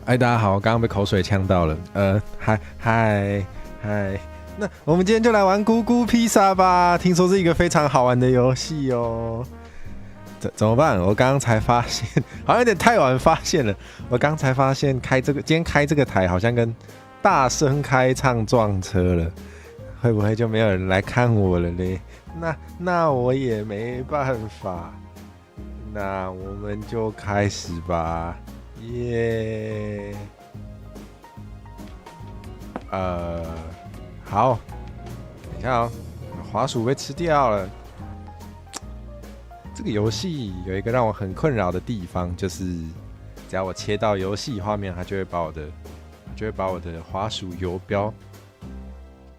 哎，大家好，刚刚被口水呛到了。嗨，那我们今天就来玩咕咕披萨吧。听说是一个非常好玩的游戏哦。怎么办？我刚刚才发现，好像有点太晚发现了。我刚才发现今天开这个台好像跟大声开唱撞车了，会不会就没有人来看我了嘞？那我也没办法。那我们就开始吧。耶、好，等一下哦，滑鼠被吃掉了。这个游戏有一个让我很困扰的地方，就是只要我切到游戏画面，它就会把我的滑鼠游标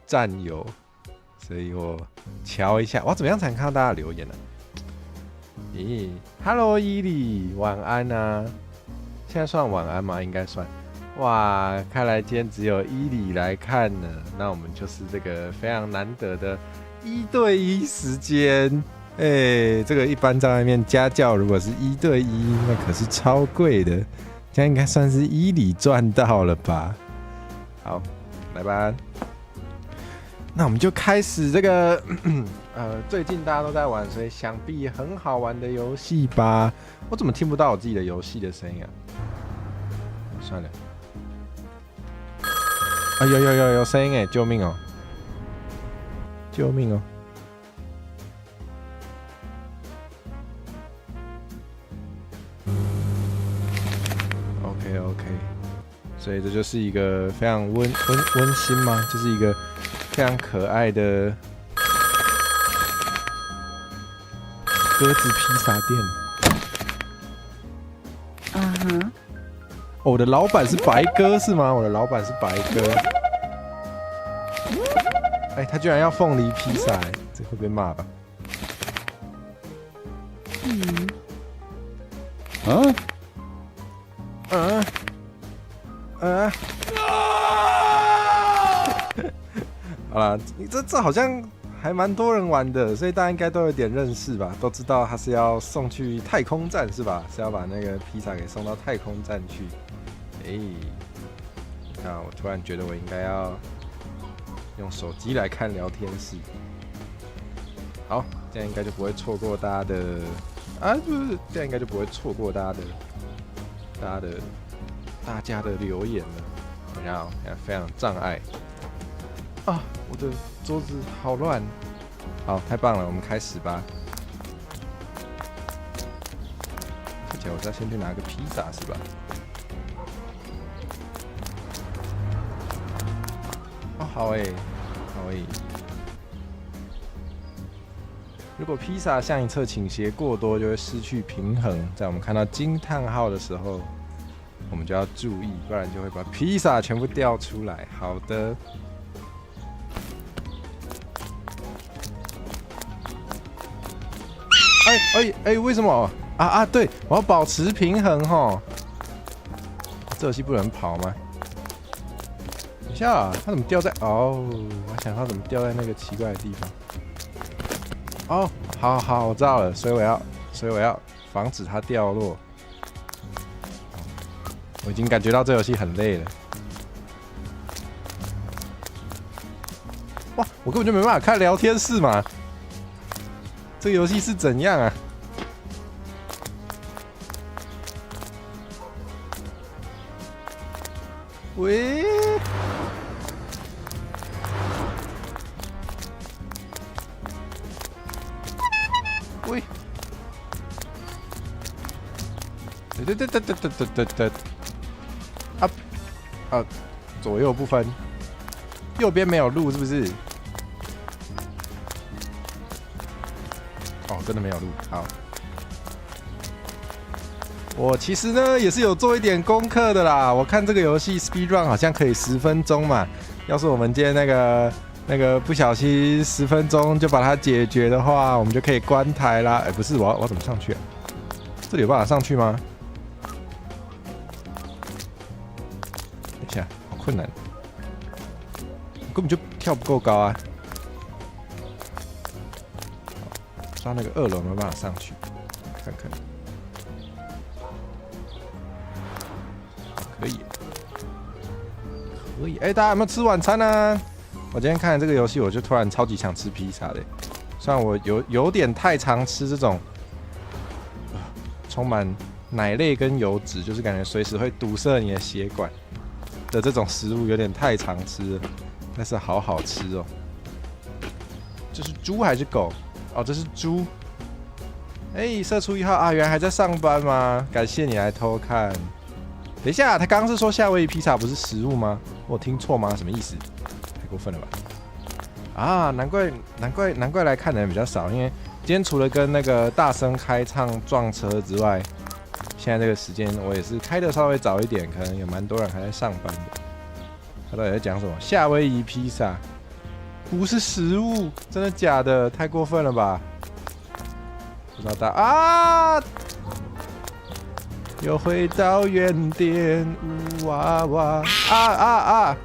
占有，所以我瞧一下，我要怎么样才能看到大家的留言呢、咦 ，Hello 伊里，晚安啊！现在算晚安吗？应该算。哇，看来今天只有伊里来看呢，那我们就是这个非常难得的1对1时间。这个一般在外面家教如果是1对1，那可是超贵的，这样应该算是伊里赚到了吧？好，来吧。那我们就开始这个最近大家都在玩，所以想必很好玩的游戏吧？我怎么听不到我自己的游戏的声音啊？算了，啊有声音哎！救命哦！救命哦！OK， 所以这就是一个非常温馨吗？就是一个非常可爱的鸽子披萨店。嗯哼。哦，我的老板是白鸽是吗？我的老板是白鸽。哎，他居然要凤梨披萨，这会被骂吧？好啦，你这好像还蛮多人玩的，所以大家应该都有点认识吧？都知道他是要送去太空站是吧？是要把那个披萨给送到太空站去。那我突然觉得我应该要用手机来看聊天室。好，这样应该就不会错过大家的这样应该就不会错过大家的留言了。然后非常障碍啊！我的桌子好乱。好，太棒了，我们开始吧。而且我是要先去拿个披萨是吧？好欸。如果披萨向一侧倾斜过多，就会失去平衡。在我们看到惊叹号的时候，我们就要注意，不然就会把披萨全部掉出来。好的。为什么对，我要保持平衡齁。这游戏不能跑吗？等一下，它怎么掉在？我想它怎么掉在那个奇怪的地方。好，我知道了，所以我要防止它掉落。我已经感觉到这游戏很累了。哇，我根本就没办法看聊天室嘛。这个游戏是怎样啊？喂？对，左右不分，右边没有路是不是？真的没有路。好，我其实呢也是有做一点功课的啦。我看这个游戏 speed run 好像可以10分钟嘛。要是我们今天那个不小心10分钟就把它解决的话，我们就可以关台啦。不是，我要怎么上去啊？这里有办法上去吗？等一下，好困难，我根本就跳不够高啊。不知道那个2楼有没有办法上去，看看。可以，可以。哎，大家有没有吃晚餐呢、啊？我今天看了这个游戏，我就突然超级想吃披萨的。虽然我有点太常吃这种充满奶类跟油脂，就是感觉随时会堵塞你的血管的这种食物，有点太常吃了，但是好好吃哦。这是猪还是狗？哦，这是猪。哎，社畜1号啊，原来还在上班吗？感谢你来偷看。等一下，他刚刚是说夏威夷披萨不是食物吗？我听错吗？什么意思？太过分了吧！啊，难怪来看的人比较少，因为今天除了跟那个大声开唱撞车之外，现在这个时间我也是开的稍微早一点，可能有蛮多人还在上班的。他到底在讲什么？夏威夷披萨不是食物，真的假的？太过分了吧！不知道大啊，又回到原点，呜哇哇啊！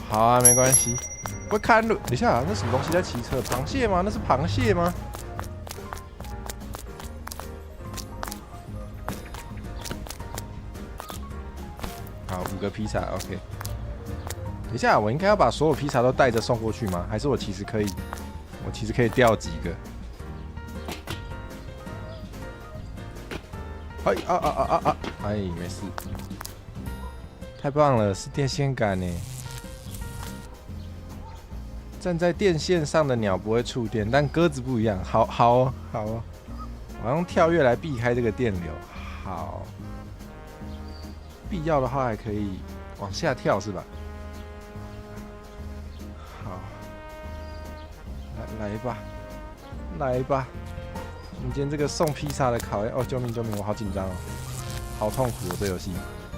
好啊，没关系。会看路，等一下，那什么东西在骑车？螃蟹吗？那是螃蟹吗？好，5个披萨 ，OK。等一下，我应该要把所有披萨都带着送过去吗？还是我其实可以调几个？哎，没事，太棒了，是电线杆呢。站在电线上的鸟不会触电，但鸽子不一样。好哦，我要用跳跃来避开这个电流。好，必要的话还可以往下跳，是吧？好，来吧！今天这个送披萨的考验，哦，救命！我好紧张哦，好痛苦哦，这游戏。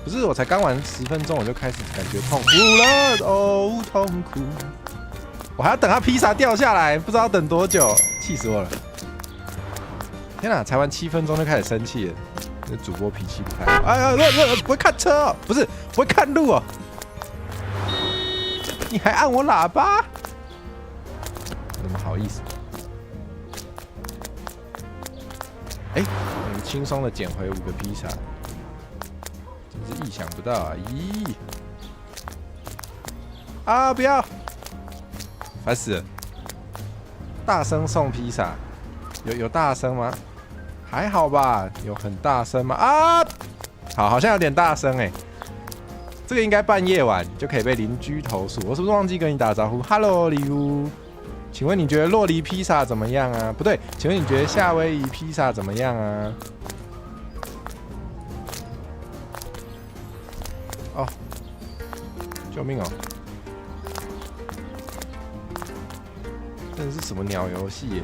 不是，我才刚玩10分钟，我就开始感觉痛苦了，哦，痛苦。我还要等他披萨掉下来，不知道等多久，气死我了！天哪，才玩7分钟就开始生气了，这主播脾气不太好。不会看车哦，不是不会看路哦，你还按我喇叭，怎么好意思？哎，我们轻松的捡回5个披萨，真是意想不到啊！咦，啊，不要！烦死了！大声送披萨，有大声吗？还好吧，有很大声吗？啊，好像有点大声哎。这个应该半夜玩就可以被邻居投诉。我是不是忘记跟你打招呼 ？Hello， 礼物，请问你觉得洛梨披萨怎么样啊？不对，请问你觉得夏威夷披萨怎么样啊？哦，救命哦！这是什么鸟游戏耶？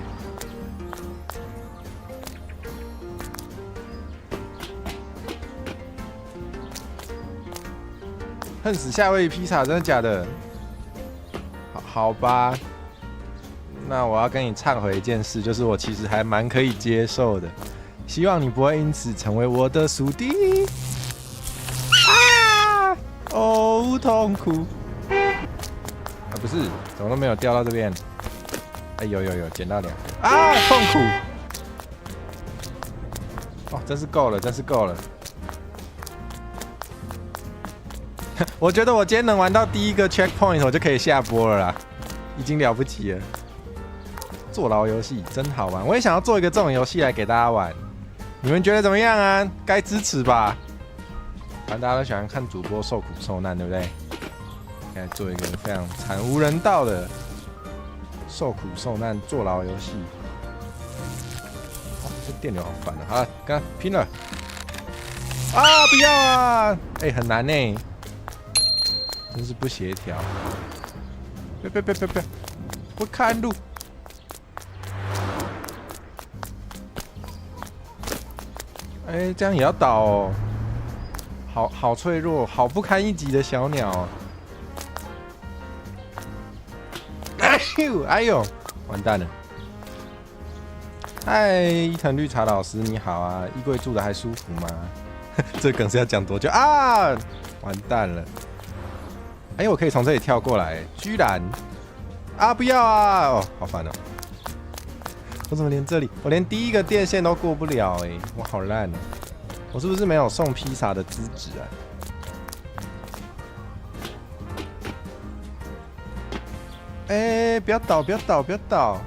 恨死夏威夷披萨，真的假的？好吧，那我要跟你忏悔一件事，就是我其实还蛮可以接受的，希望你不会因此成为我的宿敌。啊！哦，痛苦！啊，不是，怎么都没有掉到这边？哎，有，捡到2个啊！痛苦！哦，真是够了。我觉得我今天能玩到第1个 checkpoint， 我就可以下播了啦，已经了不起了。坐牢游戏真好玩，我也想要做一个这种游戏来给大家玩，你们觉得怎么样啊？该支持吧？反正大家都喜欢看主播受苦受难，对不对？现在做一个非常惨无人道的受苦受难坐牢游戏。哦，这电流好烦啊！好了，跟他拼了！啊，不要啊！哎，很难呢，真是不协调。别！不看路。哎，这样也要倒哦，好脆弱，好不堪一击的小鸟哦。哎呦，完蛋了！嗨，伊藤绿茶老师，你好啊！衣柜住的还舒服吗？这梗是要讲多久啊？完蛋了！哎，我可以从这里跳过来，居然啊，不要啊！哦，好烦哦。我怎么连这里，我连第一个电线都过不了哎、我好烂哦、我是不是没有送披萨的资质啊？哎、不要倒，不要倒，不要倒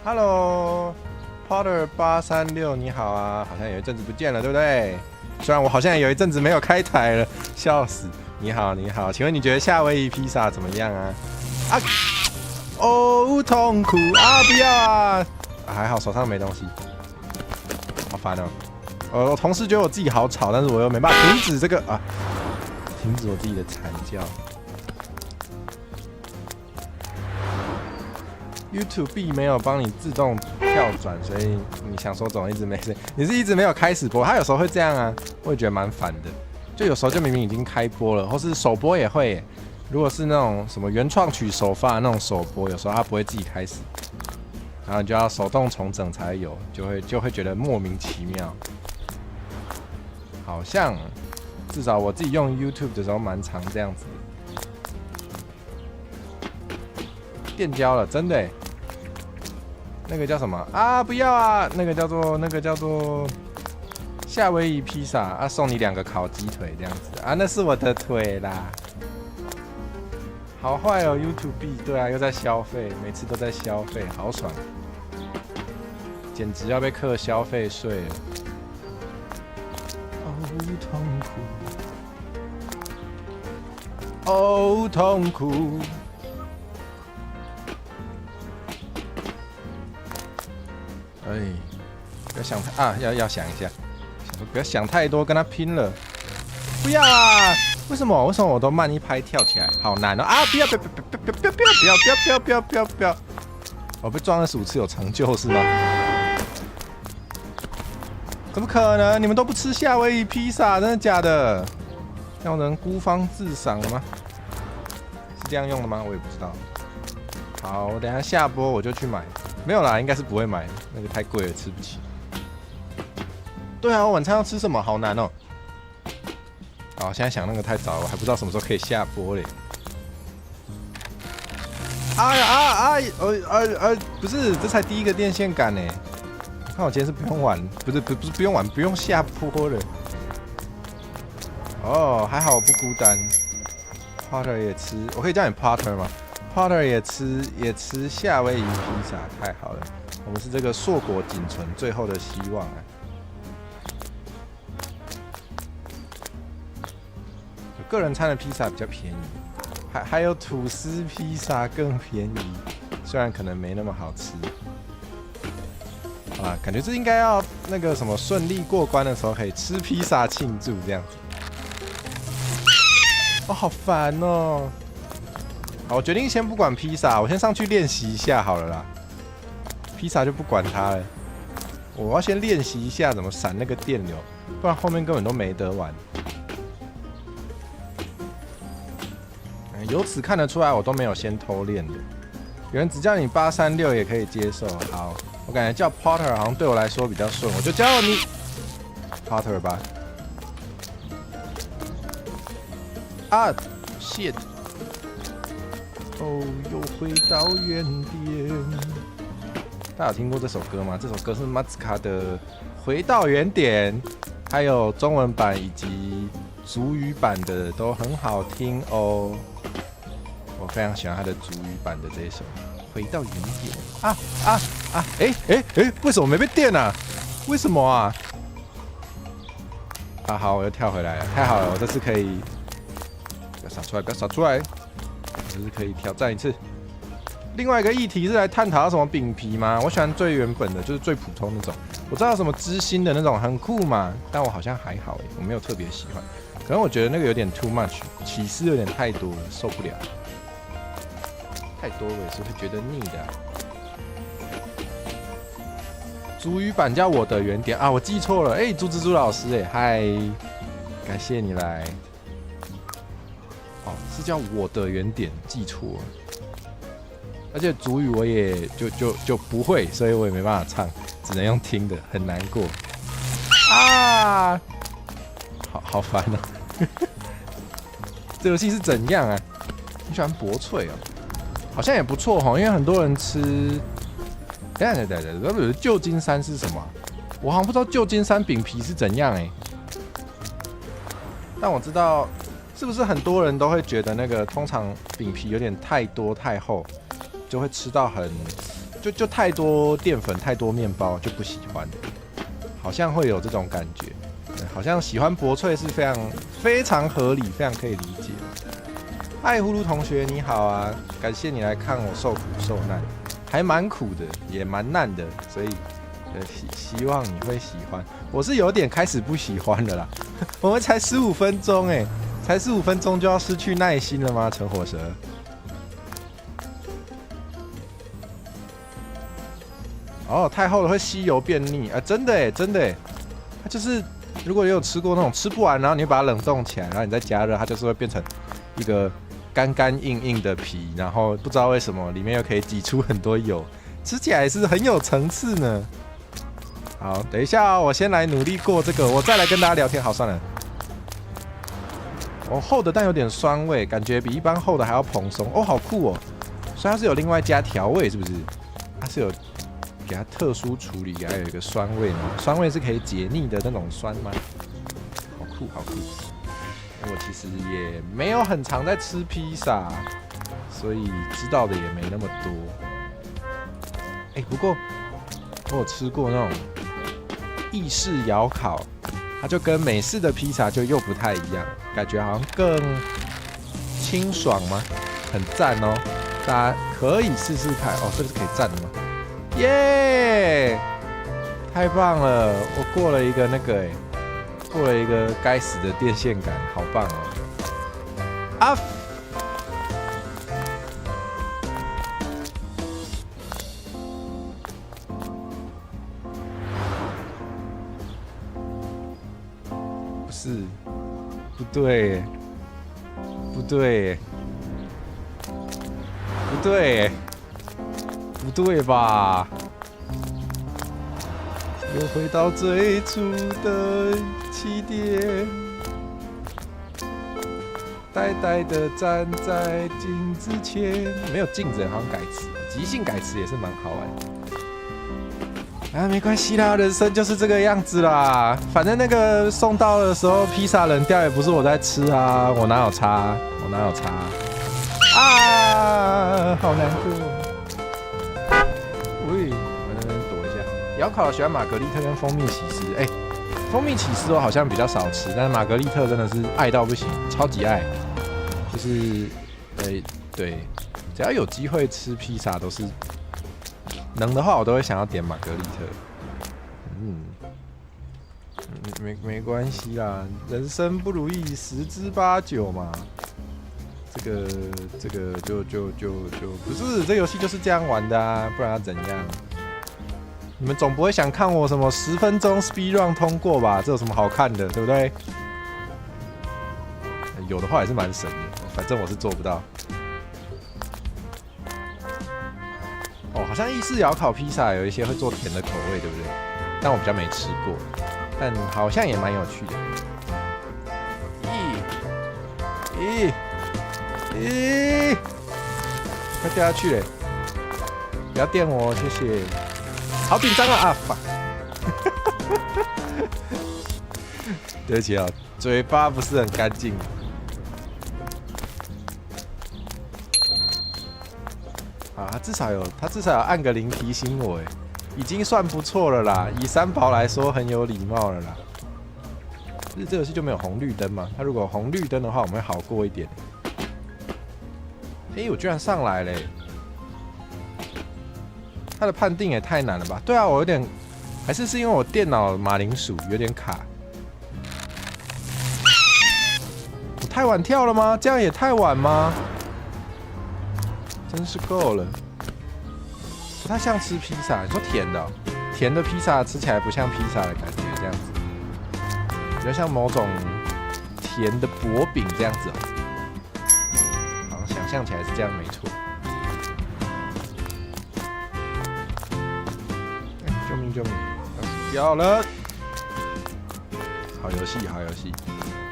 ！Hello，Potter 836，你好啊，好像有一阵子不见了，对不对？虽然我好像有一阵子没有开台了，笑死！你好，你好，请问你觉得夏威夷披萨怎么样啊？啊！哦，痛苦啊！不要啊！还好手上没东西，好烦哦。我同事觉得我自己好吵，但是我又没办法停止这个啊，停止我自己的惨叫。YouTube 并没有帮你自动跳转，所以你想说总一直没事，你是一直没有开始播，它有时候会这样啊，我也觉得蛮烦的。就有时候就明明已经开播了，或是首播也会耶。如果是那种什么原创曲首发那种首播，有时候它不会自己开始，然后你就要手动重整才有，就会觉得莫名其妙。好像至少我自己用 YouTube 的时候蛮常这样子的。电焦了，真的耶。那个叫什么啊？不要啊！那个叫做夏威夷披萨啊，送你2个烤鸡腿这样子啊，那是我的腿啦。好坏哦 ，YouTube 对啊，又在消费，每次都在消费，好爽，简直要被课消费税了。哦，痛苦，哦，痛苦。哎，不要想啊，要想一下，不要想太多，跟他拼了。不要啊！为什么我都慢一拍跳起来？好难哦！啊！不要！我被撞25次有成就是吗？怎么可能？你们都不吃夏威夷披萨，真的假的？要人孤芳自赏了吗？是这样用的吗？我也不知道。好，我等一下下播我就去买。没有啦，应该是不会买，那个太贵了，吃不起。对啊，我晚餐要吃什么？好难哦。好，现在想那个太早了，我还不知道什么时候可以下播嘞。哎呀不是，这才第一个电线杆呢。看我今天是不用玩，不是不用玩，不用下播了。哦，还好我不孤单。Potter 也吃，我可以叫你 Potter 吗？Potter 也吃夏威夷披萨，太好了！我们是这个硕果仅存最后的希望啊！个人餐的披萨比较便宜，还有吐司披萨更便宜，虽然可能没那么好吃。啊，感觉这应该要那个什么顺利过关的时候可以吃披萨庆祝这样子。哦，好烦哦！好，我决定先不管披萨，我先上去练习一下好了啦。披萨就不管它了，我要先练习一下怎么闪那个电流，不然后面根本都没得玩。由此看得出来，我都没有先偷练的。有人只叫你836也可以接受。好，我感觉叫 Potter 好像对我来说比较顺，我就叫你 Potter 吧。啊 ，shit！ 哦，又回到原点。大家有听过这首歌吗？这首歌是马兹卡的《回到原点》，还有中文版以及族语版的都很好听哦。我非常喜欢他的族语版的这一首《回到原点》为什么没被电啊？为什么啊？啊好，我又跳回来了，太好了，我这次可以不要洒出来，不要洒出来，我这次可以挑战一次。另外一个议题是来探讨什么饼皮吗？我喜欢最原本的，就是最普通那种。我知道什么知心的那种很酷嘛，但我好像还好我没有特别喜欢。可能我觉得那个有点 too much， 起司有点太多了，受不了。太多了也是会觉得腻的族语版叫我的原点啊，我记错了，朱蜘蛛老师嗨，感谢你来。哦，是叫我的原点，记错了。而且族语我也就不会，所以我也没办法唱，只能用听的，很难过。啊，好烦哦！这游戏是怎样啊？你喜欢薄脆哦？好像也不错哈，因为很多人吃等，旧金山是什么啊？我好像不知道旧金山饼皮是怎样但我知道，是不是很多人都会觉得那个通常饼皮有点太多太厚，就会吃到就太多淀粉太多面包就不喜欢，好像会有这种感觉。好像喜欢薄脆是非常合理，非常可以理解。嗨，呼噜同学你好啊，感谢你来看我受苦受难，还蛮苦的，也蛮难的，所以希望你会喜欢。我是有点开始不喜欢了啦。我们才15分钟才15分钟就要失去耐心了吗？陈火蛇。哦，太厚了会吸油变腻啊！真的真的它就是如果有吃过那种吃不完，然后你把它冷冻起来，然后你再加热，它就是会变成一个干干硬硬的皮，然后不知道为什么里面又可以挤出很多油，吃起来是很有层次呢。好，等一下我先来努力过这个，我再来跟大家聊天。好，算了。厚的但有点酸味，感觉比一般厚的还要蓬松。哦，好酷哦！所以它是有另外加调味，是不是？它是有给它特殊处理，给它有一个酸味吗？酸味是可以解腻的那种酸吗？好酷，好酷！我其实也没有很常在吃披萨，所以知道的也没那么多。不过我有吃过那种意式窑烤，它就跟美式的披萨就又不太一样，感觉好像更清爽吗？很赞哦！大家可以试试看哦，这个是可以站的吗？耶！太棒了，我过了一个过了一个该死的电线杆，好棒哦！啊！不是，不对，不对，不对，不对吧？又回到最初的起点，呆呆的站在镜子前。没有镜子，好像改词，即兴改词也是蛮好玩的。啊，没关系啦，人生就是这个样子啦。反正那个送到的时候，披萨冷掉也不是我在吃啊，我哪有差？我哪有差？啊，好难过。喂，我在那边躲一下。窑烤喜欢玛格丽特跟蜂蜜起司，蜂蜜起司我好像比较少吃，但是玛格丽特真的是爱到不行，超级爱。就是，对，只要有机会吃披萨，都是能的话，我都会想要点玛格丽特。没关系啦，人生不如意十之八九嘛。这个就不是，这游戏就是这样玩的啊，不然要怎样？你们总不会想看我什么10分钟 speed run 通过吧？这有什么好看的，对不对？有的话也是蛮神的，反正我是做不到。好像意式窑烤披萨有一些会做甜的口味，对不对？但我比较没吃过，但好像也蛮有趣的。咦，快掉下去嘞！不要电我，谢谢。好紧张啊！对不起啊，嘴巴不是很干净。他至少有按个铃提醒我，已经算不错了啦。以三宝来说，很有礼貌了啦。这游戏就没有红绿灯嘛？它如果有红绿灯的话，我们会好过一点。我居然上来嘞！它的判定也太难了吧？对啊，我有点，还是因为我电脑马铃薯有点卡。我太晚跳了吗？这样也太晚吗？真是够了！不太像吃披萨，你说甜的甜的披萨吃起来不像披萨的感觉，这样子，比较像某种甜的薄饼这样子好像想象起来是这样，没错。救命救命！要死掉了！好游戏，好游戏，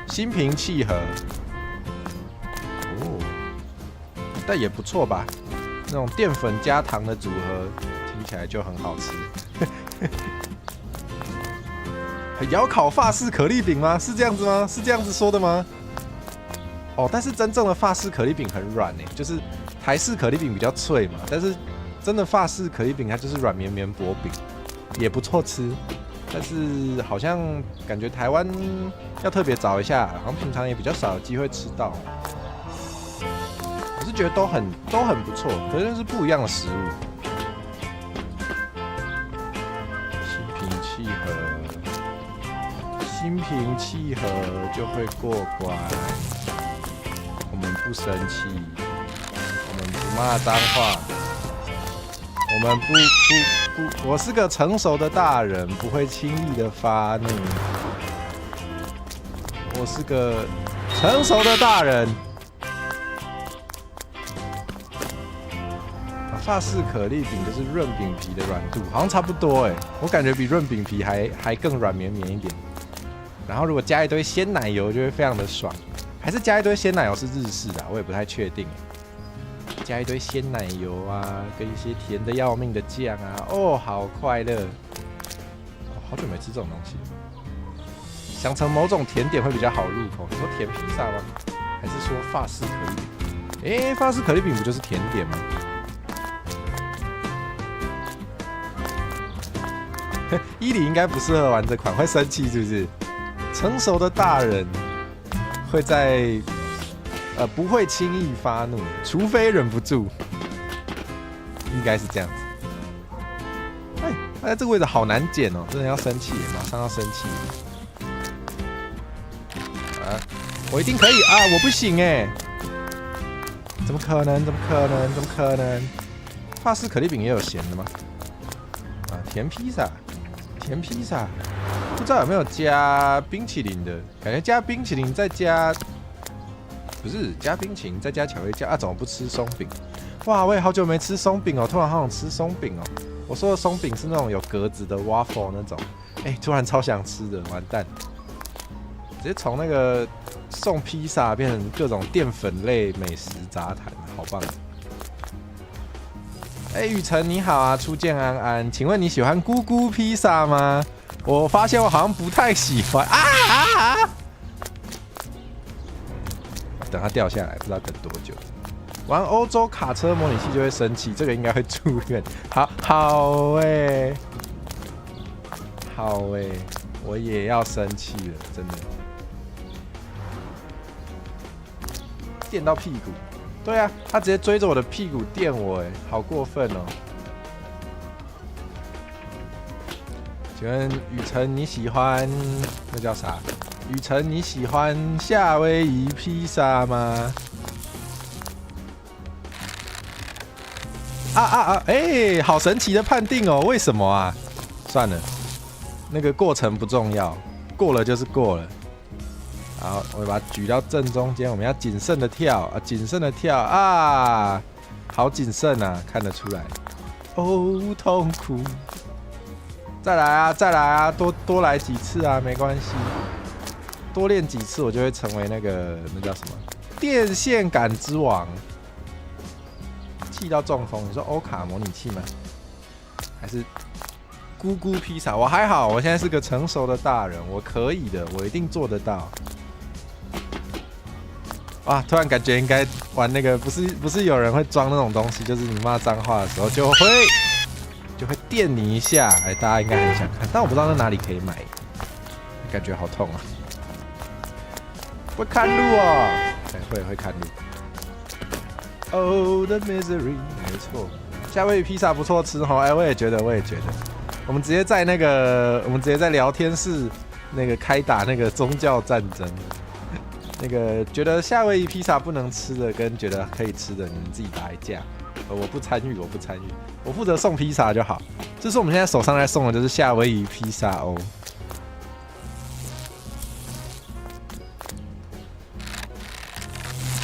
心平气和。但也不错吧？那种淀粉加糖的组合，听起来就很好吃。窑烤法式可丽饼吗？是这样子吗？是这样子说的吗？哦，但是真正的法式可丽饼很软诶，就是台式可丽饼比较脆嘛，但是真的法式可丽饼它就是软绵绵薄饼，也不错吃。但是好像感觉台湾要特别找一下，好像平常也比较少有机会吃到。我是觉得都很不错，可是是不一样的食物。心平气和，心平气和就会过关。我们不生气，我们不骂脏话，我们不，我是个成熟的大人，不会轻易的发怒。我是个成熟的大人。法式可丽饼就是润饼皮的软度，好像差不多哎，我感觉比润饼皮还更软绵绵一点。然后如果加一堆鲜奶油，就会非常的爽。还是加一堆鲜奶油是日式的，我也不太确定。加一堆鲜奶油啊，跟一些甜的要命的酱啊，哦，好快乐！哦，好久没吃这种东西了。想成某种甜点会比较好入口。你说甜披萨吗？还是说法式可丽饼？法式可丽饼不就是甜点吗？伊里应该不适合玩这款，会生气是不是？成熟的大人会在不会轻易发怒，除非忍不住，应该是这样子。哎，这个位置好难捡哦，真的要生气，马上要生气。啊，我一定可以啊，我不行哎，怎么可能？怎么可能？怎么可能？法式可丽饼也有咸的吗？啊，甜披萨。甜披萨不知道有没有加冰淇淋的？感觉加冰淇淋再加，不是加冰淇淋再加巧克力酱啊？怎么不吃松饼？哇，我也好久没吃松饼哦，突然好想吃松饼哦。我说的松饼是那种有格子的 waffle 那种，突然超想吃的，完蛋！直接从那个送披萨变成各种淀粉类美食杂谈，好棒！雨晨你好啊，初见安安，请问你喜欢咕咕披萨吗？我发现我好像不太喜欢啊！等它掉下来，不知道等多久。玩欧洲卡车模拟器就会生气，这个应该会住院。好我也要生气了，真的。电到屁股。对啊，他直接追着我的屁股电我，好过分哦！请问雨辰你喜欢那叫啥？雨辰你喜欢夏威夷披萨吗？好神奇的判定哦！为什么啊？算了，那个过程不重要，过了就是过了。好，我把它举到正中间，我们要谨慎的跳啊，谨慎的跳啊，好谨慎啊，看得出来。哦，痛苦！再来啊，多来几次啊，没关系，多练几次，我就会成为那叫什么电线杆之王。气到中风，你说欧卡模拟器吗？还是咕咕披萨？我还好，我现在是个成熟的大人，我可以的，我一定做得到。哇！突然感觉应该玩那个，不是有人会装那种东西，就是你骂脏话的时候就会电你一下，大家应该很想看，但我不知道在哪里可以买，感觉好痛啊！会看路哦，会看路。Oh the misery， 没错，夏威夷披萨不错吃哈，我也觉得。我们直接在聊天室开打那个宗教战争。觉得夏威夷披萨不能吃的跟觉得可以吃的，你们自己打一架。我不参与，我负责送披萨就好。这是我们现在手上在送的，就是夏威夷披萨哦。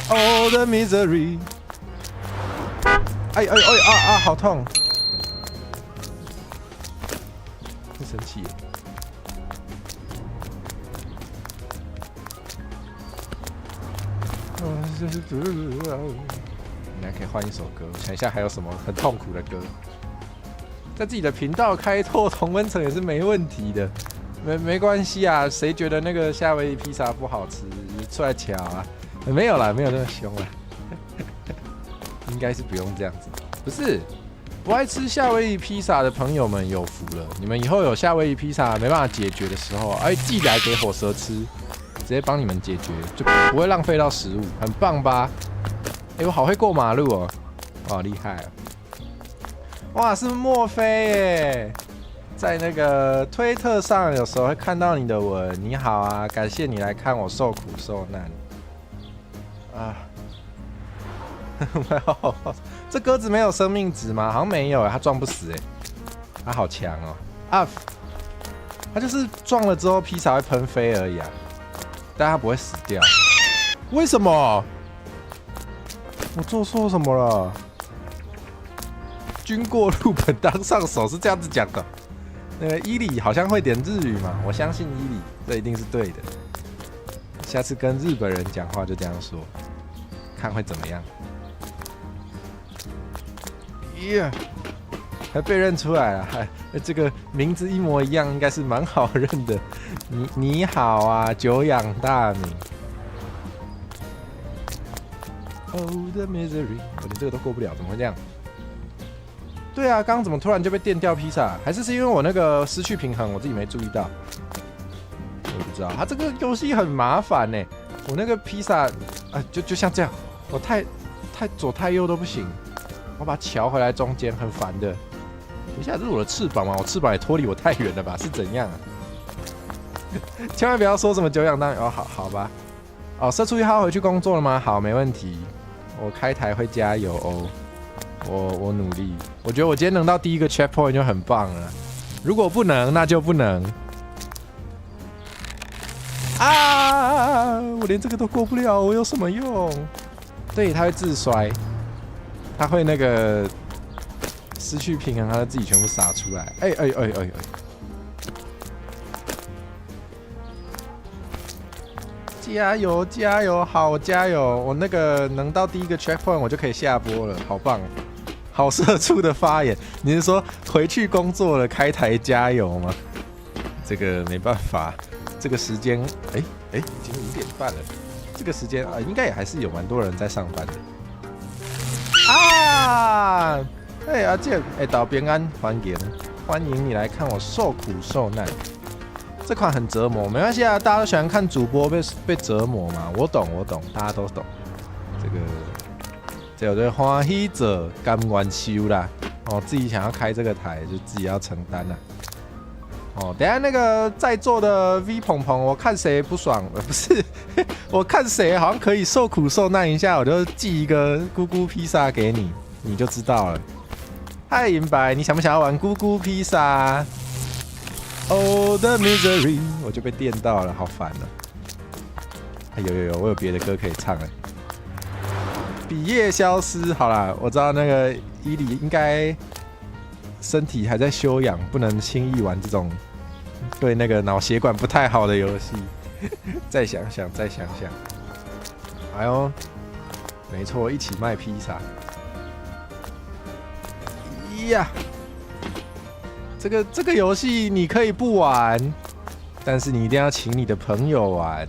Oh the misery， 好痛！会生气耶。你还可以换一首歌，我想一下还有什么很痛苦的歌。在自己的频道开拓同温层也是没问题的，没关系啊。谁觉得那个夏威夷披萨不好吃，出来瞧啊？没有啦，没有那么凶啦，应该是不用这样子。不是，不爱吃夏威夷披萨的朋友们有福了，你们以后有夏威夷披萨没办法解决的时候，寄来给火蛇吃，直接帮你们解决，就不会浪费到食物，很棒吧？我好会过马路哦，我好厉害哦！哇，是墨菲耶，在那个推特上有时候会看到你的文。你好啊，感谢你来看我受苦受难啊！这鸽子没有生命值吗？好像没有，它撞不死哎，它好强哦啊！它就是撞了之后披萨会喷飞而已啊，但它不会死掉。为什么？我做错什么了？军过路本当上手是这样子讲的。那个伊里好像会点日语嘛，我相信伊里，这一定是对的。下次跟日本人讲话就这样说，看会怎么样。耶，还被认出来了，这个名字一模一样，应该是蛮好认的。你好啊，久仰大名。Oh the misery， 我连这个都过不了，怎么会这样？对啊，刚刚怎么突然就被电掉披萨？还是因为我那个失去平衡，我自己没注意到。我不知道，它这个游戏很麻烦呢。我那个披萨就像这样，我太左太右都不行，我把它调回来中间，很烦的。等一下，这是我的翅膀吗？我翅膀也脱离我太远了吧？是怎样啊？千万不要说什么久仰大名哦，好吧。哦，社畜1号回去工作了吗？好，没问题。我开台会加油哦。我努力，我觉得我今天能到第一个 checkpoint 就很棒了。如果不能，那就不能。啊！我连这个都过不了，我有什么用？对，他会自摔，他会那个失去平衡，他会自己全部洒出来。加油加油，好加油！我那个能到第一个 checkpoint， 我就可以下播了，好棒！好社畜的发言，你是说回去工作了开台加油吗？这个没办法，这个时间，已经5点半了，这个时间应该也还是有蛮多人在上班的。啊！阿健，岛平安，欢迎你来看我受苦受难。这款很折磨，没关系啊，大家都喜欢看主播被折磨嘛，我懂，大家都懂。这有对欢喜者甘愿受啦，自己想要开这个台就自己要承担啦。等一下那个在座的 V 鹏鹏，我看谁不爽，不是，我看谁好像可以受苦受难一下，我就寄一个咕咕披萨给你，你就知道了。嗨，银白，你想不想要玩咕咕披萨？Oh the misery， 我就被电到了，好烦了。有，我有别的歌可以唱了。笔叶消失，好啦，我知道那个伊里应该身体还在休养，不能轻易玩这种对那个脑血管不太好的游戏。再想想。哎呦，没错，一起卖披萨。呀！这个游戏你可以不玩，但是你一定要请你的朋友玩。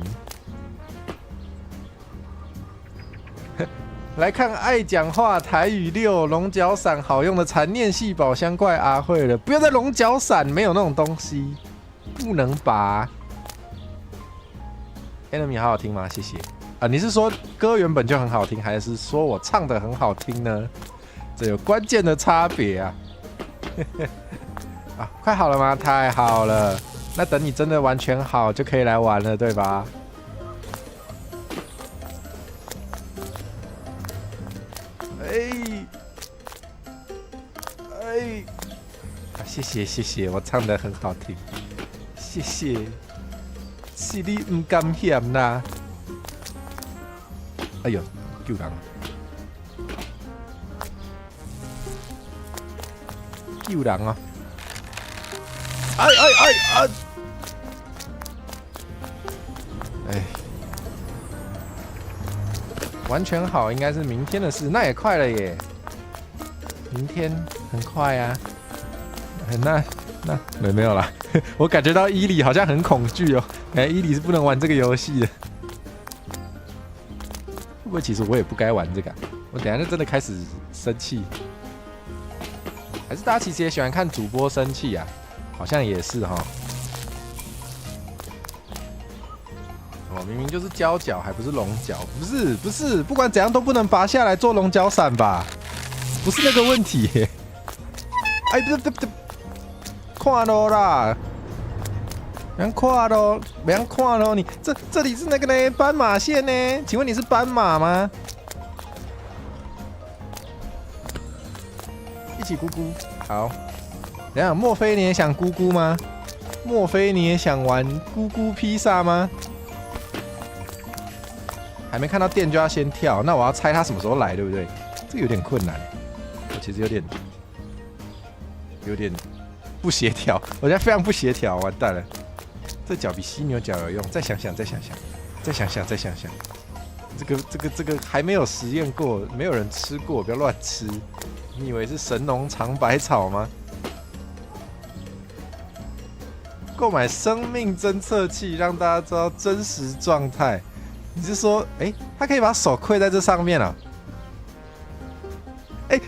来看爱讲话台语6龙角散好用的残念系宝箱怪阿慧了，不要再龙角散，没有那种东西，不能拔。Enemy 好好听吗？谢谢啊！你是说歌原本就很好听，还是说我唱的很好听呢？这有关键的差别啊！快好了吗？太好了，那等你真的完全好就可以来玩了，对吧？谢谢，我唱得很好听，谢谢。是你不甘嫌啦。哎呦，救人！救人啊！完全好应该是明天的事，那也快了耶。明天很快啊。那没有啦。我感觉到伊里好像很恐惧哦。伊里是不能玩这个游戏的。会不会其实我也不该玩这个我等一下就真的开始生气。还是大家其实也喜欢看主播生气啊？好像也是哈。明明就是胶角，还不是龙角？不是，不管怎样都不能拔下来做龙角伞吧？不是那个问题耶。哎，不，看咯啦，别看咯，别看咯，你这里是那个呢，斑马线呢？请问你是斑马吗？一起咕咕，好。等下，莫非你也想咕咕吗？莫非你也想玩咕咕披萨吗？还没看到电就要先跳，那我要猜他什么时候来，对不对？这个有点困难，我其实有点不协调，我现在非常不协调，完蛋了。这脚比犀牛角有用，再想想，这个还没有实验过，没有人吃过，不要乱吃。你以为是神农尝百草吗？购买生命侦测器，让大家知道真实状态。你是说，他可以把手跪在这上面啊？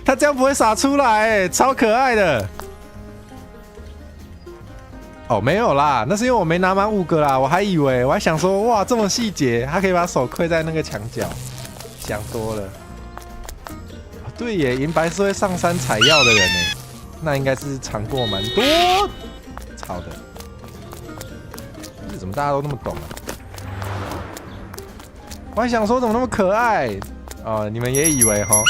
他这样不会洒出来，超可爱的。哦，没有啦，那是因为我没拿满5个啦，我还想说，哇，这么细节，他可以把手跪在那个墙角，想多了。对耶，银白是会上山采药的人呢，那应该是尝过蛮多草的。怎么大家都那么懂啊？我还想说怎么那么可爱哦，你们也以为哈？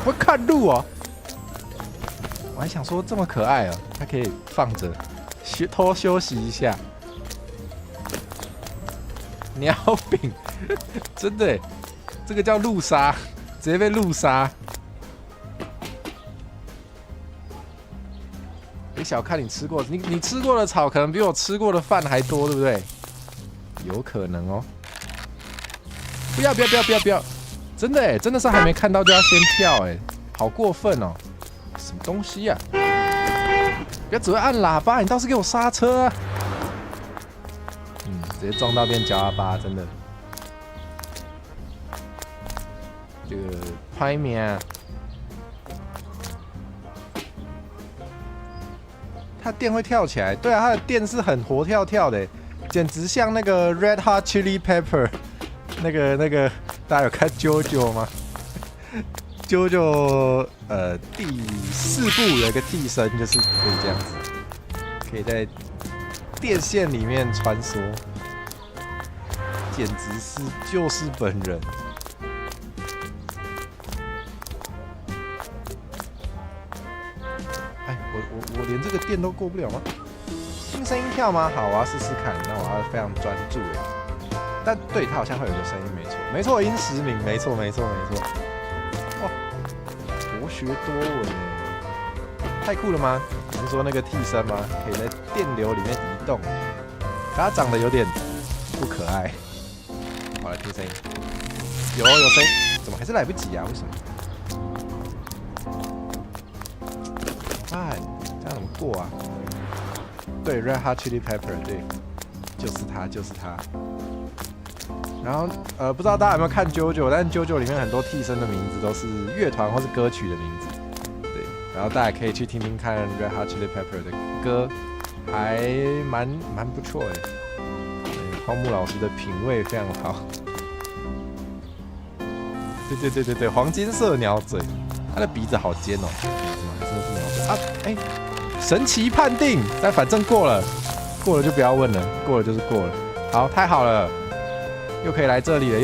会看路哦。我还想说这么可爱哦，它可以放着偷休息一下。鸟饼，真的耶，这个叫路杀，直接被路杀。别小看你吃过，你吃过的草可能比我吃过的饭还多，对不对？有可能哦。不要！真的真的是还没看到就要先跳好过分哦！什么东西呀？不要只会按喇叭，你倒是给我刹车啊！直接撞到变脚阿巴，真的。这个拍面，它电会跳起来，对啊，它的电是很活跳的，简直像那个 Red Hot Chili Pepper。那个，大家有看 JoJo 吗？JoJo 第4部有一个替身，就是可以这样子，可以在电线里面穿梭，简直是就是本人。我连这个电都过不了吗？听声音跳吗？好，我要试试看。那我要非常专注但对他好像会有个声音，没错，音实名，没错。哇，博学多闻太酷了吗？你是说那个替身吗？可以在电流里面移动，可他长得有点不可爱。好，来听声音，有声音，怎么还是来不及啊？为什么？怎么办？这样怎么过啊？对 ，Red Hot Chili Pepper， 对，就是他。然后不知道大家有没有看 JoJo， 但 JoJo 里面很多替身的名字都是乐团或是歌曲的名字，对。然后大家可以去听听看 Red Hot Chili Pepper 的歌，还蛮不错的。荒木老师的品味非常好。对，黄金色鸟嘴，他的鼻子好尖哦，真的是鸟嘴啊！神奇判定，但反正过了就不要问了，过了就是过了。好，太好了。又可以来这里了，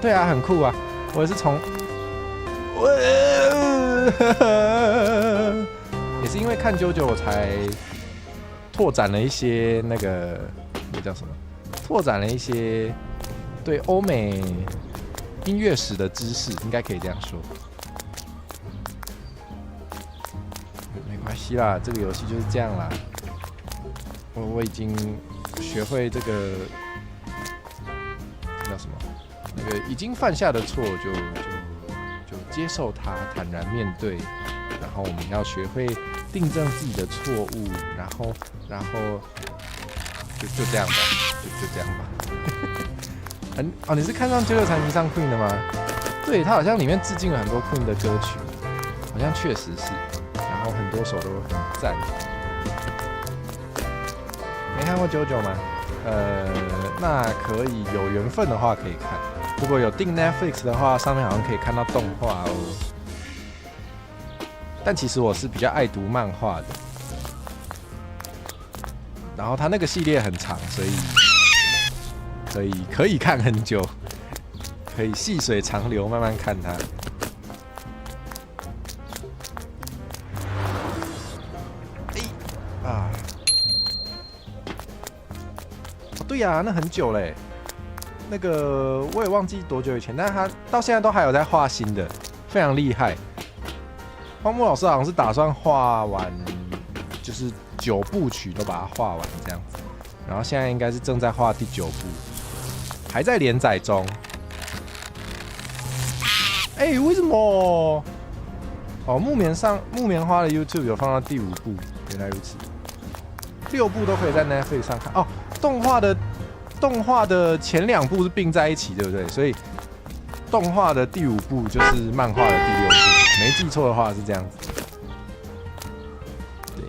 对啊，很酷啊！我也是从，也是因为看JoJo我才拓展了一些那叫什么？拓展了一些对欧美音乐史的知识，应该可以这样说。没关系啦，这个游戏就是这样啦。我已经学会这个。叫什么？那个已经犯下的错就接受它，坦然面对。然后我们要学会订正自己的错误，然后就这样吧，就这样吧。你是看上《996才迷上 Queen 的吗？对，他好像里面致敬了很多 Queen 的歌曲，好像确实是，然后很多首都很赞。没看过996吗？那可以有缘分的话可以看。如果有订 Netflix 的话，上面好像可以看到动画哦。但其实我是比较爱读漫画的，然后它那个系列很长，所以可以看很久，可以细水长流慢慢看它。对呀，那很久嘞。那个我也忘记多久以前，但是他到现在都还有在画新的，非常厉害。荒木老师好像是打算画完，就是9部曲都把它画完这样子，然后现在应该是正在画第9部，还在连载中。为什么？木棉花的 YouTube 有放到第5部，原来如此。6部都可以在 Netflix 上看哦。动画的前2部是并在一起，对不对？所以动画的第5部就是漫画的第6部，没记错的话是这样子。对，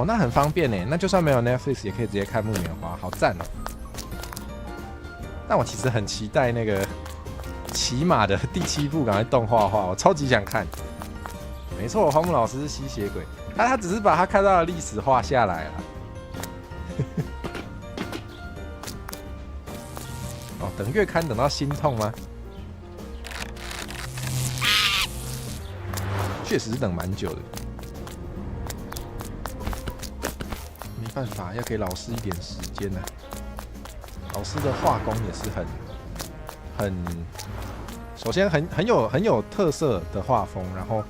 那很方便呢。那就算没有 Netflix 也可以直接看木棉花，好赞哦。但我其实很期待那个骑马的第7部赶快动画化，我超级想看。没错，荒木老师是吸血鬼，他只是把他看到的历史画下来了。等月刊等到心痛吗？确实是等蛮久的，没办法，要给老师一点时间呢。老师的画工也是首先很有特色的画风，然后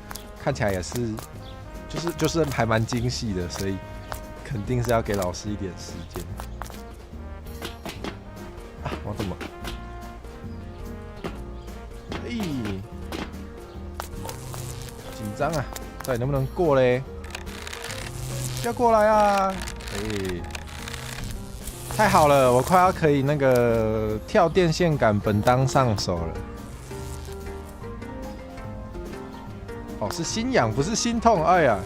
看起来也是就是还蛮精细的，所以肯定是要给老师一点时间。我怎么？紧张啊！到底能不能过嘞？要过来啊！太好了，我快要可以那个跳电线杆本当上手了。是心痒不是心痛，哎呀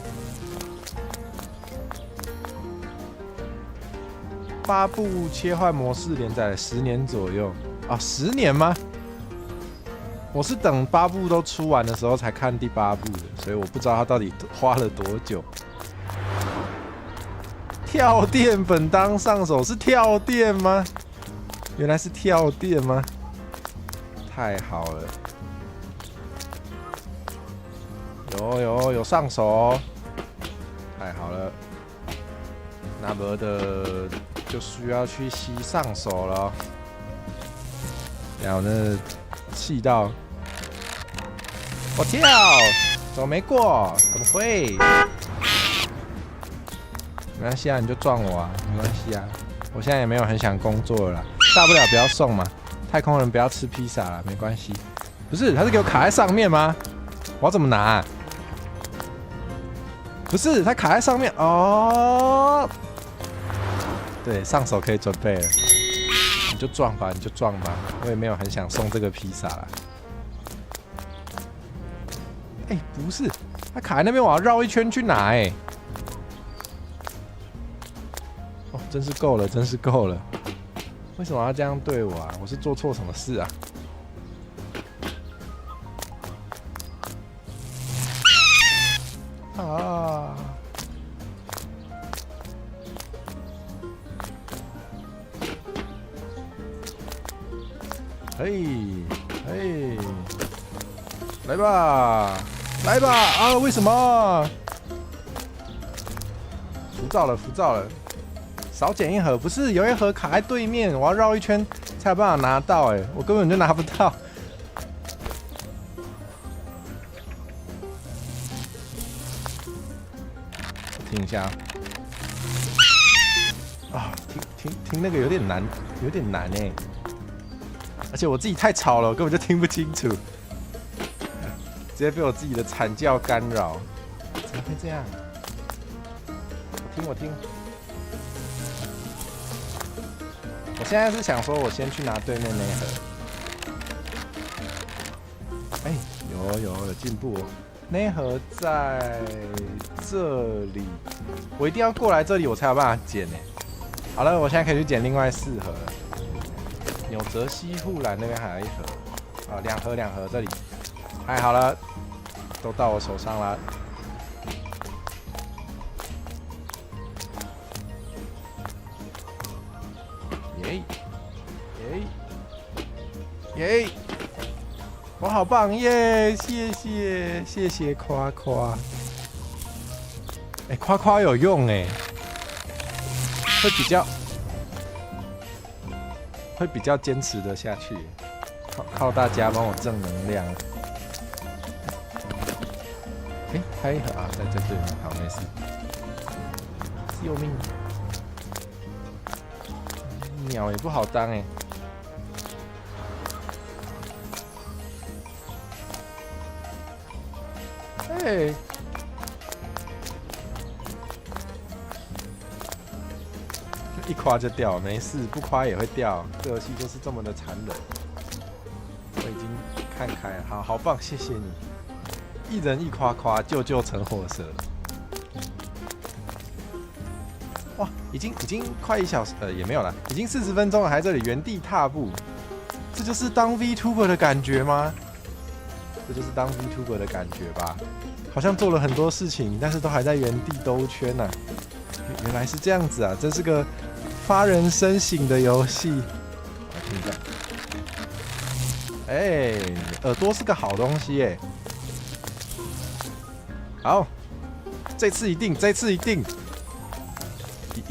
！8部切换模式连载了10年左右10年吗？我是等8部都出完的时候才看第8部的，所以我不知道他到底花了多久。跳电本当上手是跳电吗？原来是跳电吗？太好了，有上手哦，太好了。那么的就需要去吸上手了，然后呢，气到我跳，怎么没过？怎么会？没关系啊，你就撞我啊，没关系啊。我现在也没有很想工作了啦，大不了不要送嘛。太空人不要吃披萨了，没关系。不是，他是给我卡在上面吗？我要怎么拿啊？不是，他卡在上面哦。对，上手可以准备了，你就撞吧，你就撞吧。我也没有很想送这个披萨啦。不是，他卡在那边，我要绕一圈去拿。真是够了，真是够了。为什么要这样对我啊？我是做错什么事啊？来吧，来吧！为什么？浮躁了，浮躁了。少捡一盒，不是有一盒卡在对面，我要绕一圈才有办法拿到。我根本就拿不到。听一下听那个有点难，有点难而且我自己太吵了，我根本就听不清楚，直接被我自己的惨叫干扰。怎么会这样？我听。我现在是想说，我先去拿对面那一盒。哎，有进步哦。那一盒在这里，我一定要过来这里，我才有办法捡呢。好了，我现在可以去捡另外4盒了。纽泽西护栏那边还有1盒，啊，2盒这里。太好了，都到我手上了。耶！我好棒耶！谢谢夸夸。夸夸有用会比较坚持的下去，靠大家帮我正能量。还有1盒啊，在这里，好，没事。救命！鸟也不好当一夸就掉，没事，不夸也会掉。这游戏就是这么的残忍。我已经看开了，好棒，谢谢你。1人1夸夸，救成火蛇。哇，已经快1小时，也没有了，已经40分钟了，还在这里原地踏步。这就是当 VTuber 的感觉吗？这就是当 VTuber 的感觉吧。好像做了很多事情，但是都还在原地兜圈呢。原来是这样子啊！这是个发人深省的游戏。来听一下。耳朵是个好东西好，这次一定。一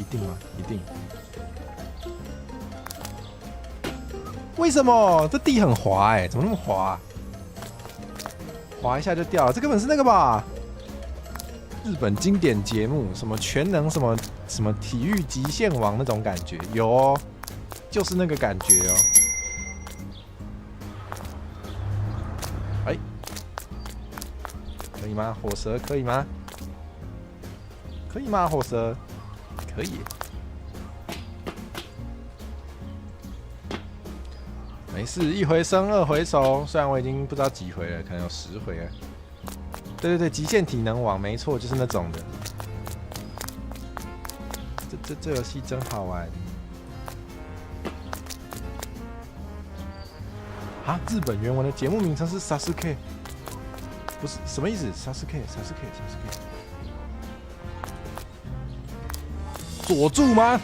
定吗？一定。为什么这地很滑怎么那么滑滑一下就掉了，这根本是那个吧？日本经典节目，什么全能什么体育极限王那种感觉，有哦，就是那个感觉哦。可以吗？火蛇可以吗？可以吗？火蛇可以。没事，1回生2回熟。虽然我已经不知道几回了，可能有10回了。对，极限体能网，没错，就是那种的。这游戏真好玩。啊，日本原文的节目名称是 Sasuke， 不是什么意思 ？Sasuke。佐助吗？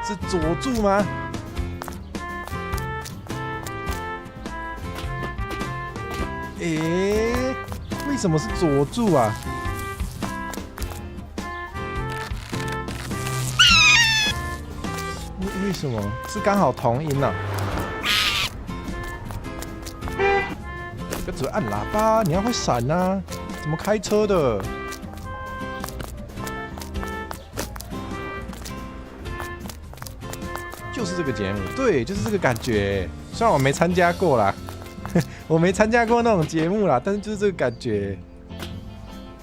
是佐助吗？为什么是佐助啊？为什么是刚好同音啊？这个只会按喇叭，你要会闪啊！怎么开车的？就是这个节目，对，就是这个感觉。虽然我没参加过啦。我没参加过那种节目啦，但是就是这个感觉，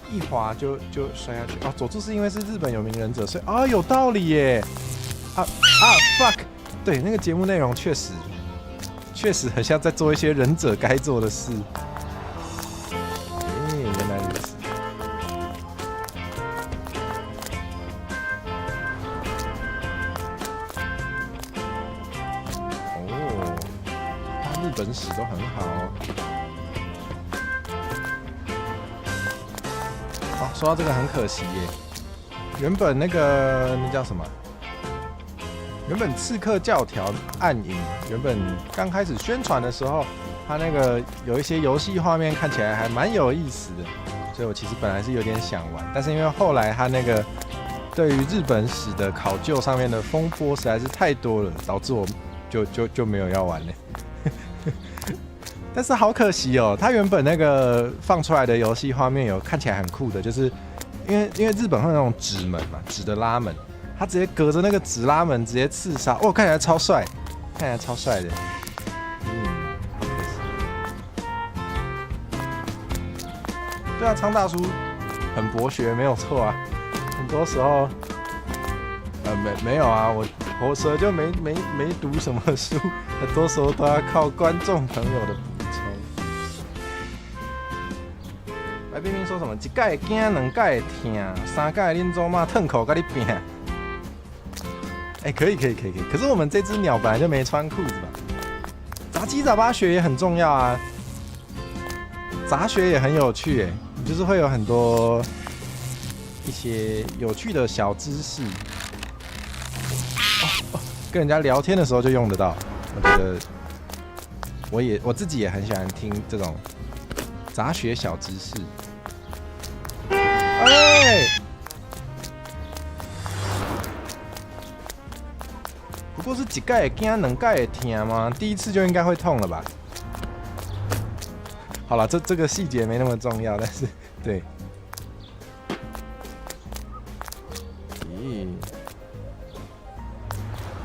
一滑就摔下去。佐助是因为是日本有名忍者，所以有道理耶。fuck， 对，那个节目内容确实很像在做一些忍者该做的事。原来如此。日本史都很好说到这个很可惜耶，原本那叫什么？原本《刺客教条：暗影》原本刚开始宣传的时候，它那个有一些游戏画面看起来还蛮有意思的，所以我其实本来是有点想玩，但是因为后来它那个对于日本史的考究上面的风波实在是太多了，导致我就没有要玩了。但是好可惜哦，它原本那个放出来的游戏画面有看起来很酷的，就是因为日本会有那种纸门嘛，纸的拉门，它直接隔着那个纸拉门直接刺杀，看起来超帅，的。好可惜。对啊，苍大叔很博学，没有错啊。很多时候，没有啊，我活蛇就没读什么书，很多时候都要靠观众朋友的补充。白冰冰说什么？一届会惊，两届会痛，三届恁祖妈烫口跟你拼。可以。可是我们这只鸟本来就没穿裤子吧？杂七杂八学也很重要啊，杂学也很有趣就是会有很多一些有趣的小知识。跟人家聊天的时候就用得到。我觉得我自己也很喜欢听这种杂学小知识。不过是一届会惊，两届会痛吗？第一次就应该会痛了吧？好了，这个细节没那么重要，但是对。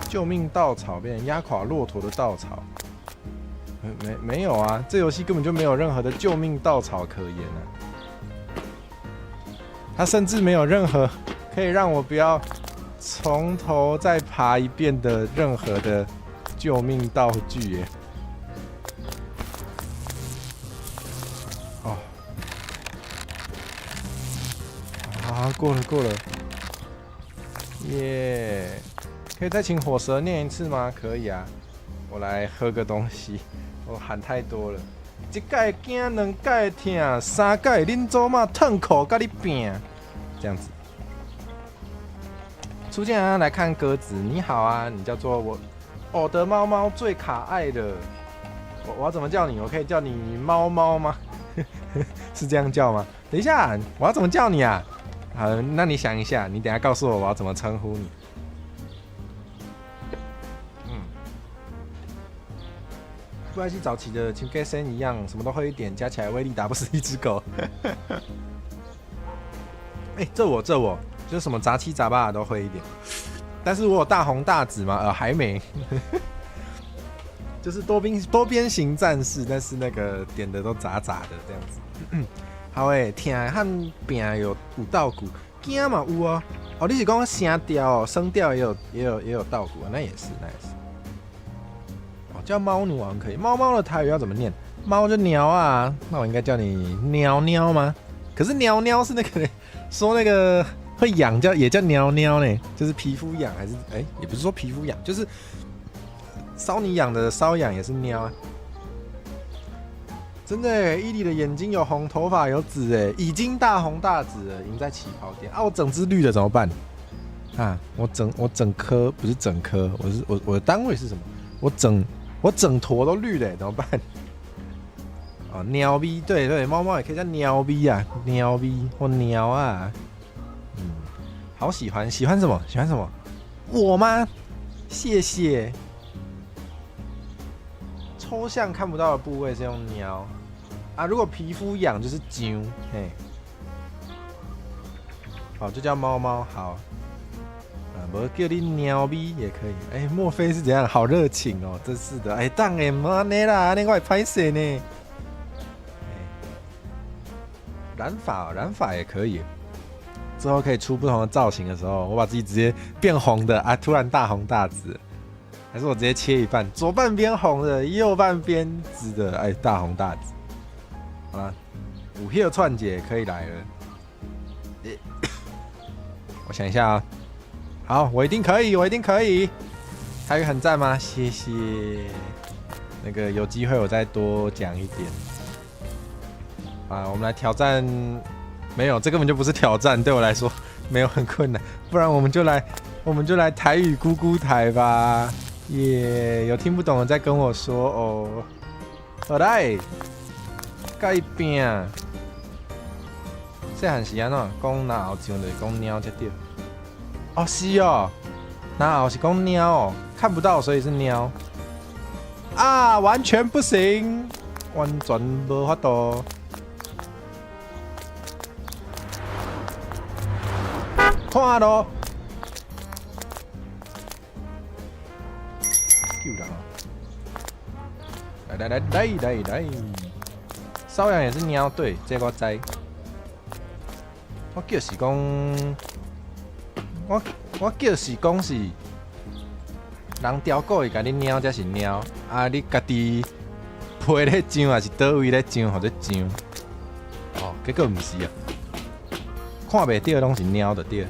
救命稻草变成压垮骆驼的稻草，没有啊！这游戏根本就没有任何的救命稻草可言啊！它甚至没有任何可以让我不要从头再爬一遍的任何的救命道具耶！过了，耶！可以再请火蛇念一次吗？可以啊，我来喝个东西。我喊太多了。一届会惊，两届会痛，三届会恁祖妈烫口甲你拼。这样子。初见人来看鸽子，你好啊，你叫做我的猫猫最可爱的。我要怎么叫你？我可以叫你猫猫吗？是这样叫吗？等一下，我要怎么叫你啊？好，那你想一下，你等一下告诉我要怎么称呼你。布莱希早期的请跟森一样，什么都会一点，加起来威力打不死一只狗。这我就是什么杂七杂八的都会一点，但是我有大红大紫吗？还没，就是多边形战士，但是那个点的都杂杂的这样子。好痛和病有稻谷，惊嘛有啊。你是讲声调声调也有稻谷啊？那也是。叫猫奴好像可以。猫猫的台语要怎么念？猫就鸟啊，那我应该叫你鸟鸟吗？可是鸟鸟是那个说那个会痒也叫鸟鸟呢，就是皮肤痒还是也不是说皮肤痒，就是搔你痒的瘙痒也是鸟啊。真的伊利的眼睛有红，头发有紫已经大红大紫了，赢在起跑点啊！我整只绿的怎么办啊？我整颗不是整颗，我的单位是什么？我整坨都绿的，怎么办？鸟咪，对，猫猫也可以叫鸟咪啊，鸟咪或鸟啊。好喜欢什么？喜欢什么？我吗？谢谢。抽象看不到的部位是用鸟啊，如果皮肤痒就是啾，好，就叫猫猫，好。我叫你鸟咪也可以。莫非是怎样？好热情哦，真是的。当然不安尼啦，那我会拍摄呢。染发也可以。之后可以出不同的造型的时候，我把自己直接变红的啊，突然大红大紫，还是我直接切一半，左半边红的，右半边紫的，大红大紫。好啦，五hiệu串姐可以来了。我想一下啊。好，我一定可以。台语很赞吗？谢谢。那个有机会我再多讲一点。我们来挑战。没有，这根本就不是挑战，对我来说没有很困难。不然我们就来台语咕咕台吧。有听不懂的再跟我说哦。好来，改变。细汉时安怎讲哪后上就是讲猫才对。是哦，那我是公鸟哦，看不到，所以是鸟啊，完全不行，完全无法度。看咯，救人！来，瘙痒也是鸟，对，这个我知。我叫是讲，我叫是讲是，人钓狗会甲你猫才是猫，啊你家己皮咧上还是倒位咧上或者上？哦，结果毋是啊，看袂到拢是猫就对。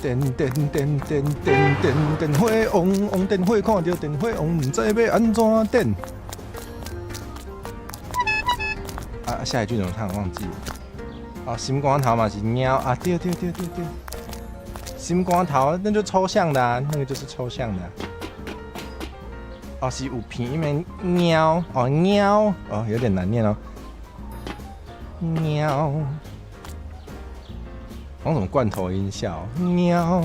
电火旺，电火看到电火旺，唔知要安怎电。啊，下一句怎么唱？忘记了。哦，心光头嘛是猫啊，对，心光头那就抽象的啊，那个就是抽象的啊。哦，是有片面猫哦，猫哦，有点难念哦，猫。用什么罐头音效？喵！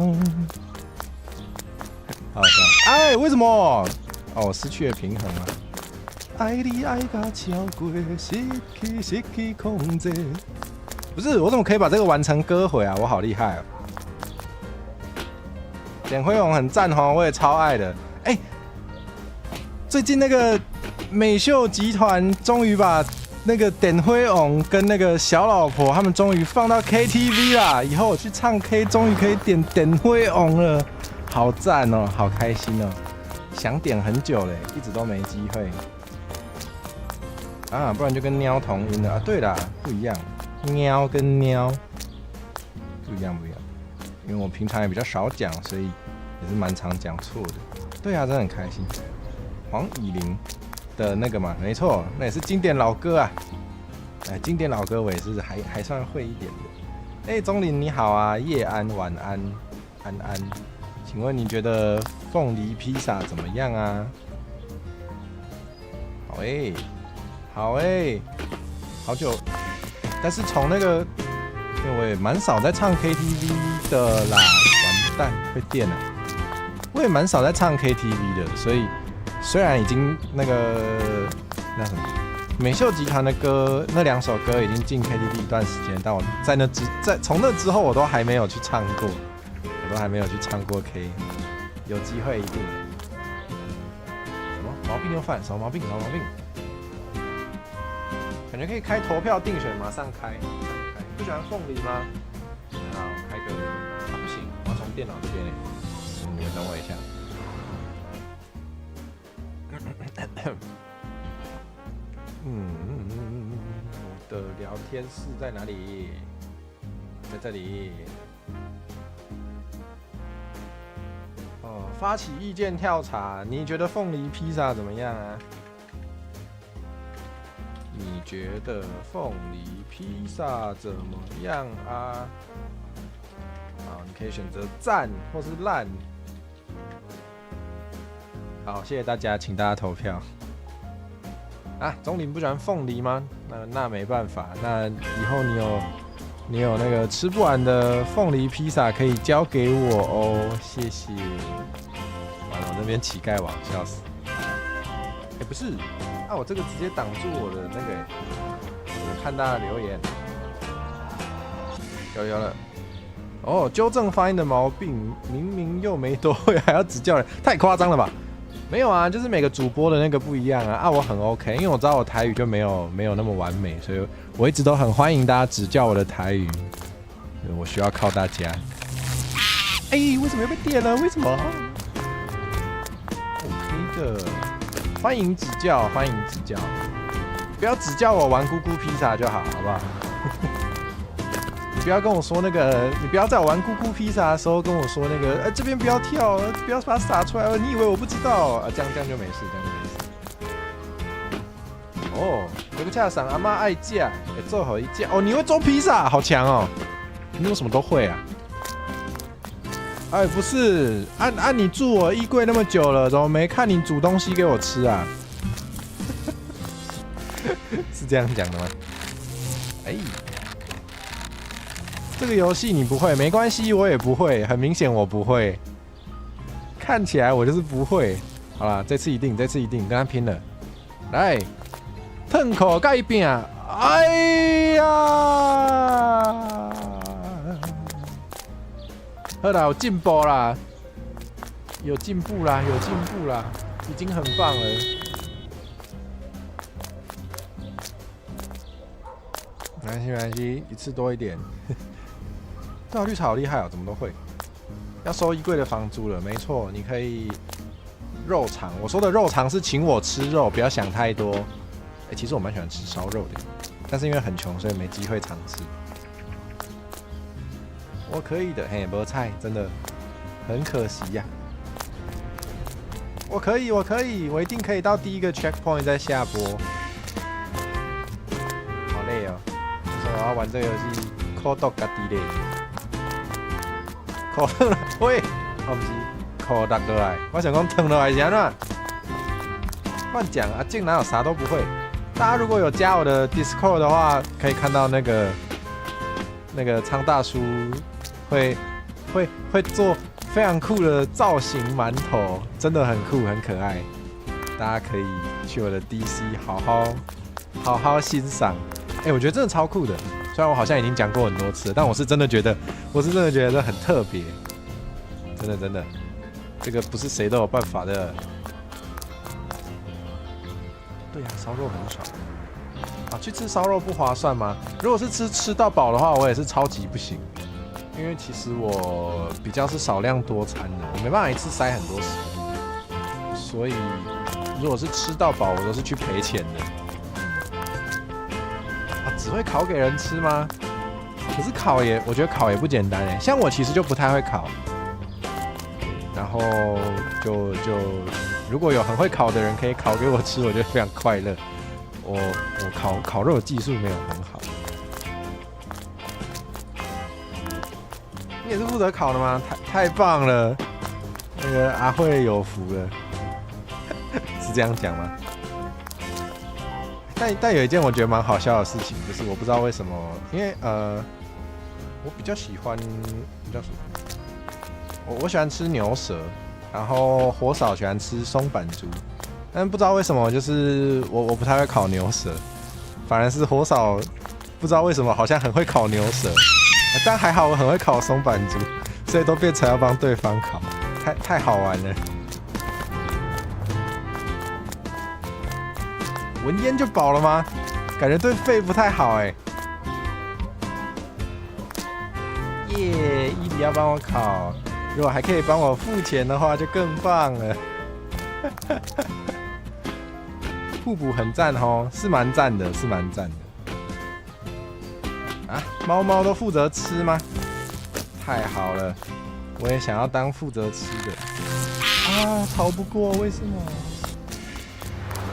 好笑。哎，为什么？哦，我失去了平衡了。爱你爱到超过，失去控制。不是，我怎么可以把这个完成歌回啊？我好厉害哦！点辉煌很赞哦，我也超爱的。哎，最近那个美秀集团终于把那个点辉煌跟那个小老婆他们终于放到 KTV 啦！以后我去唱 K 终于可以点辉煌了，好赞哦，好开心哦！想点很久嘞，一直都没机会啊，不然就跟喵同音了啊。对啦，不一样，喵跟喵不一样，因为我平常也比较少讲，所以也是蛮常讲错的。对啊，真的很开心。黄以玲的那个嘛，没错，那也是经典老歌啊。哎，经典老歌我也是还算会一点的。哎，钟林你好啊，夜安晚安，安安，请问你觉得凤梨披萨怎么样啊？好哎，好哎，好久，但是从那个，因为我也蛮少在唱 KTV 的啦，完蛋会电了。我也蛮少在唱 KTV 的，所以。虽然已经那什么美秀集团的歌那2首歌已经进 KTV 一段时间，但我从那之后我都还没有去唱过，K， 有机会一定。什么毛病又犯？什么毛病？感觉可以开投票定选，马上开。不喜欢凤梨吗？好，开个啊不行，我要从电脑这边你们等我一下。我的聊天室在哪里？在这里。哦，发起意见调查，你觉得凤梨披萨怎么样啊？你觉得凤梨披萨怎么样啊？好，你可以选择赞或是烂。好，谢谢大家，请大家投票。啊，钟林不喜欢凤梨吗？那没办法，那以后你有那个吃不完的凤梨披萨可以交给我哦，谢谢。完了，我那边乞丐网，笑死。哎，不是，啊，我这个直接挡住我的那个，我看大家的留言。有了。哦，纠正发音的毛病，明明又没多会，还要指教人，太夸张了吧？没有啊，就是每个主播的那个不一样啊。啊，我很 OK， 因为我知道我台语就没有那么完美，所以我一直都很欢迎大家指教我的台语。我需要靠大家。哎，为什么又被点了？为什么 ？OK 的，欢迎指教，欢迎指教。不要只叫我玩咕咕披萨就好，好不好？你不要跟我说那个，你不要在我玩咕咕披萨的时候跟我说那个，这边不要跳，不要把它撒出来，你以为我不知道？啊，这样就没事，哦，有个恰上阿妈爱嫁，做好一嫁。哦，你会做披萨，好强哦！你怎么什么都会啊？哎，不是，你住我衣柜那么久了，怎么没看你煮东西给我吃啊？是这样讲的吗？哎。这个游戏你不会，没关系，我也不会。很明显我不会，看起来我就是不会。好啦，这次一定，跟他拼了。来，吞口盖饼啊！哎呀，好啦，有进步啦。有进步啦，有进步啦，已经很棒了。没关系，没关系，一次多一点。对啊，绿茶好厉害哦，怎么都会。要收衣柜的房租了，没错，你可以肉肠。我说的肉肠是请我吃肉，不要想太多。其实我蛮喜欢吃烧肉的，但是因为很穷，所以没机会尝试。我可以的，嘿，没菜，真的很可惜呀。我可以，我可以，我一定可以到第一个 checkpoint 再下播。好累哦，就是我要玩这个游戏 ，Call 家己嘞。Call 喂，我不是 Call 落来，我想讲腾落来是安怎？乱讲啊，竟然有啥都不会。大家如果有加我的 Discord 的话，可以看到那个苍大叔会做非常酷的造型馒头，真的很酷很可爱。大家可以去我的 DC 好好欣赏。我觉得真的超酷的。虽然我好像已经讲过很多次了，但我是真的觉得这很特别，真的，这个不是谁都有办法的。对呀，烧肉很爽啊！去吃烧肉不划算吗？如果是吃到饱的话，我也是超级不行，因为其实我比较是少量多餐的，我没办法一次塞很多食物，所以如果是吃到饱，我都是去赔钱的。只会烤给人吃吗？可是我觉得烤也不简单哎。像我其实就不太会烤，然后就如果有很会烤的人可以烤给我吃，我就非常快乐。我烤肉的技术没有很好。你也是负责烤的吗？太棒了，那个阿慧有福了，是这样讲吗？但有一件我觉得蛮好笑的事情，就是我不知道为什么，因为我比较喜欢叫什么？我喜欢吃牛舌，然后火嫂喜欢吃松板猪，但不知道为什么，就是我不太会烤牛舌，反而是火嫂不知道为什么好像很会烤牛舌，但还好我很会烤松板猪，所以都变成要帮对方烤，太好玩了。闻烟就饱了吗？感觉对肺不太好哎。耶，伊迪要帮我烤，如果还可以帮我付钱的话，就更棒了。互补很赞哦，是蛮赞的。啊，猫都负责吃吗？太好了，我也想要当负责吃的。啊，逃不过，为什么？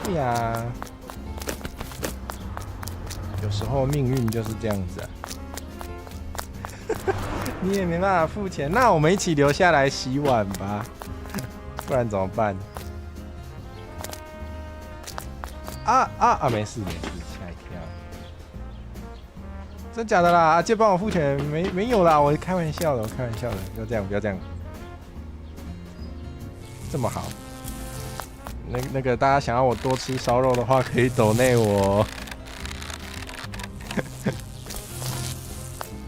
对呀。有时候命运就是这样子啊，你也没办法付钱，那我们一起留下来洗碗吧，不然怎么办？没事，吓一跳，真假的啦？阿杰帮我付钱，没有啦，我开玩笑的，不要这样，这么好。那个大家想要我多吃烧肉的话，可以抖内我。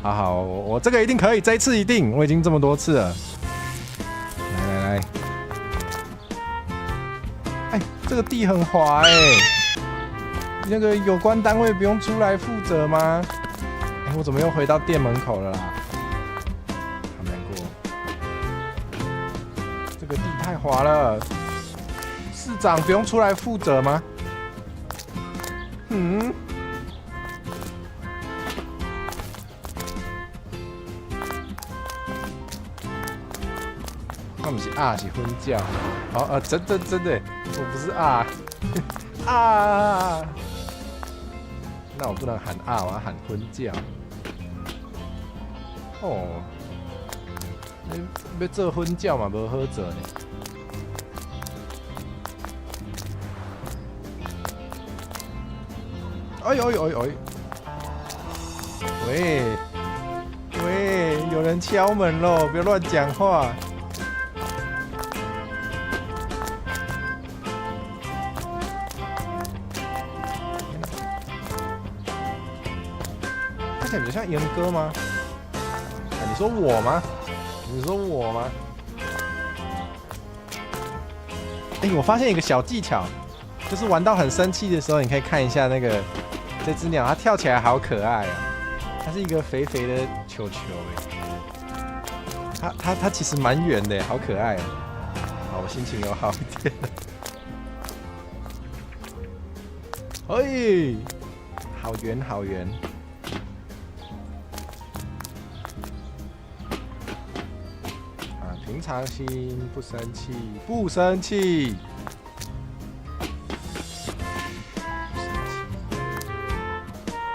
好，我这个一定可以，这一次一定，我已经这么多次了。来，这个地很滑那个有关单位不用出来负责吗？我怎么又回到店门口了啦？好难过，这个地太滑了，市长不用出来负责吗？那不是是婚教。真的，我不是那我不能喊我要喊婚教。要做婚教嘛，无好做呢。喂，有人敲门喽，不要乱讲话。看起来比较像严哥吗？你说我吗？我发现一个小技巧，就是玩到很生气的时候，你可以看一下那个这只鸟，它跳起来好可爱啊！它是一个肥肥的球球它其实蛮圆的，好可爱啊！好，我心情有好一点了。哎，好圆好圆。平常心，不生气，不生气，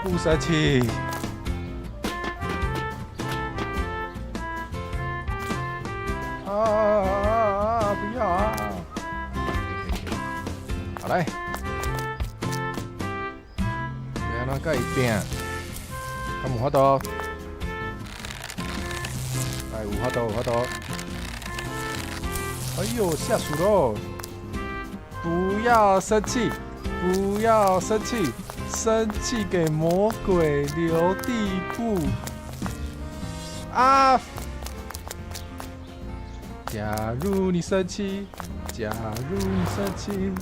不生气。不要啊！好来，别那个一边，看有法度，哎，有法度，有法度。哎呦，下属喽！不要生气，不要生气，生气给魔鬼留地步啊！假如你生气，假如你生气，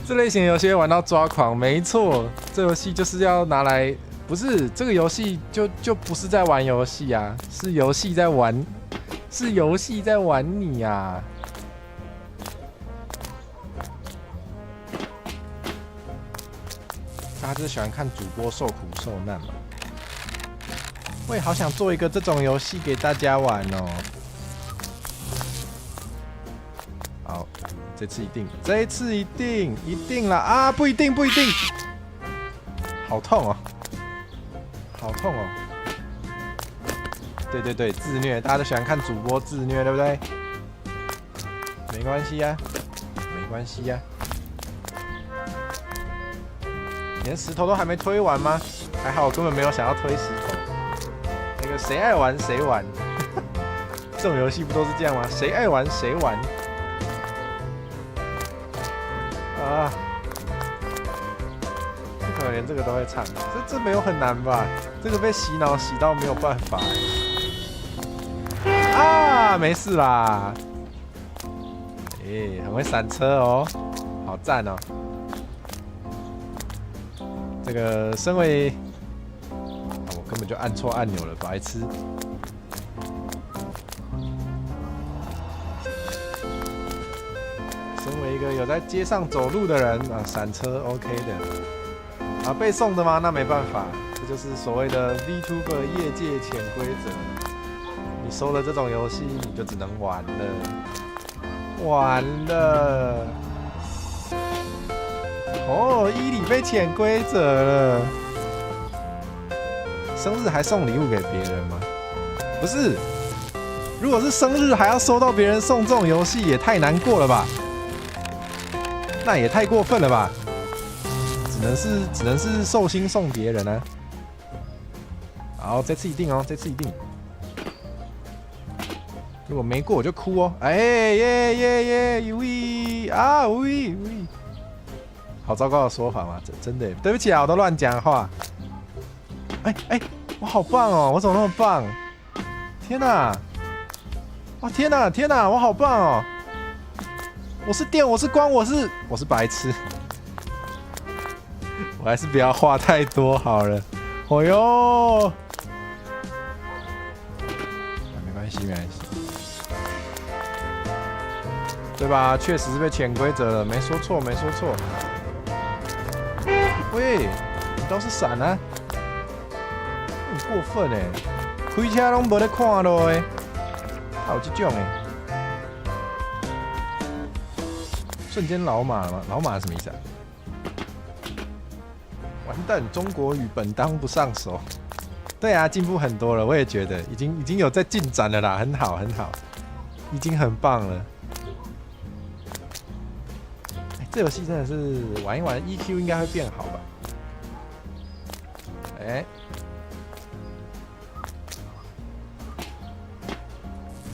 这类型游戏玩到抓狂，没错，这游戏就是要拿来，不是这个游戏就不是在玩游戏啊，是游戏在玩。是游戏在玩你啊！大家就是喜欢看主播受苦受难嘛。我也好想做一个这种游戏给大家玩哦。好，这次一定，这一次一定，一定啦啊！不一定，不一定，好痛哦，好痛哦。对对对，自虐，大家都喜欢看主播自虐，对不对？没关系呀，没关系呀。连石头都还没推完吗？还好我根本没有想要推石头。那个谁爱玩谁玩，这种游戏不都是这样吗？谁爱玩谁玩。啊！不可能连这个都会唱，这没有很难吧？这个被洗脑洗到没有办法。啊，没事啦。很会闪车哦，好赞哦。这个身为，我根本就按错按钮了，白痴。身为一个有在街上走路的人啊，闪车 OK 的。被送的吗？那没办法，这就是所谓的 VTuber 业界潜规则。你收了这种游戏，你就只能玩了，完了。哦，伊里被潜规则了。生日还送礼物给别人吗？不是，如果是生日还要收到别人送这种游戏，也太难过了吧？那也太过分了吧？只能是寿星送别人啊。好，这次一定哦，这次一定。如果没过我就哭哦！哎耶耶耶！喂啊喂喂！好糟糕的说法嘛，真的，对不起啊，我都乱讲话。哎，我好棒哦！我怎么那么棒？天哪！哇天哪天哪！我好棒哦！我是电，我是光，我是白痴。我还是不要话太多好了。哦哟！没关系，没关系。对吧？确实是被潜规则了，没说错，没说错。喂，你倒是闪啊！很过分哎，开车拢无咧看路诶，还有这种哎。瞬间老马吗？老马什么意思啊？完蛋，中国语本当不上手。对啊，进步很多了，我也觉得已经有在进展了啦，很好很好，已经很棒了。这游戏真的是玩一玩 ，EQ 应该会变好吧？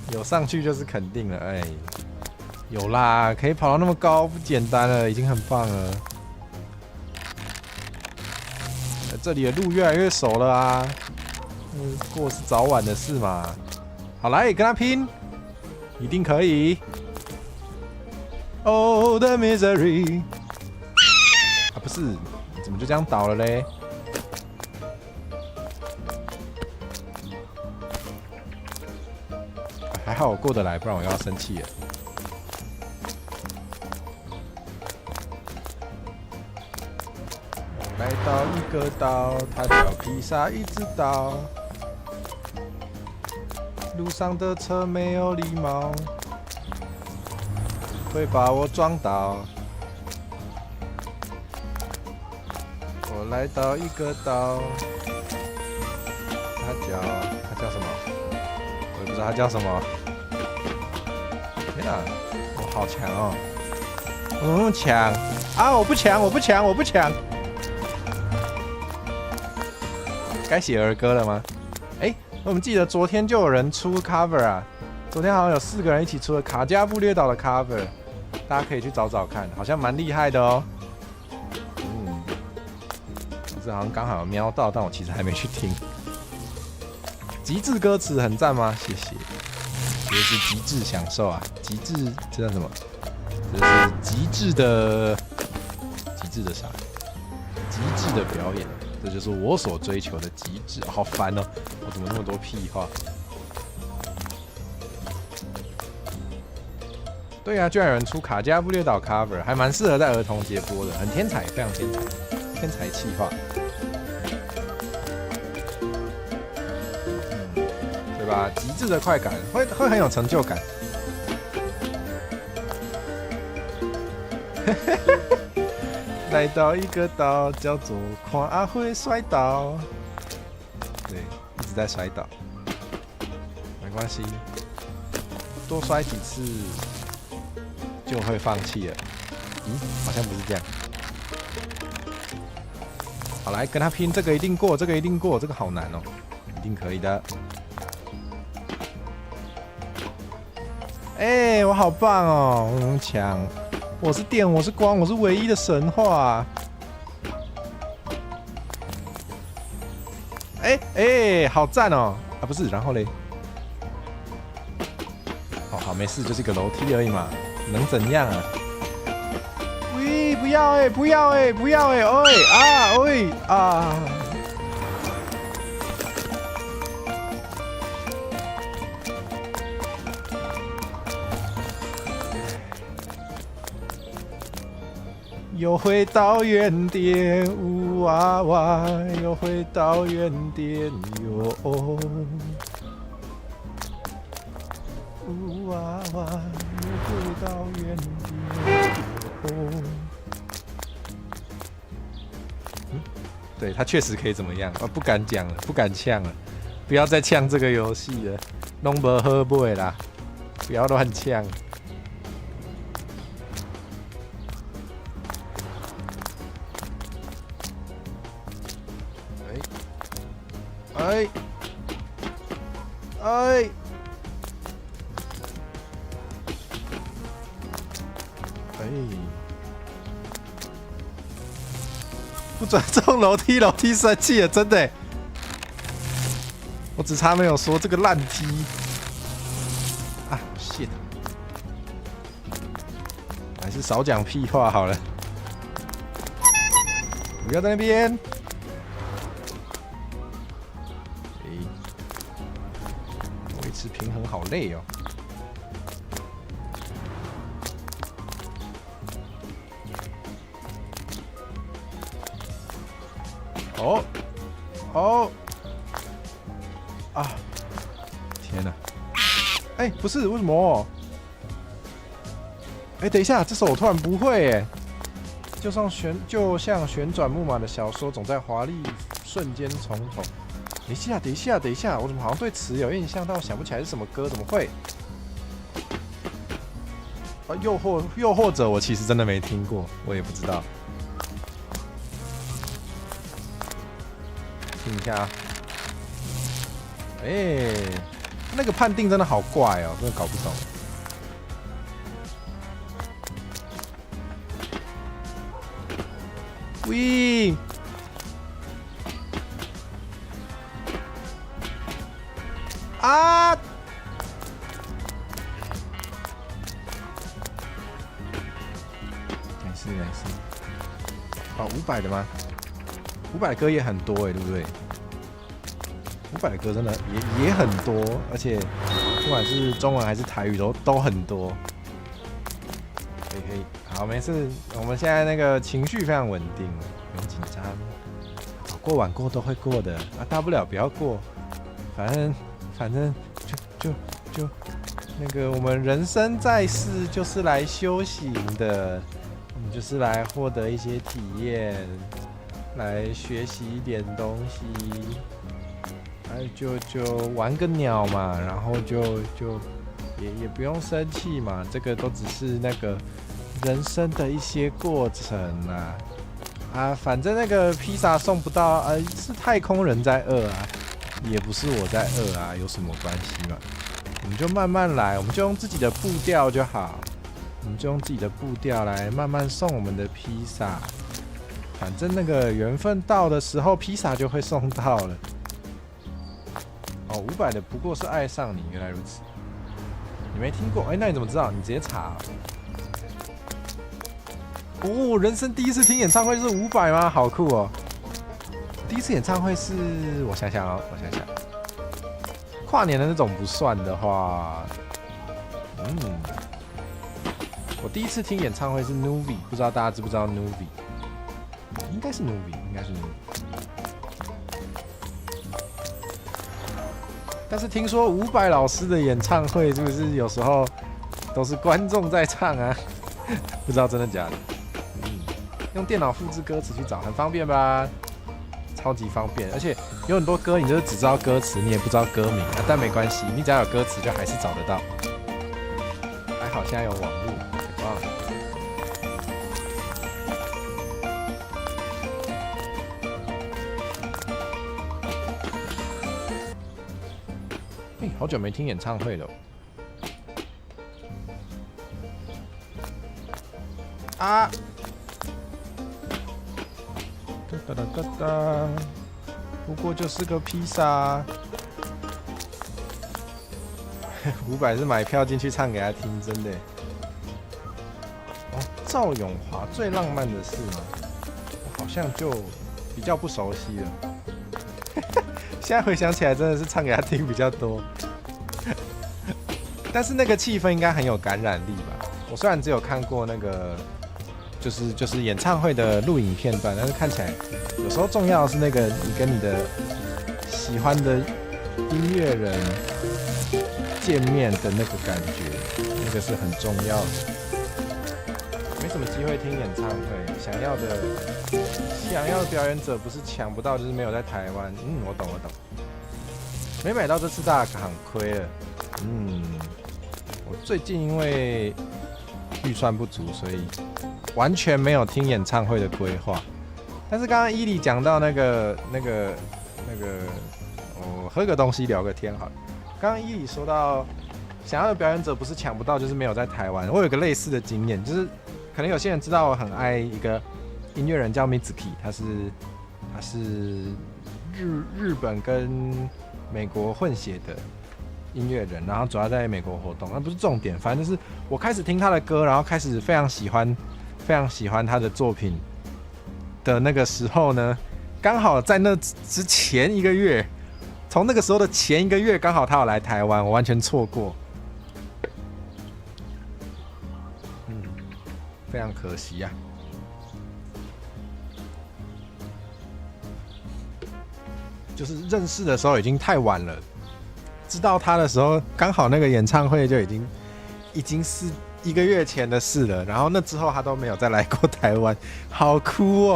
有上去就是肯定了，有啦，可以跑到那么高，不简单了，已经很棒了。这里的路越来越熟了啊，不过是早晚的事嘛。好，来跟他拼，一定可以。Oh the misery！ 啊，不是，你怎么就这样倒了嘞？还好我过得来，不然我又要生气了。来到一个岛，它叫披萨一只岛。路上的车没有礼貌，会把我撞倒。我来到一个岛，它叫什么？我也不知道它叫什么。天哪，我好强哦！我怎么那么强啊？我不强，我不强，我不强。该写儿歌了吗？哎，我们记得昨天就有人出 cover 啊，昨天好像有4个人一起出了卡加布列岛的 cover， 大家可以去找找看，好像蛮厉害的哦。这好像刚好有瞄到，但我其实还没去听。极致歌词很赞吗？谢谢。这是极致享受啊！极致这叫什么？这是极致的啥？极致的表演，这就是我所追求的极致。好烦哦！我怎么那么多屁话？对啊，居然有人出卡加布列岛 cover， 还蛮适合在儿童节播的，很天才，非常天才，天才企划。对吧？极致的快感，会很有成就感。来到一个岛，叫做看阿辉摔倒。对，一直在摔倒，没关系，多摔几次就会放弃了。好像不是这样。好，来跟他拼，这个一定过，这个一定过，这个好难哦，一定可以的。哎，我好棒哦，我很强，我是电，我是光，我是唯一的神话。哎，好赞哦！啊，不是，然后嘞，好，没事，就是一个楼梯而已嘛，能怎样啊？喂，不要哎，不要哎，不要哎，喂啊！又回到原点，呜哇哇，又回到原点哟，呜哇哇，又回到原点哟。对他确实可以怎么样？不敢讲了，不敢呛了，不要再呛这个游戏了，弄不好不会啦，不要乱呛。哎，不准中楼梯，楼梯生气了，真的。我只差没有说这个烂梯啊！shit， 还是少讲屁话好了，不要在那边。维持平衡好累哦。啊！天哪！哎，不是，为什么？哎，等一下，这首我突然不会哎。就像旋转木马的小说，总在华丽瞬间重头。等一下，我怎么好像对词有印象，但我想不起来是什么歌，怎么会？啊，又或者我其实真的没听过，我也不知道。听一下啊。那个判定真的好怪哦，真的搞不懂。喂！啊！事没事。哦，500的吗？500的歌也很多对不对？500的歌真的也很多，而且不管是中文还是台语都很多。可以，好，没事。我们现在那个情绪非常稳定，不用紧张。早过晚过都会过的啊，大不了不要过，反正就那个我们人生在世就是来修行的，我们就是来获得一些体验，来学习一点东西，就玩个鸟嘛，然后也不用生气嘛，这个都只是那个人生的一些过程啊，反正那个披萨送不到是太空人在饿啊，也不是我在饿啊，有什么关系嘛？我们就慢慢来，我们就用自己的步调就好，我们就用自己的步调来慢慢送我们的披萨。反正那个缘分到的时候，披萨就会送到了。哦，500的不过是爱上你，原来如此。你没听过？那你怎么知道？你直接查。哦，人生第一次听演唱会就是500吗？好酷哦！第一次演唱会是我想想，跨年的那种不算的话，我第一次听演唱会是 Nuvi， 不知道大家知不知道 Nuvi？ 应该是 Nuvi。但是听说伍佰老师的演唱会是不是有时候都是观众在唱啊？不知道真的假的。用电脑复制歌词去找，很方便吧？超级方便，而且有很多歌你就是只知道歌词，你也不知道歌名但没关系，你只要有歌词就还是找得到。还好现在有网络，太棒了。好久没听演唱会了。啊！哒哒哒哒，不过就是个披萨。500是买票进去唱给他听，真的。哦，赵咏华最浪漫的事吗？我好像就比较不熟悉了。现在回想起来，真的是唱给他听比较多。但是那个气氛应该很有感染力吧？我虽然只有看过那个，就是演唱会的录影片段，但是看起来有时候重要的是那个你跟你的喜欢的音乐人见面的那个感觉，那个是很重要的。没什么机会听演唱会，想要的表演者不是抢不到，就是没有在台湾。我懂。没买到这次大港亏了。我最近因为预算不足，所以完全没有听演唱会的规划。但是刚刚伊利讲到那个，我喝个东西聊个天好了。刚刚伊利说到，想要的表演者不是抢不到，就是没有在台湾。我有个类似的经验，就是可能有些人知道我很爱一个音乐人叫 Mitsuki， 他是日本跟美国混血的音乐人，然后主要在美国活动，那不是重点，反正就是我开始听他的歌，然后开始非常喜欢他的作品的那个时候呢，刚好在那之前一个月，从那个时候的前一个月，刚好他有来台湾，我完全错过，非常可惜呀。就是认识的时候已经太晚了，知道他的时候刚好那个演唱会就已经是1个月前的事了，然后那之后他都没有再来过台湾，好哭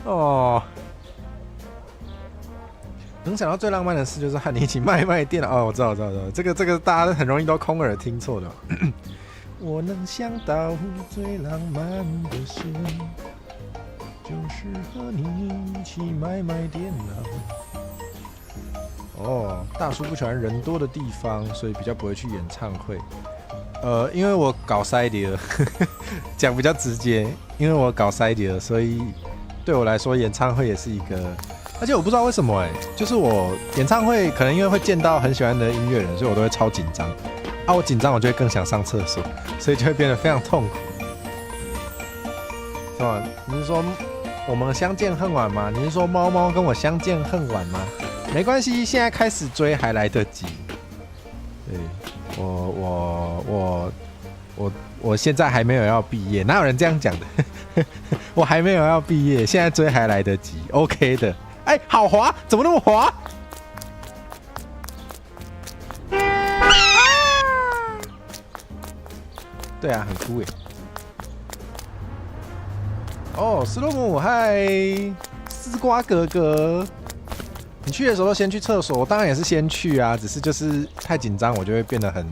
哦。能想到最浪漫的事就是和你一起卖电脑我知道，这个大家很容易都空耳听错的。我能想到最浪漫的事，就是和你一起卖电脑。大叔不喜欢人多的地方，所以比较不会去演唱会。因为我搞塞碟，讲比较直接，因为我搞塞碟，所以对我来说演唱会也是一个，而且我不知道为什么就是我演唱会可能因为会见到很喜欢的音乐人，所以我都会超紧张。我紧张我就会更想上厕所，所以就会变得非常痛苦。什么？你是说我们相见恨晚吗？你是说猫猫跟我相见恨晚吗？没关系，现在开始追还来得及。对，我现在还没有要毕业，哪有人这样讲的？我还没有要毕业，现在追还来得及 ，OK 的。哎，好滑，怎么那么滑？对啊，很酷耶。哦，斯洛姆，嗨，丝瓜哥哥，你去的时候先去厕所，我当然也是先去啊，只是就是太紧张，我就会变得很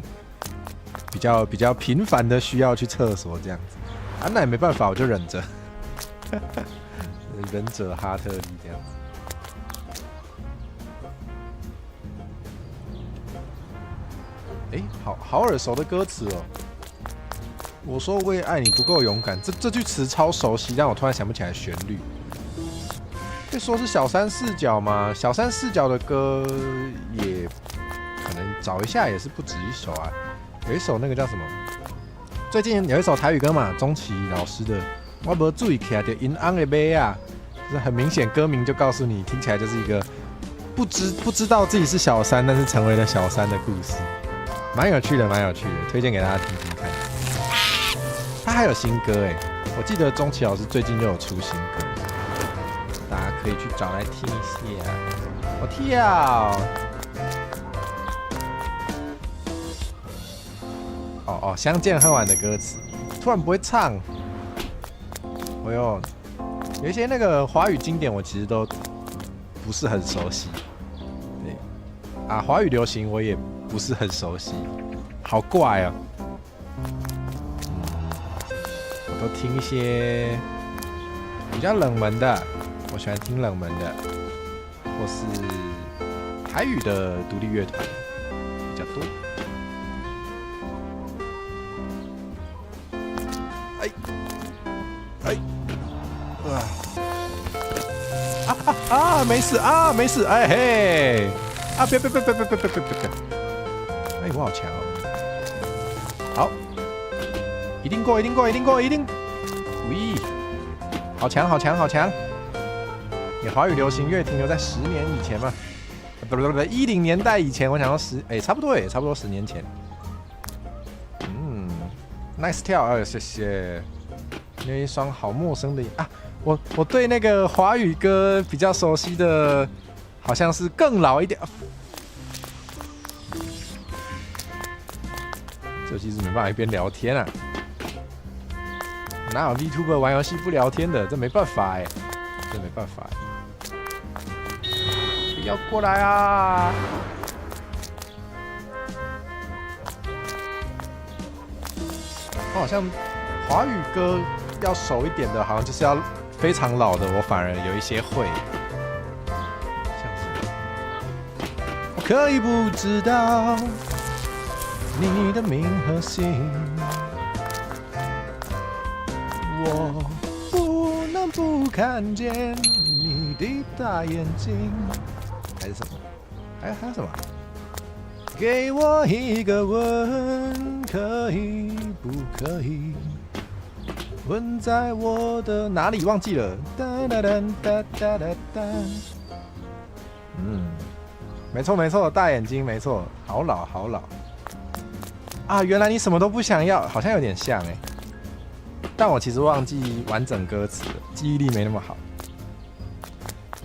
比较频繁的需要去厕所这样子。啊，那也没办法，我就忍着，忍者哈特利这样子。哎，好耳熟的歌词哦。我说为爱你不够勇敢，这句词超熟悉，但我突然想不起来旋律。可以说是小三视角吗？小三视角的歌也可能找一下也是不止一首啊。有一首那个叫什么？最近有一首台语歌嘛，钟琪老师的《我无注意起来的银行的杯啊》，就是很明显歌名就告诉你，听起来就是一个不知道自己是小三，但是成为了小三的故事，蛮有趣的，推荐给大家听听看。他还有新歌哎，我记得钟琪老师最近就有出新歌，大家可以去找来听一下。我跳。哦，相见恨晚的歌词，突然不会唱。哎呦，有一些那个华语经典，我其实都不是很熟悉。对啊，华语流行我也不是很熟悉，好怪哦。我都听一些比较冷门的，我喜欢听冷门的，或是台语的独立乐团比较多。没事啊，没事，哎嘿，啊别，哎我好强哦，好，一定过，喂，好强，你华语流行乐停留在10年以前嘛，不，10年代以前，我想说差不多10年前，nice 跳，谢谢，那一双好陌生的眼啊。我对那个华语歌比较熟悉的，好像是更老一点。这其实没办法一边聊天啊，哪有 VTuber 玩游戏不聊天的？这没办法哎，不要过来啊！我好像华语歌要熟一点的，好像就是要。非常老的，我反而有一些会，像是我可以不知道你的名和姓，我不能不看见你的大眼睛，还是什么？还有什么？给我一个吻，可以不可以？吻在我的哪里忘记了？没错，大眼睛，没错，好老啊！原来你什么都不想要，好像有点像哎，但我其实忘记完整歌词了，记忆力没那么好。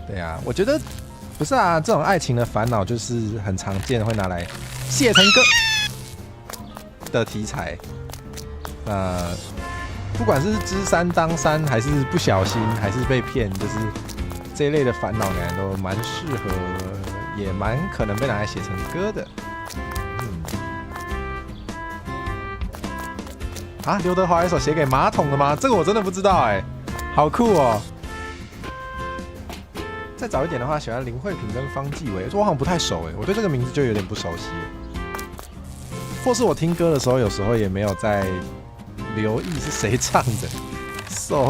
对啊，我觉得不是啊，这种爱情的烦恼就是很常见，会拿来写成歌的题材。不管是知三当三，还是不小心，还是被骗，就是这一类的烦恼，感觉都蛮适合，也蛮可能被拿来写成歌的。啊，刘德华一首写给马桶的吗？这个我真的不知道哎，好酷哦！再早一点的话，喜欢林慧萍跟方季韦，我好像不太熟哎，我对这个名字就有点不熟悉。或是我听歌的时候，有时候也没有在留意是谁唱的，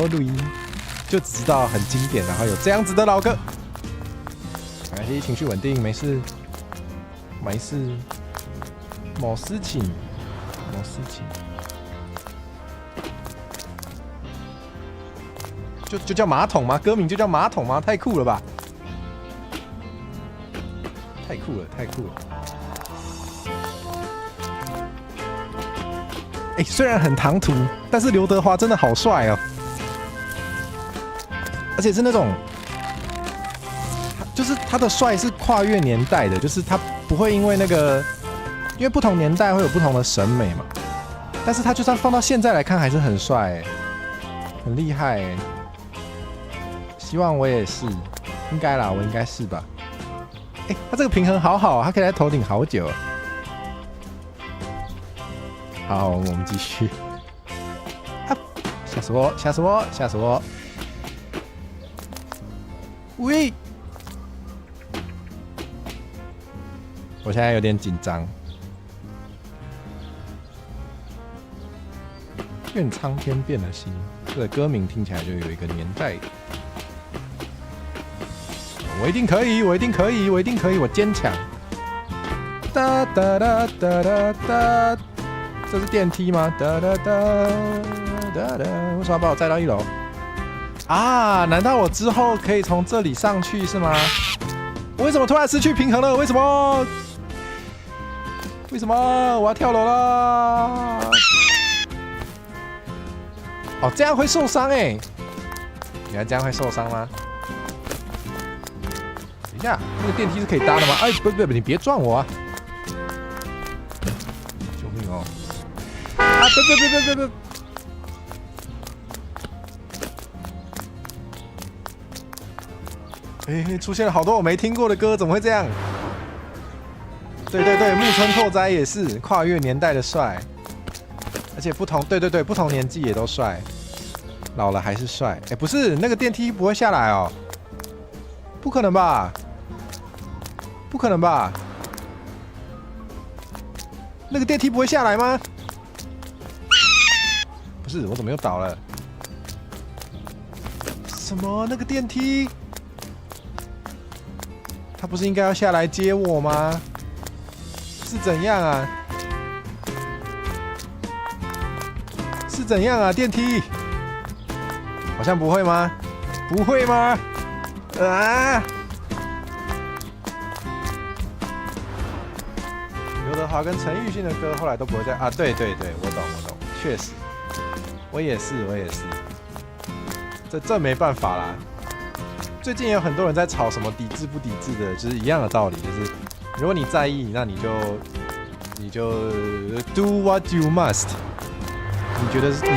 录音就只知道很经典，然后有这样子的老歌。没关系，情绪稳定，没事，没事情。就叫马桶吗？歌名就叫马桶吗？太酷了吧！太酷了，太酷了！哎，虽然很唐突，但是刘德华真的好帅哦，而且是那种，就是他的帅是跨越年代的，就是他不会因为那个，因为不同年代会有不同的审美嘛。但是他就算放到现在来看，还是很帅，很厉害。希望我也是，应该啦，我应该是吧。哎，他这个平衡好好，他可以在头顶好久。好，我们继续。啊！吓死我！吓死我！吓死我！喂！我现在有点紧张。愿苍天变了心，这个歌名听起来就有一个年代。我一定可以，我一定可以，我一定可以，我坚强。哒哒哒哒哒哒，这是电梯吗？哒哒哒哒哒，为什么要把我载到1楼？啊？难道我之后可以从这里上去是吗？我为什么突然失去平衡了？为什么？为什么？我要跳楼了！哦，这样会受伤哎！原来这样会受伤吗？等一下，那个电梯是可以搭的吗？哎，不，你别撞我啊！救命哦！啊，不！哎，出现了好多我没听过的歌，怎么会这样？对，木村拓哉也是跨越年代的帅。而且不同，对，不同年纪也都帅，老了还是帅。哎，不是，那个电梯不会下来哦？不可能吧？不可能吧？那个电梯不会下来吗？不是，我怎么又倒了？什么？那个电梯？他不是应该要下来接我吗？是怎样啊？是怎样啊？电梯好像不会吗？不会吗？啊！刘德华跟陈奕迅的歌后来都不会再啊。对，我懂，确实，我也是。这没办法啦。最近也有很多人在吵什么抵制不抵制的，就是一样的道理，就是如果你在意，那你就 do what you must。你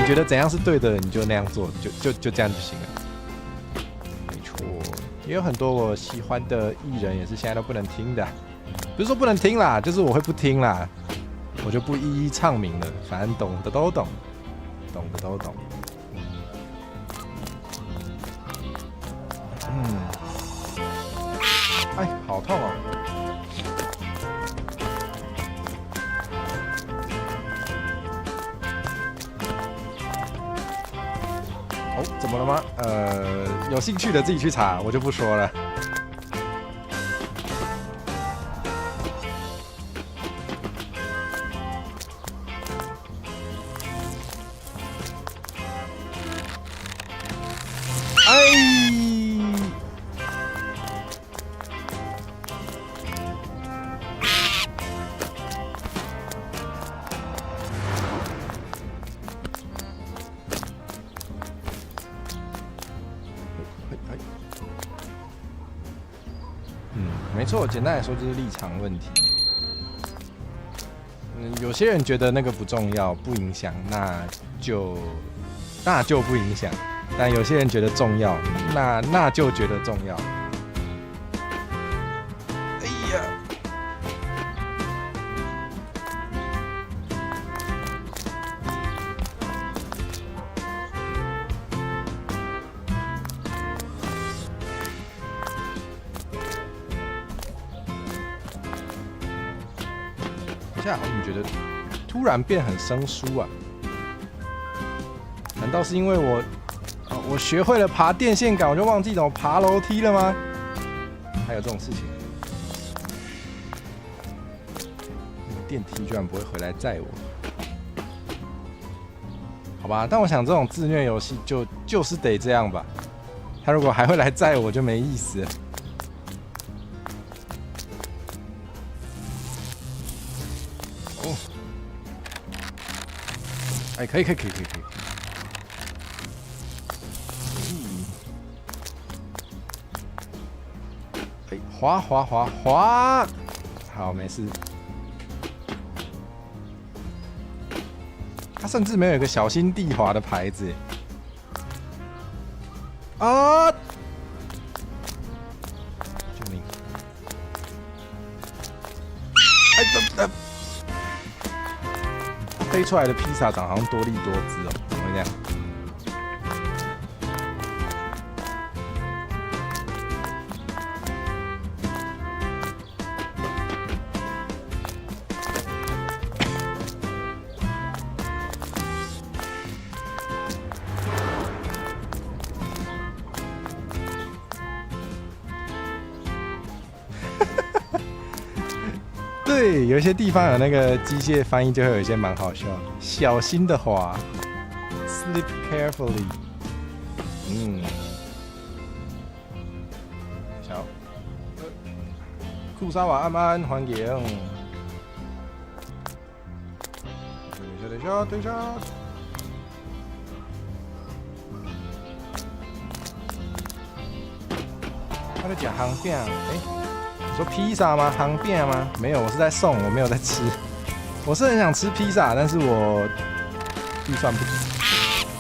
觉得怎样是对的，你就那样做，就这样就行了。没错，也有很多我喜欢的艺人也是现在都不能听的，不是说不能听啦，就是我会不听啦，我就不一一唱名了，反正懂的都懂，懂的都懂。哎，好痛哦！怎么了吗？有兴趣的自己去查，我就不说了。没错，简单来说就是立场问题。有些人觉得那个不重要，不影响，那就不影响。但有些人觉得重要，那就觉得重要。哎呀！现在好像觉得突然变很生疏啊？难道是因为我学会了爬电线杆，我就忘记怎么爬楼梯了吗？还有这种事情？电梯居然不会回来载我？好吧，但我想这种自虐游戏就是得这样吧。他如果还会来载我，就没意思了。哦，哎，可以。哎，滑，好，没事。他甚至没有一个小心地滑的牌子。啊！救命！哎，飞出来的披萨长好像多利多汁哦，怎么会这样？对，有一些地方有那个机械翻译，就会有一些蛮好笑的。小心的滑 ，sleep carefully。小，库沙瓦安安，欢迎。等一下。他在讲航饼，你说披萨吗？航饼吗？没有，我是在送，我没有在吃。我是很想吃披萨，但是我预算不足，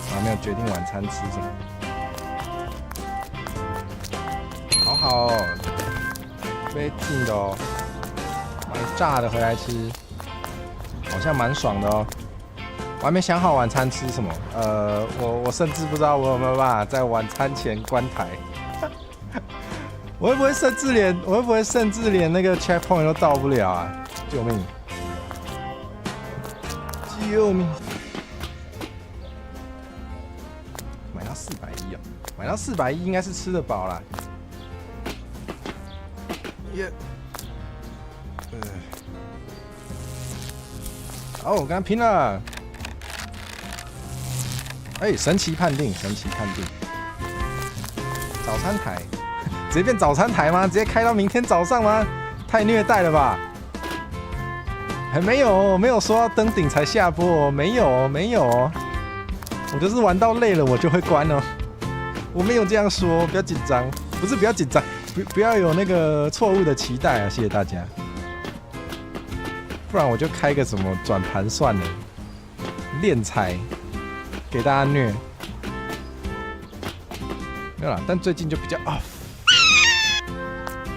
我还没有决定晚餐吃什么。好哦，被禁的哦，买炸的回来吃，好像蛮爽的哦。我还没想好晚餐吃什么，我甚至不知道我有没有办法在晚餐前关台。我会不会甚至连那个 checkpoint 都到不了啊？救命！买到410哦，买到410应该是吃得饱啦。好，我跟他拼了！神奇判定，早餐台。直接变早餐台吗？直接开到明天早上吗？太虐待了吧！还没有说要登顶才下播哦，没有哦，我就是玩到累了我就会关哦，我没有这样说，不要紧张，不是不要紧张，不要有那个错误的期待啊，谢谢大家，不然我就开个什么转盘算了，练财给大家虐，没有啦，但最近就比较off。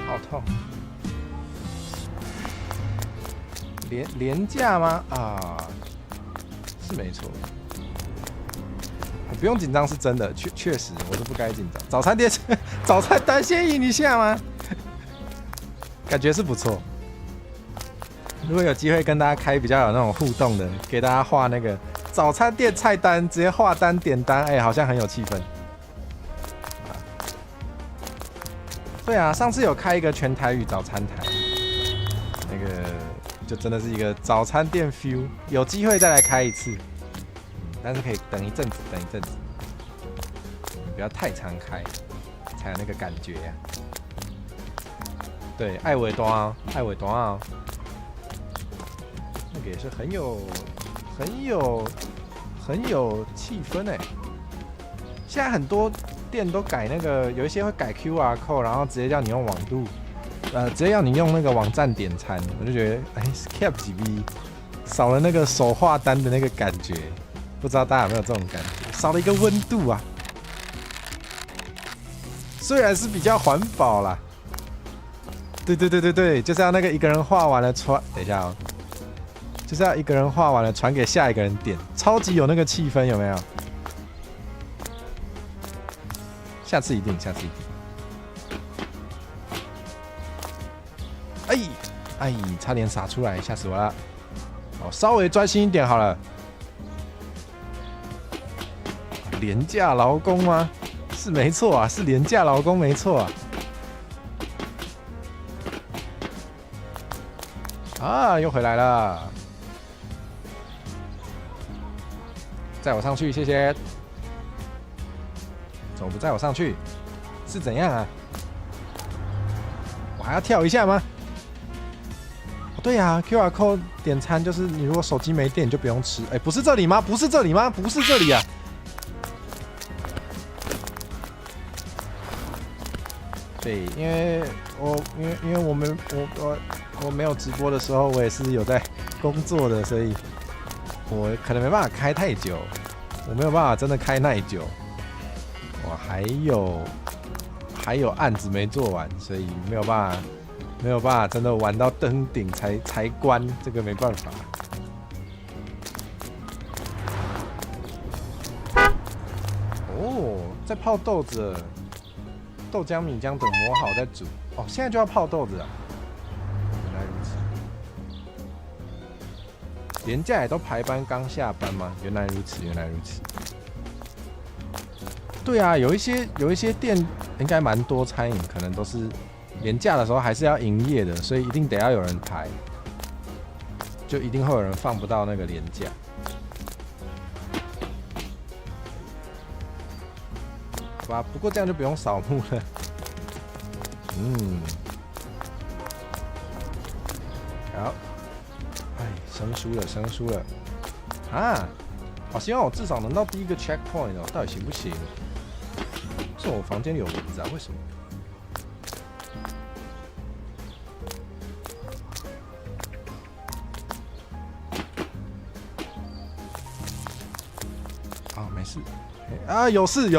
好痛！廉价吗？啊，是没错。不用紧张，是真的，确实我是不该紧张。早餐店，早餐单先赢一下吗？感觉是不错。如果有机会跟大家开比较有那种互动的，给大家画那个早餐店菜单，直接画单点单，好像很有气氛。对啊，上次有开一个全台语早餐台，那个就真的是一个早餐店 feel， 有机会再来开一次，但是可以等一阵子，不要太常开，才有那个感觉呀。对，艾尾端啊，那个也是很有气氛哎。现在很多店都改那个，有一些会改 QR code， 然后直接叫你用网路，直接要你用那个网站点餐，我就觉得，Cap 几 V， 少了那个手画单的那个感觉，不知道大家有没有这种感觉？少了一个温度啊。虽然是比较环保啦，对，就是要那个一个人画完了传，等一下哦，就是要一个人画完了传给下一个人点，超级有那个气氛，有没有？下次一定。差点洒出来，吓死我了！稍微专心一点好了。廉价劳工吗？是没错啊，是廉价劳工没错啊。又回来了。载我上去，谢谢。怎么不载我上去？是怎样啊？我还要跳一下吗？哦，对呀，QR code 点餐就是你如果手机没电，你就不用吃。哎，不是这里吗？不是这里吗？不是这里啊！对，因为我没有直播的时候，我也是有在工作的，所以我可能没办法开太久，我没有办法真的开耐久。我还有案子没做完，所以没有办法真的玩到登顶才关，这个没办法。哦，在泡豆子了，豆浆、米浆等磨好再煮。哦，现在就要泡豆子啊！原来如此。连假也都排班刚下班吗？原来如此，原来如此。对啊，有一些店应该蛮多餐饮，可能都是连假的时候还是要营业的，所以一定得要有人排，就一定会有人放不到那个连假。好吧，不过这样就不用扫墓了。好，哎，生疏了啊！好希望我至少能到第一个 checkpoint 哦，到底行不行？是我房间里有蚊子啊？为什么？啊，没事。啊，有事。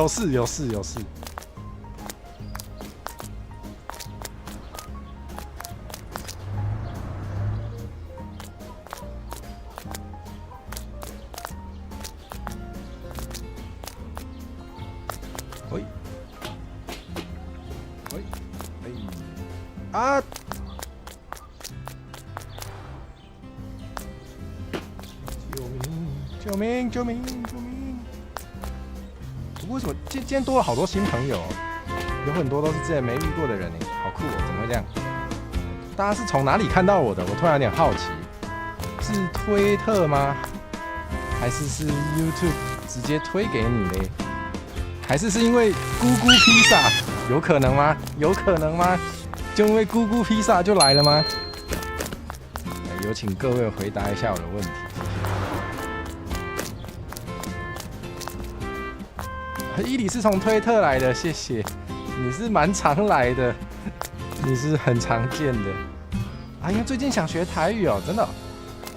啊！救命！为什么今天多了好多新朋友？有很多都是之前没遇过的人呢，好酷哦！怎么会这样？大家是从哪里看到我的？我突然有点好奇，是推特吗？还是 YouTube 直接推给你嘞？还是因为咕咕披萨？有可能吗？就因为咕咕披萨就来了吗？有请各位回答一下我的问题。伊里是从推特来的，谢谢。你是蛮常来的，你是很常见的。啊，因为最近想学台语哦，真的。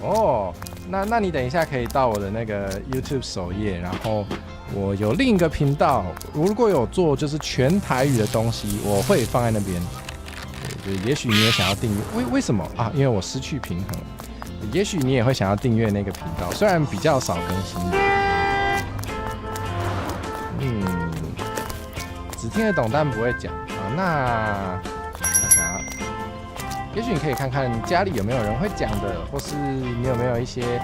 哦，那你等一下可以到我的那个 YouTube 首页，然后我有另一个频道，如果有做就是全台语的东西，我会放在那边。对，也许你也想要订阅，为什么啊？因为我失去平衡。也许你也会想要订阅那个频道，虽然比较少更新。只听得懂但不会讲啊。那大家，也许你可以看看家里有没有人会讲的，或是你有没有一些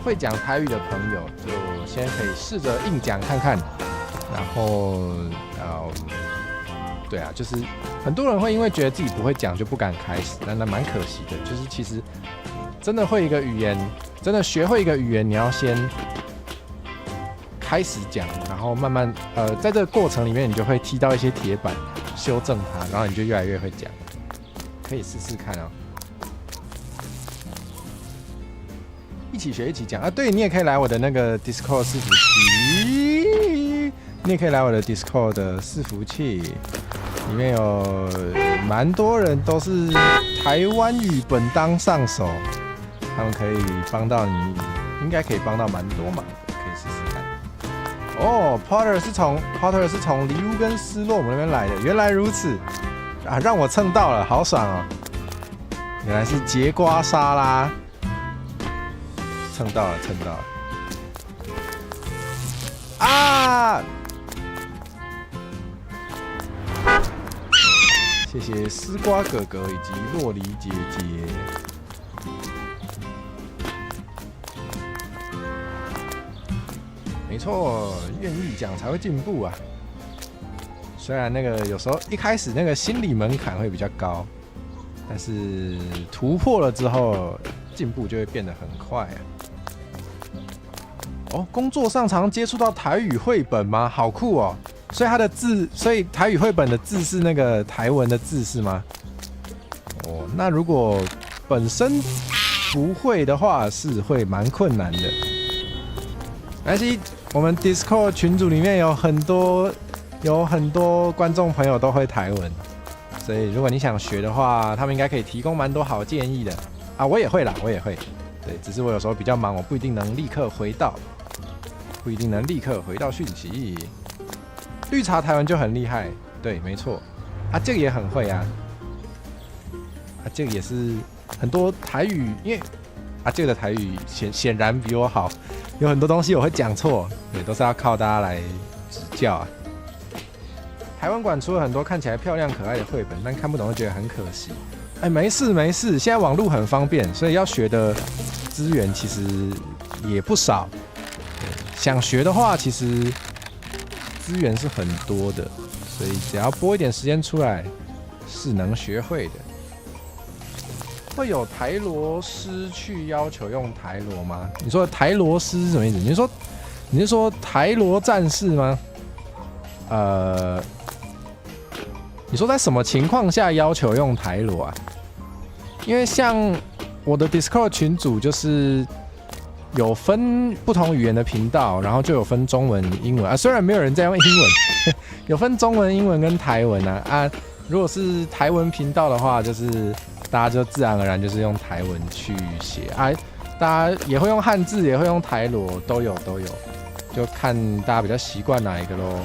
会讲台语的朋友，就先可以试着硬讲看看。然后，对啊，就是很多人会因为觉得自己不会讲就不敢开始，那蛮可惜的。就是其实真的会一个语言，真的学会一个语言，你要先开始讲，然后慢慢在这个过程里面，你就会踢到一些铁板，修正它，然后你就越来越会讲。可以试试看啊，一起学一起讲啊！对，你也可以来我的那个 Discord 伺服器，你也可以来我的 Discord 的伺服器，里面有蛮多人都是台湾语本当上手，他们可以帮到你，应该可以帮到蛮多忙的，可以试试看。哦 ，Potter 是从离屋跟斯洛姆那边来的，原来如此啊，让我蹭到了，好爽哦！原来是节瓜沙拉，蹭到了啊！谢谢丝瓜哥哥以及洛梨姐姐。没错，愿意讲才会进步啊。虽然那个有时候一开始那个心理门槛会比较高，但是突破了之后，进步就会变得很快啊。哦，工作上常接触到台语绘本吗？好酷哦！所以它的字，所以台语绘本的字是那个台文的字是吗？哦，那如果本身不会的话，是会蛮困难的。没关系，我们 Discord 群组里面有很多观众朋友都会台文，所以如果你想学的话，他们应该可以提供蛮多好建议的啊。我也会啦，我也会。对，只是我有时候比较忙，我不一定能立刻回到讯息。绿茶台湾就很厉害，对，没错。啊，这个也很会啊。啊，这个也是很多台语，因为啊，这个的台语显然比我好，有很多东西我会讲错，对，都是要靠大家来指教啊。台湾馆出了很多看起来漂亮可爱的绘本，但看不懂就觉得很可惜。哎，没事没事，现在网络很方便，所以要学的资源其实也不少。想学的话，其实资源是很多的，所以只要拨一点时间出来，是能学会的。会有台罗师去要求用台罗吗？你说的台罗师是什么意思？你是说台罗战士吗？你说在什么情况下要求用台罗啊？因为像我的 Discord 群组就是有分不同语言的频道，然后就有分中文、英文啊。虽然没有人在用英文，有分中文、英文跟台文啊。如果是台文频道的话，就是大家就自然而然就是用台文去写啊。大家也会用汉字，也会用台罗，都有，就看大家比较习惯哪一个咯。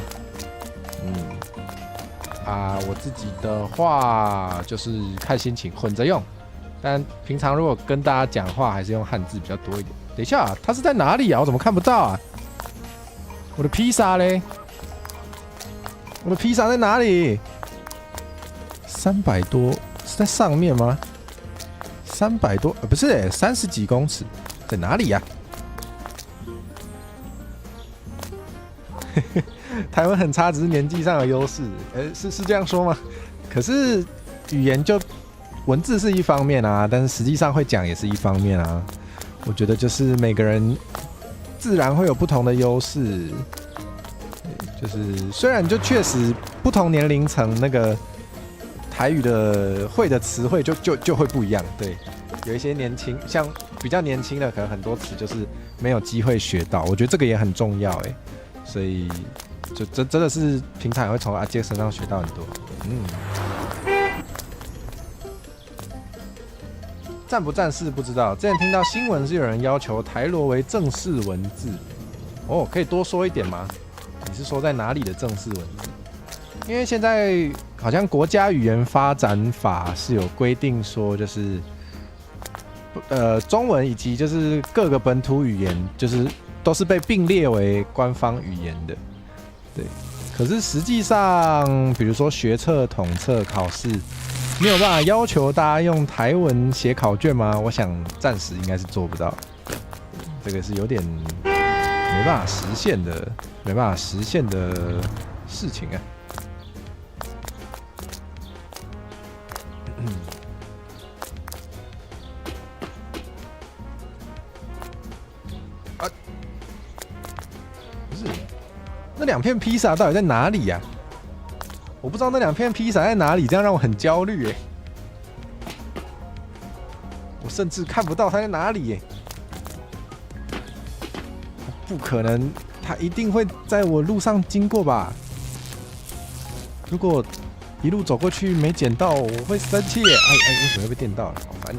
我自己的话就是看心情混着用，但平常如果跟大家讲话，还是用汉字比较多一点。等一下，它是在哪里啊？我怎么看不到啊？我的披萨嘞？我的披萨在哪里？300多是在上面吗？300多，不是30几公尺，在哪里呀？台湾很差，只是年纪上有优势，是这样说吗？可是语言就文字是一方面啊，但是实际上会讲也是一方面啊。我觉得就是每个人自然会有不同的优势，就是虽然就确实不同年龄层那个台语的会的词汇就会不一样，对，有一些年轻像比较年轻的，可能很多词就是没有机会学到，我觉得这个也很重要所以就真的是平常也会从阿杰身上学到很多。赞不赞是不知道，之前听到新闻是有人要求台罗为正式文字，哦，可以多说一点吗？你是说在哪里的正式文字？因为现在好像国家语言发展法是有规定说，就是中文以及就是各个本土语言，就是都是被并列为官方语言的，对。可是实际上，比如说学测、统测考试，没有办法要求大家用台文写考卷吗？我想暂时应该是做不到，这个是有点没办法实现的事情啊。不是，那2片披萨到底在哪里呀？我不知道那2片披萨在哪里，这样让我很焦虑我甚至看不到它在哪里不可能，它一定会在我路上经过吧？如果一路走过去没捡到，我会生气为什么会被电到了？好烦！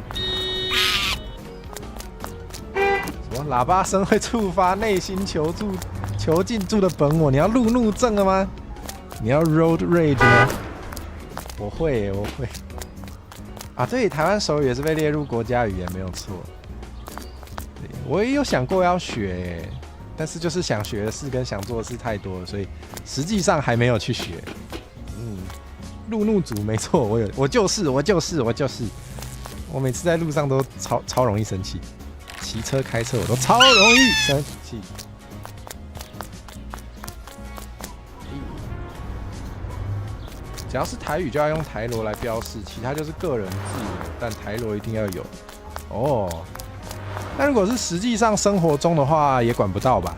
什么喇叭声会触发内心求进驻的本我？你要路怒症了吗？你要 road rage 吗？我会啊！对，台湾手语也是被列入国家语言，没有错。对，我也有想过要学但是就是想学的事跟想做的事太多了，所以实际上还没有去学。路怒族没错，我就是，我每次在路上都超容易生气，骑车开车我都超容易生气。只要是台语就要用台罗来标示，其他就是个人字母，但台罗一定要有。但如果是实际上生活中的话，也管不到吧？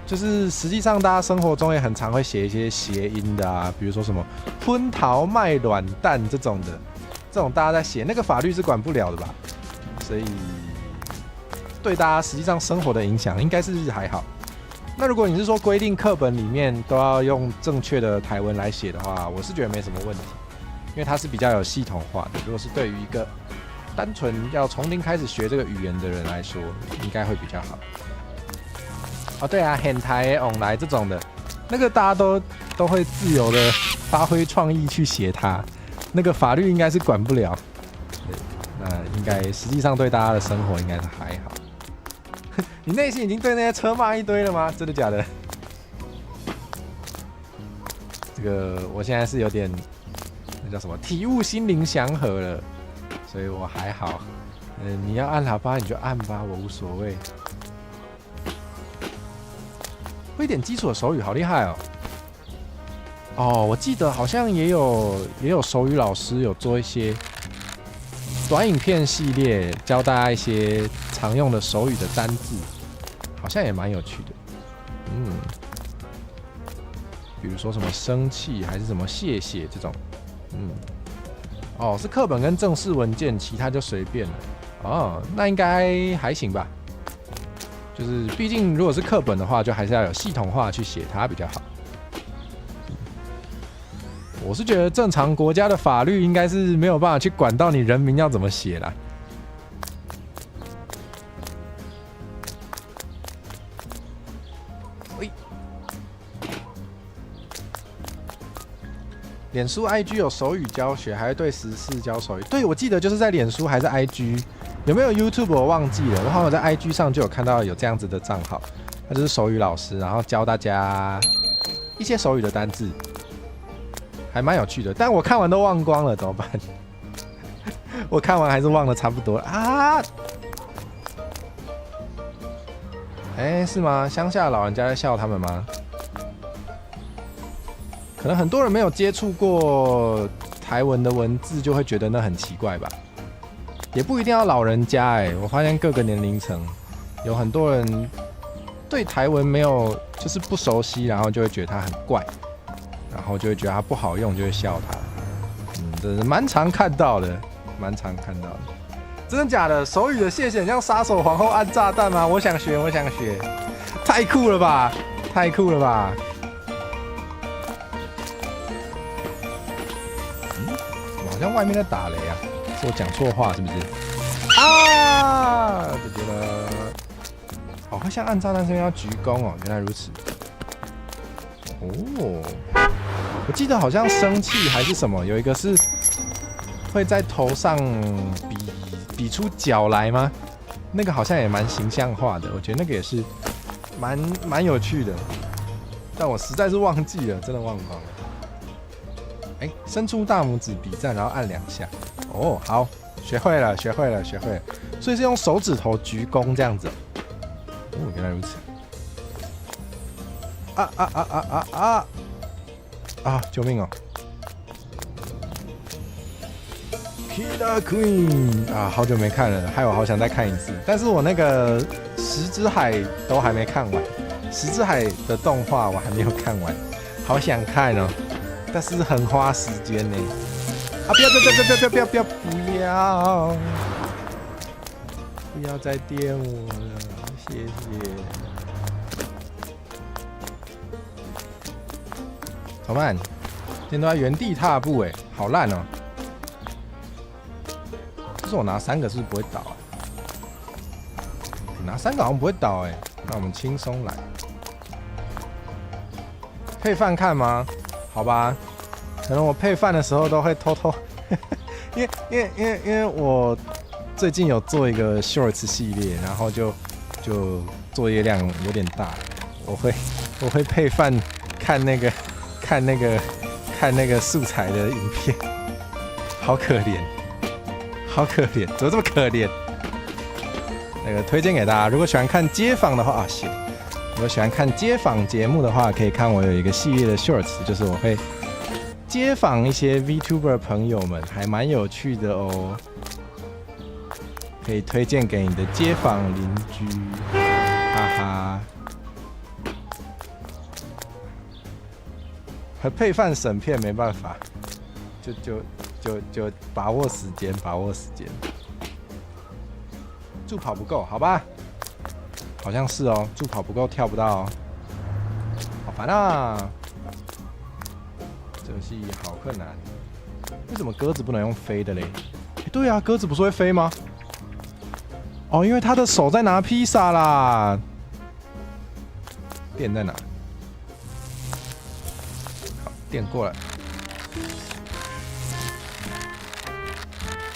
就是实际上大家生活中也很常会写一些谐音的啊，比如说什么昏桃卖卵蛋这种的，这种大家在写，那个法律是管不了的吧？所以对大家实际上生活的影响应该是还好。那如果你是说规定课本里面都要用正确的台文来写的话，我是觉得没什么问题，因为它是比较有系统化的。如果是对于一个单纯要从零开始学这个语言的人来说，应该会比较好。哦，对啊，很台 online 这种的，那个大家都会自由的发挥创意去写它，那个法律应该是管不了。对，那应该实际上对大家的生活应该是还好。你内心已经对那些车骂一堆了吗？真的假的？这个我现在是有点那叫什么体悟心灵祥和了，所以我还好。你要按喇叭你就按吧，我无所谓。会一点基础的手语，好厉害哦！哦，我记得好像也有手语老师有做一些短影片系列，教大家一些常用的手语的单字，好像也蛮有趣的。比如说什么生气还是什么谢谢这种，哦，是课本跟正式文件，其他就随便了。哦，那应该还行吧。就是毕竟如果是课本的话，就还是要有系统化去写它比较好。我是觉得正常国家的法律应该是没有办法去管到你人民要怎么写啦。脸书 IG 有手语教学，还会对时事教手语。对，我记得就是在脸书还是 IG， 有没有 YouTube 我忘记了。我好像在 IG 上就有看到有这样子的账号，他就是手语老师，然后教大家一些手语的单字，还蛮有趣的。但我看完都忘光了，怎么办？我看完还是忘了差不多了啊！是吗？乡下老人家在笑他们吗？可能很多人没有接触过台文的文字，就会觉得那很奇怪吧。也不一定要老人家我发现各个年龄层有很多人对台文没有就是不熟悉，然后就会觉得它很怪，然后就会觉得它不好用，就会笑它。这是蛮常看到的，蛮常看到的。真的假的？手语的谢谢很像杀手皇后按炸弹吗？我想学，我想学，太酷了吧，太酷了吧！好像外面在打雷啊，是我讲错话是不是？啊！这个哦，会像按炸弹这边要鞠躬哦，原来如此。哦，我记得好像生气还是什么，有一个是会在头上比出脚来吗？那个好像也蛮形象化的，我觉得那个也是蛮有趣的，但我实在是忘记了，真的忘光了。伸出大拇指比赞，然后按2下。哦，好，学会了，学会了，学会了。所以是用手指头鞠躬这样子。哦，原来如此。救命哦 ！Killer Queen 啊，好久没看了，害我好想再看一次。但是我那个石之海都还没看完，石之海的动画我还没有看完，好想看哦。但是很花时间呢。不要再电我了，谢谢。怎么办？今天都在原地踏步好烂哦。就是我拿3个是不是不会倒拿3个好像不会倒那我们轻松来。配饭看吗？好吧，可能我配饭的时候都会偷偷，因为我最近有做一个 shorts 系列，然后就作业量有点大，我会配饭看那个素材的影片，好可怜，好可怜，怎么这么可怜？那个推荐给大家，如果喜欢看街访的话如果喜欢看街访节目的话，可以看我有一个系列的 shorts， 就是我会街访一些 VTuber 朋友们，还蛮有趣的哦。可以推荐给你的街坊邻居，哈哈。和配饭省片没办法，就把握时间，把握时间。助跑不够，好吧？好像是哦，助跑不够，跳不到哦，好烦啊！这游戏好困难。为什么鸽子不能用飞的嘞？对啊，鸽子不是会飞吗？哦，因为他的手在拿披萨啦。电在哪？好，电过来。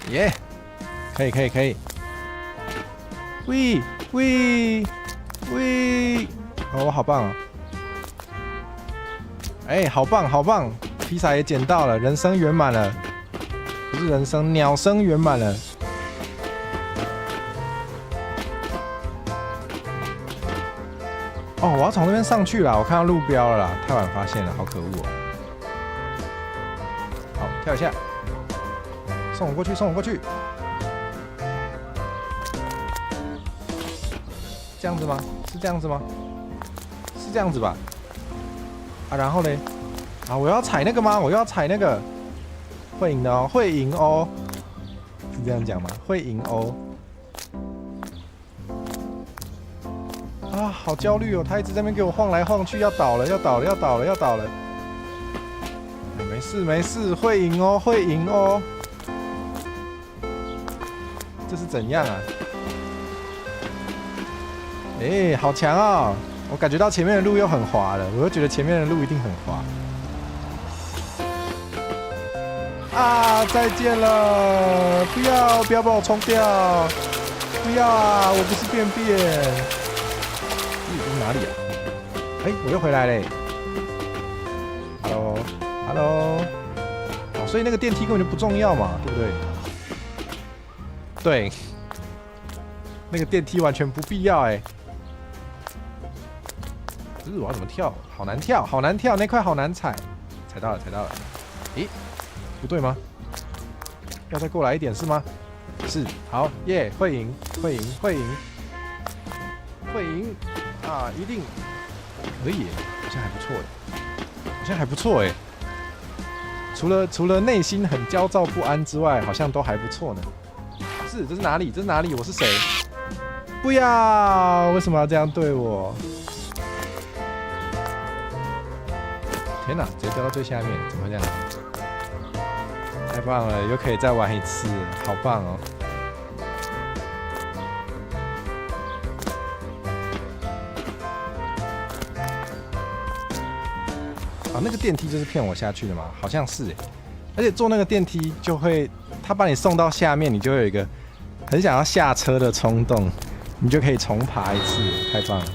耶、可以可以可以。喂喂喂！哦，好棒哦！哎，好棒好棒！披萨也捡到了，人生圆满了。不是人生，鸟生圆满了。哦，我要从那边上去啦！我看到路标了啦，太晚发现了，好可恶哦！好，跳一下，送我过去，送我过去。这样子吗？是这样子吗？是这样子吧？啊，然后嘞？啊，我要踩那个吗？我又要踩那个，会赢的哦，会赢哦，是这样讲吗？会赢哦。啊，好焦虑哦！他一直在那边给我晃来晃去，要倒了，要倒了，要倒了，要倒了。没事没事，会赢哦，会赢哦。这是怎样啊？哎，好强哦！我感觉到前面的路又很滑了，我又觉得前面的路一定很滑。啊！再见了！不要不要把我冲掉！不要啊！我不是便便。哪里啊？哎，我又回来嘞 ！Hello Hello。哦，所以那个电梯根本就不重要嘛，对不对？对，那个电梯完全不必要哎。可是我要怎么跳？好难跳，好难跳，那块好难踩。踩到了，踩到了。咦？不对吗？要再过来一点是吗？是，好耶，会赢，会赢，会赢，会赢啊！一定可以耶，好像还不错耶，好像还不错哎。除了内心很焦躁不安之外，好像都还不错呢。是，这是哪里？这是哪里？我是谁？不要！为什么要这样对我？天哪，直接掉到最下面，怎么会这样？太棒了，又可以再玩一次，好棒哦！啊，那个电梯就是骗我下去的吗？好像是哎，而且坐那个电梯就会，他把你送到下面，你就会有一个很想要下车的冲动，你就可以重爬一次，太棒了！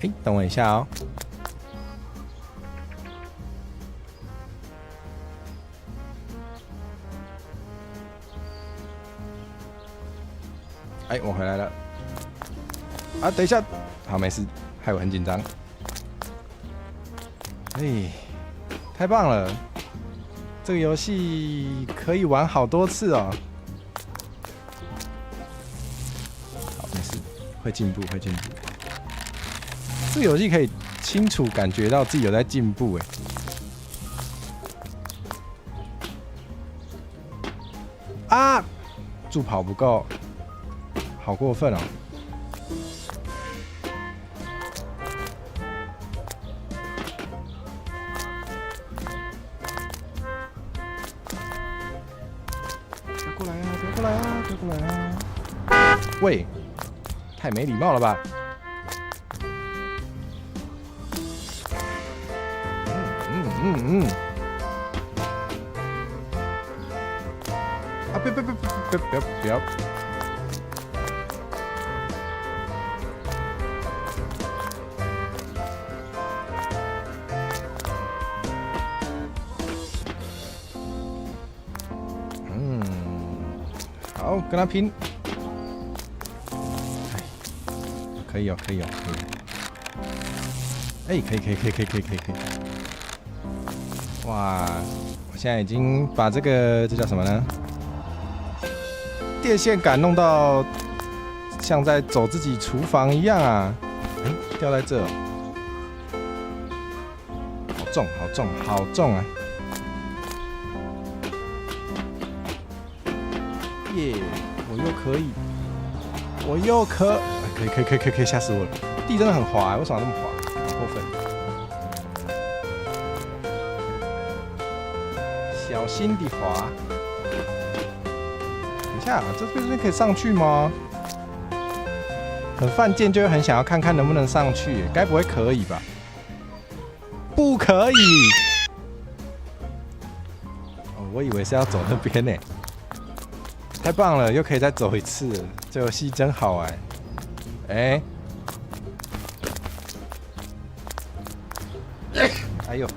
哎，等我一下哦。哎，我回来了。啊，等一下，好，没事，害我很紧张。哎，太棒了！这个游戏可以玩好多次哦。好，没事，会进步，会进步。这个游戏可以清楚感觉到自己有在进步，哎。啊！助跑不够，好过分哦！不要过来啊！不要过来啊！不要过来啊！喂，太没礼貌了吧！嗯。啊！不要！好，跟他拼。可以哦，可以哦，可以。哎，可以。哇，我现在已经把这叫什么呢？电线杆弄到像在走自己厨房一样啊！掉在这，好重，好重，好重啊！耶，我又可以，可以，吓死我了！地真的很滑，为什么那么滑？好过分！小心地滑。等一下，这边可以上去吗？很犯贱，就会很想要看看能不能上去，该不会可以吧？不可以！哦，我以为是要走那边呢。太棒了，又可以再走一次了，这游戏真好玩。哎呦，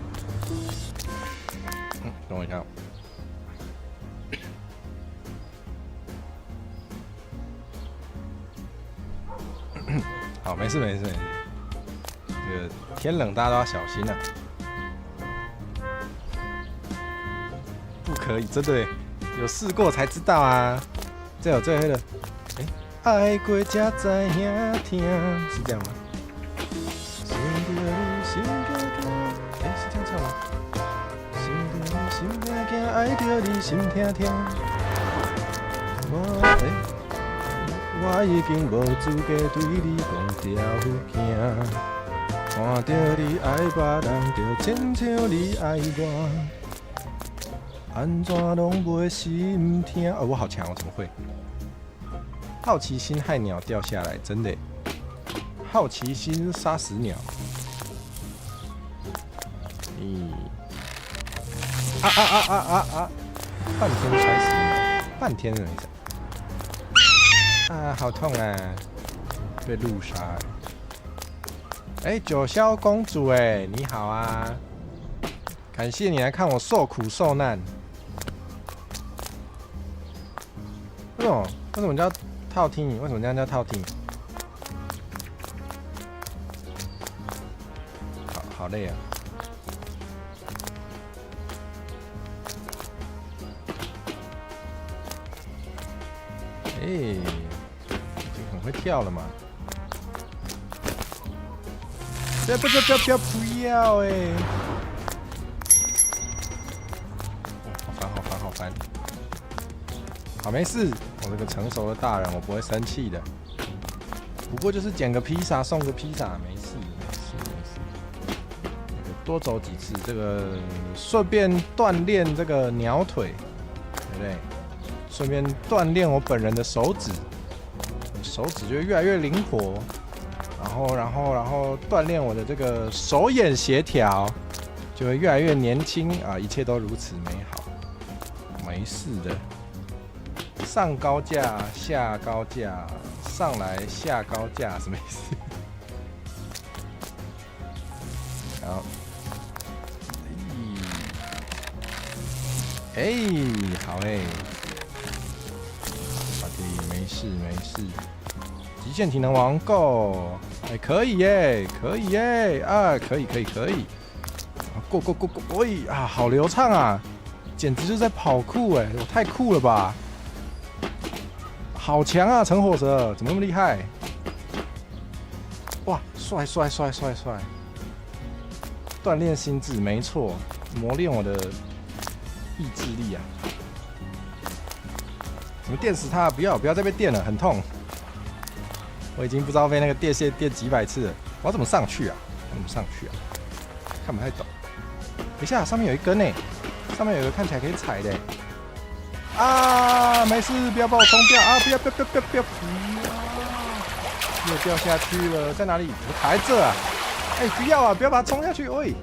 等我一下。好，没事。这个天冷，大家都要小心啊。不可以，真的有试过才知道啊。这有最黑的，爱过才知影听，是这样吗？是这样唱吗？心惊惊，爱着你心痛痛。我已经无资格对你讲条件，看到你爱别人，就亲像你爱我，安怎拢袂心痛？我好强，我怎么会？好奇心害鸟掉下来，真的。好奇心杀死鸟。半天摔死鸟，半天了一下。好痛啊！被路杀了。九霄公主，你好啊！感谢你来看我受苦受难。为什么叫套听？为什么这样叫套听？好累啊！已经很会跳了嘛！不要！好烦！好，没事，我这个成熟的大人，我不会生气的。不过就是捡个披萨，送个披萨，没事。多走几次，这个顺便锻炼这个鸟腿，对不对？顺便锻炼我本人的手指，手指就越来越灵活，然后锻炼我的这个手眼协调，就会越来越年轻啊！一切都如此美好，没事的。上高架，下高架，上来下高架，什么意思？好，好没事，极限体能王 Go， 可以耶，可以，Go，好流畅啊，简直就是在跑酷我太酷了吧，好强啊，陈火蛇怎么那么厉害？哇，帅，锻炼心智，没错，磨练我的意志力啊。怎么电死他？不要再被电了，很痛。我已经不知道被那个电线电几百次了。我要怎么上去啊？看不太懂。等一下，上面有一根上面有一个看起来可以踩的。没事，不要把我冲掉啊！不要！又掉下去了，在哪里？我卡在这啊！不要啊！不要把它冲下去！喂，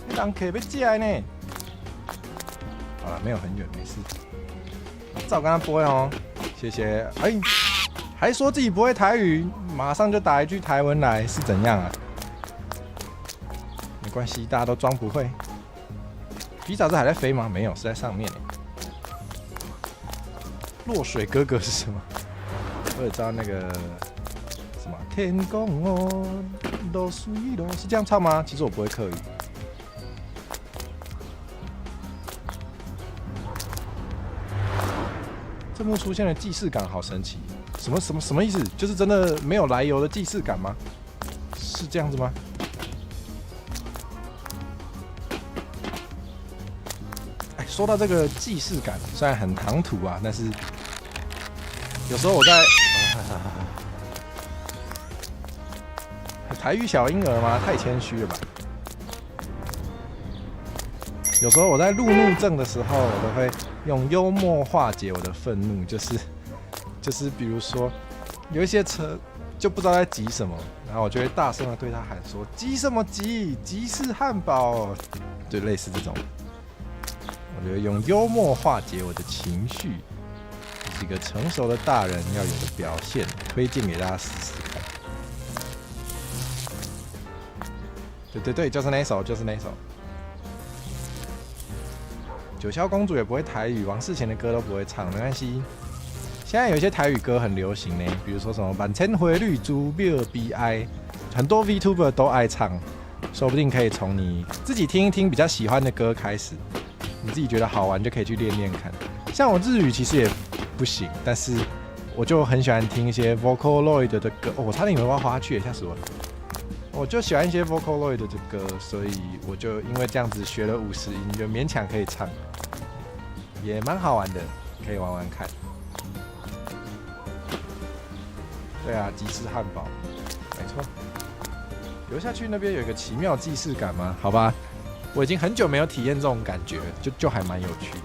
那人可被寄来呢。好了，没有很远，没事。照跟他播哦，谢谢。还说自己不会台语，马上就打一句台文来，是怎样啊？没关系，大家都装不会。皮爪子还在飞吗？没有，是在上面。落水哥哥是什么？我也知道那个什么天公哦，落水咯，是这样唱吗？其实我不会客语。这幕出现的既视感好神奇，什么意思？就是真的没有来由的既视感吗？是这样子吗？哎，说到这个既视感，虽然很唐突啊，但是有时候我在台语小婴儿吗？太谦虚了吧。有时候我在路怒症的时候，我都会用幽默化解我的愤怒，就是比如说有一些车就不知道在急什么，然后我就会大声的对他喊说：“急什么急？吉士汉堡！”就类似这种，我觉得用幽默化解我的情绪，这是一个成熟的大人要有的表现，推荐给大家试试看。对，就是那一首，就是那一首。九霄公主也不会台语，王世贤的歌都不会唱，没关系。现在有一些台语歌很流行呢，比如说什么满天回绿珠庙悲哀，很多 VTuber 都爱唱，说不定可以从你自己听一听比较喜欢的歌开始，你自己觉得好玩就可以去练练看。像我日语其实也不行，但是我就很喜欢听一些 Vocaloid 的歌，我差点以为我要滑下去，吓死我了。我就喜欢一些 Vocaloid 的歌，所以我就因为这样子学了50音，就勉强可以唱，也蛮好玩的，可以玩玩看。对啊，吉士汉堡，没错。游下去那边有一个奇妙既视感吗？好吧，我已经很久没有体验这种感觉，就还蛮有趣的。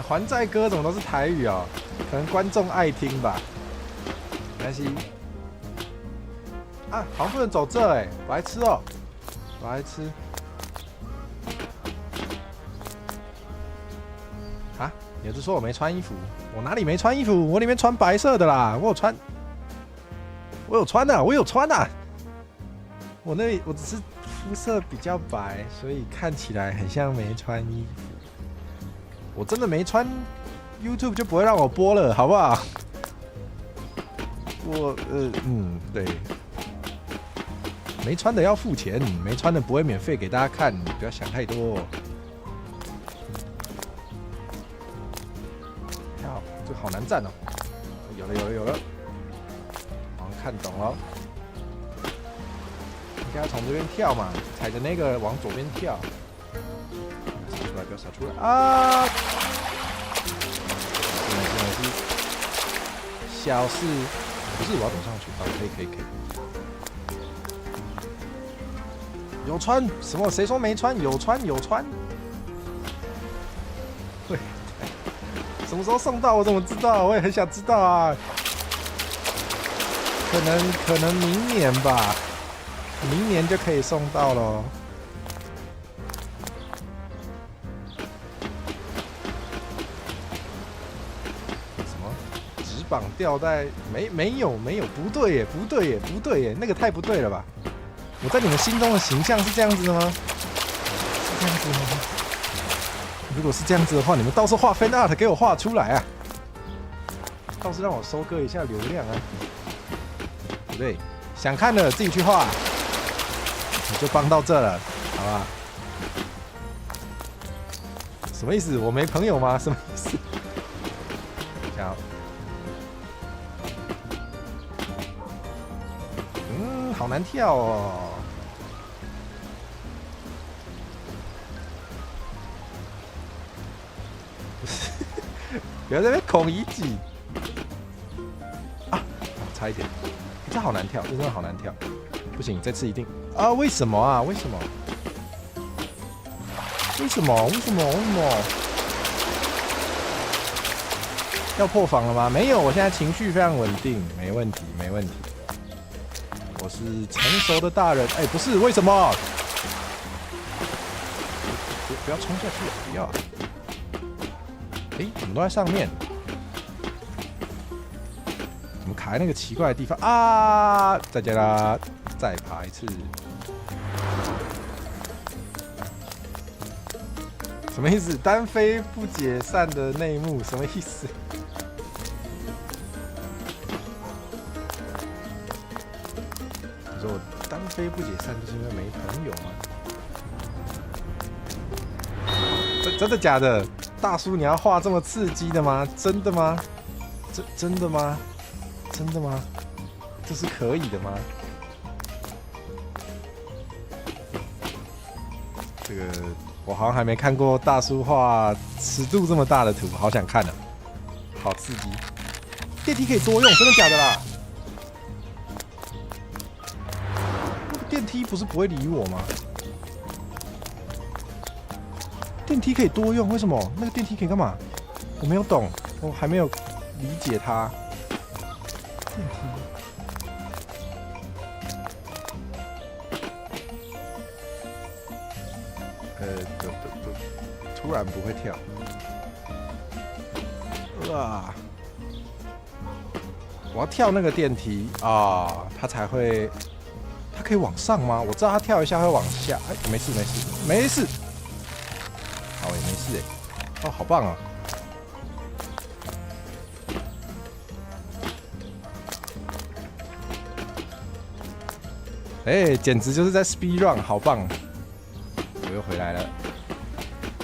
还债歌怎么都是台语哦？可能观众爱听吧。没关系。啊，好像不能走这哎，白痴哦，白痴。啊，你是说我没穿衣服？我哪里没穿衣服？我里面穿白色的啦，我有穿啊，我有穿啊。我只是肤色比较白，所以看起来很像没穿衣服。我真的没穿 ，YouTube 就不会让我播了，好不好？对，没穿的要付钱，没穿的不会免费给大家看，不要想太多。好，这个好难站哦。有了，好像看懂了。应该要从这边跳嘛，踩着那个往左边跳。不要洒出来啊！没事，小事，不是我要走上去，好，可以。有穿什么？谁说没穿？有穿。对，什么时候送到？我怎么知道？我也很想知道啊。可能明年吧，明年就可以送到咯。绑吊带没有，不对耶，那个太不对了吧？我在你们心中的形象是这样子的吗？是这样子吗？如果是这样子的话，你们倒是画 fan art 给我画出来啊！倒是让我收割一下流量啊！不对，想看的自己去画，我就帮到这了，好吧？什么意思？我没朋友吗？什么意思？好。好难跳哦！不要在那边孔乙己啊！差一点，这好难跳，这真的好难跳，不行，这次一定啊！为什么啊？为什么？要破防了吗？没有，我现在情绪非常稳定，没问题。我是成熟的大人，不是，为什么？不要冲下去，不要！怎么都在上面？怎么卡在那个奇怪的地方啊？再见啦，再爬一次。什么意思？单飞不解散的内幕，什么意思？单飞不解散，就是因为没朋友吗？真的假的？大叔，你要画这么刺激的吗？真的吗？真的吗？真的吗？这是可以的吗？这个我好像还没看过大叔画尺度这么大的图，好想看啊！好刺激！电梯可以多用，真的假的啦？那个电梯不是不会理我吗？电梯可以多用，为什么？那个电梯可以干嘛？我没有懂，我还没有理解它。电梯。突然不会跳。哇！我要跳那个电梯啊，它才会。它可以往上吗？我知道它跳一下会往下。哎，没事没事没事。好也没事哎。哦，好棒啊！哎，简直就是在 speed run， 好棒！我又回来了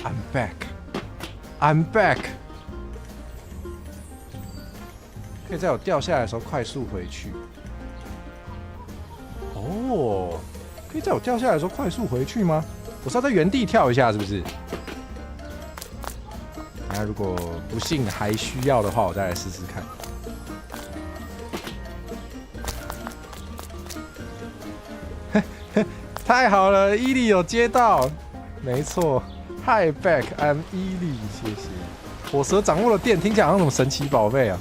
，I'm back，I'm back。可以在我掉下来的时候快速回去。哦，可以在我掉下来的时候快速回去吗？我是要在原地跳一下，是不是？那如果不幸还需要的话，我再来试试看。太好了，伊利有接到，没错 ，Hi back，I'm 伊利，谢谢。火蛇掌握了电，听起来好像什么神奇宝贝啊！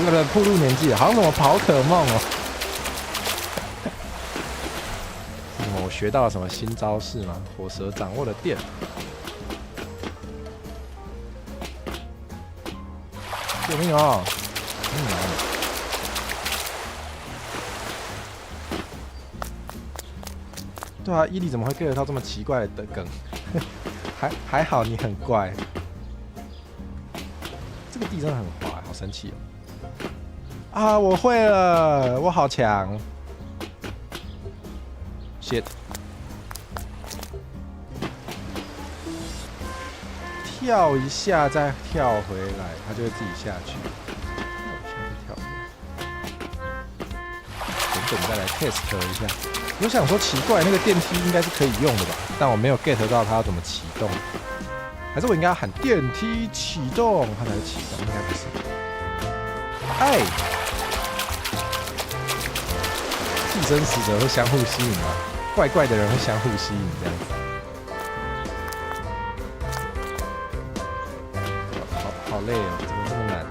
有点暴露年纪了，好像什么宝可梦哦。什么？我学到了什么新招式吗？火蛇掌握了电。救命哦！对啊，伊利怎么会 get 到这么奇怪的梗？还好你很怪。这个地真的很滑，好生气哦！啊，我会了，我好强 ！shit！ 跳一下再跳回来，它就会自己下去。跳一下再跳回来。等再来 test 一下。我想说奇怪，那个电梯应该是可以用的吧？但我没有 get 到它要怎么启动，还是我应该要喊电梯启动，它才会启动？应该不是。哎，替身使者会相互吸引吗？怪怪的人会相互吸引这样子。好累哦，怎么这么难？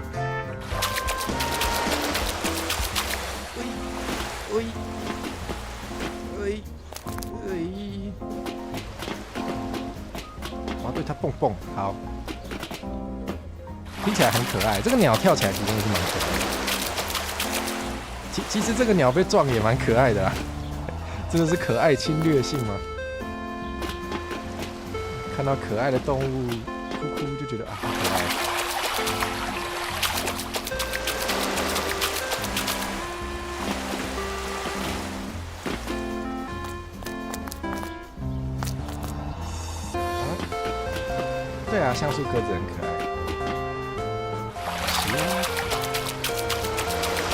我要对它蹦蹦，好，听起来很可爱。这个鸟跳起来其实真的是蛮可爱的。其实这个鸟被撞也蛮可爱的啦，这个是可爱侵略性吗？看到可爱的动物哭哭就觉得啊，好可爱。对啊，像素鸽子很可爱。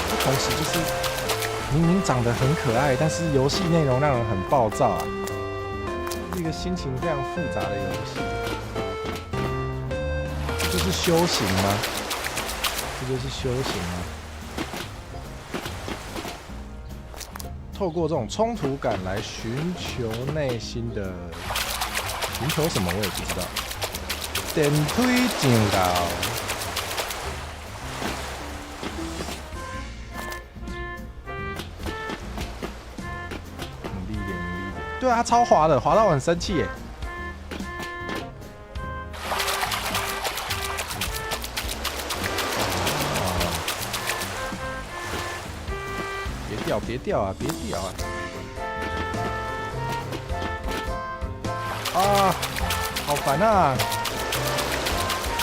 这同时就是明明长得很可爱，但是游戏内容让人很暴躁啊，是一个心情非常复杂的游戏。这就是修行吗？这就是修行吗？透过这种冲突感来寻求内心的，寻求什么我也不知道。电梯上到，努力一点，努力一点。对啊，超滑的，滑到我很生气耶。别掉，别掉啊，别掉啊！啊，好烦啊！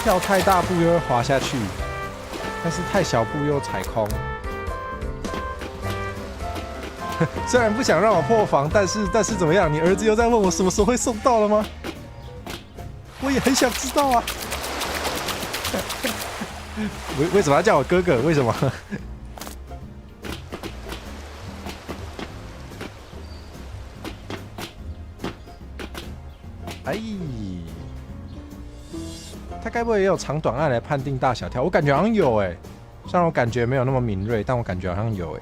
跳太大步又会滑下去，但是太小步又踩空。虽然不想让我破防，但是怎么样？你儿子又在问我什么时候会送到了吗？我也很想知道啊。为什么要叫我哥哥？为什么？哎，他该不会也有长短按来判定大小条？我感觉好像有哎，虽然我感觉没有那么敏锐，但我感觉好像有哎。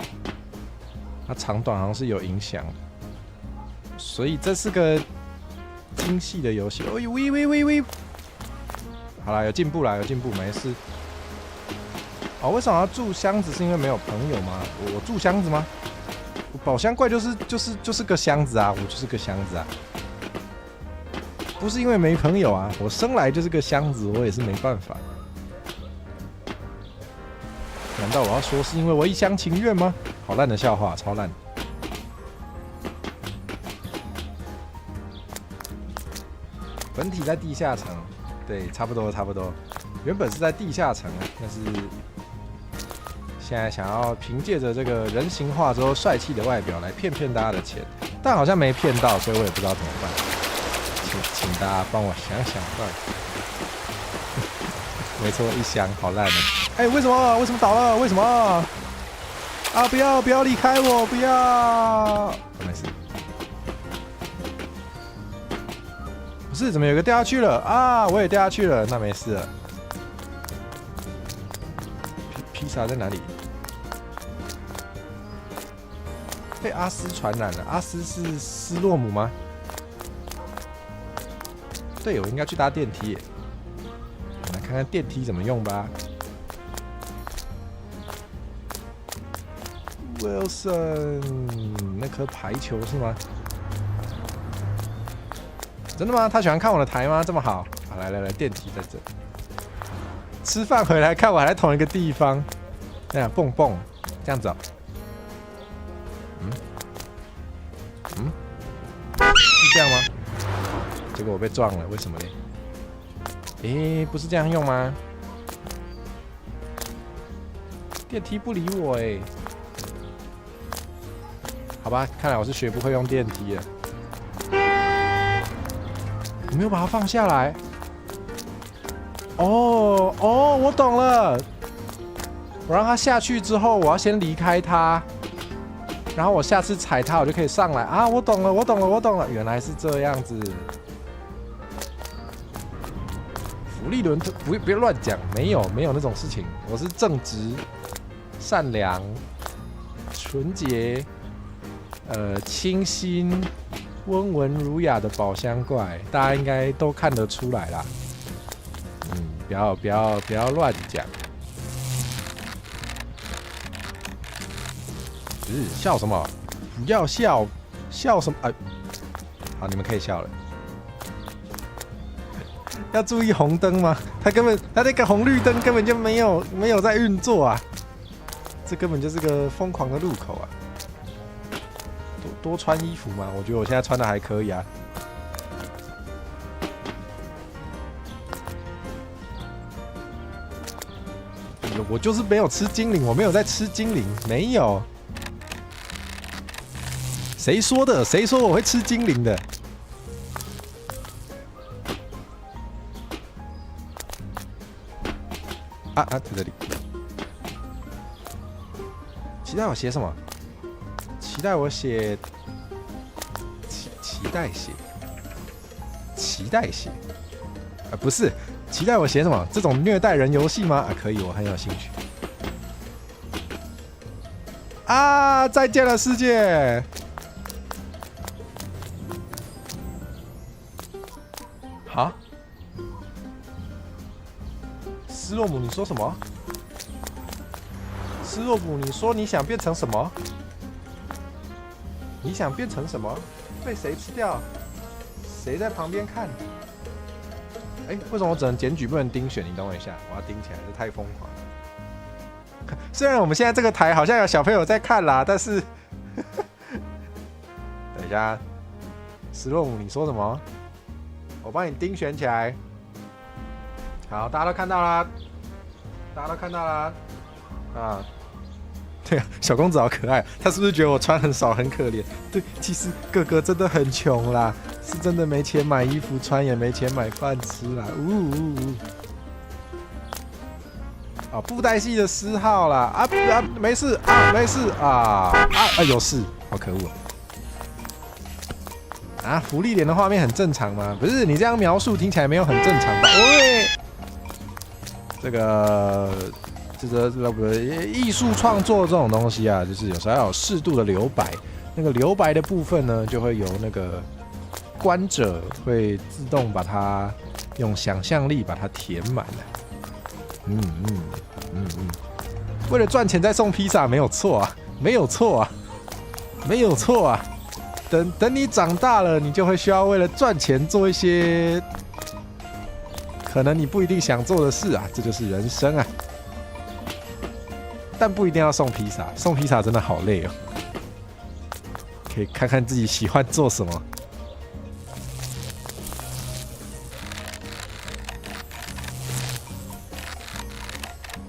它长短好像是有影响，所以这是个精细的游戏。哦呦喂喂喂喂！好啦，有进步啦，有进步，没事。哦，为什么要住箱子？是因为没有朋友吗？我住箱子吗？宝箱怪就是个箱子啊，我就是个箱子啊。不是因为没朋友啊，我生来就是个箱子，我也是没办法。难道我要说是因为我一厢情愿吗？好烂的笑话，超烂。本体在地下层，对，差不多差不多。原本是在地下层，但是现在想要凭借着这个人形化之后帅气的外表来骗大家的钱，但好像没骗到，所以我也不知道怎么办。请大家帮我想想办法。没错，一箱好烂的。哎，为什么？为什么倒了？为什么？啊！不要离开我！不要！没事。不是，怎么有个掉下去了啊？我也掉下去了，那没事了。披萨在哪里？被阿斯传染了。阿斯是斯洛姆吗？对，我应该去搭电梯耶。来看看电梯怎么用吧。Wilson， 那颗排球是吗？真的吗？他喜欢看我的台吗？这么好。好，来，电梯在这。吃饭回来看我还在同一个地方。这样蹦蹦，这样子哦。是这样吗？结果我被撞了，为什么嘞？不是这样用吗？电梯不理我哎。好吧，看来我是学不会用电梯了。我没有把它放下来。哦，我懂了。我让它下去之后，我要先离开它，然后我下次踩它，我就可以上来啊！我懂了，原来是这样子。福利轮不要乱讲，没有那种事情。我是正直、善良、纯洁、清新、温文儒雅的宝箱怪，大家应该都看得出来啦。不要乱讲。笑什么？不要笑，笑什么？好，你们可以笑了。要注意红灯吗？他那个红绿灯根本就没有在运作啊！这根本就是个疯狂的路口啊！多穿衣服嘛，我觉得我现在穿的还可以啊。我就是没有吃精灵，我没有在吃精灵，没有。谁说的？谁说我会吃精灵的？在这里。期待我写什么？期待我写期待写不是期待我写什么？这种虐待人游戏吗？可以，我很有兴趣。再见了世界。好，斯洛姆，你说什么？斯洛姆，你说你想变成什么？你想变成什么？被谁吃掉？谁在旁边看？为什么我只能检举不能盯选？你等我一下，我要盯起来，这太疯狂了。虽然我们现在这个台好像有小朋友在看啦，但是等一下，斯洛姆，你说什么？我帮你盯选起来。好，大家都看到啦，啊！对啊，小公子好可爱，他是不是觉得我穿很少很可怜？对，其实哥哥真的很穷啦，是真的没钱买衣服穿，也没钱买饭吃啦。啊，布袋戏的4号啦，没事啊，没事啊，有事，好可恶啊！福利脸的画面很正常吗？不是，你这样描述听起来没有很正常吧？喂，这个艺术创作这种东西啊，就是有时候要有适度的留白。那个留白的部分呢，就会由那个观者会自动把它用想象力把它填满了。为了赚钱再送披萨没有错啊，没有错啊，没有错啊。等你长大了，你就会需要为了赚钱做一些可能你不一定想做的事啊，这就是人生啊。但不一定要送披萨，送披萨真的好累哦。可以看看自己喜欢做什么。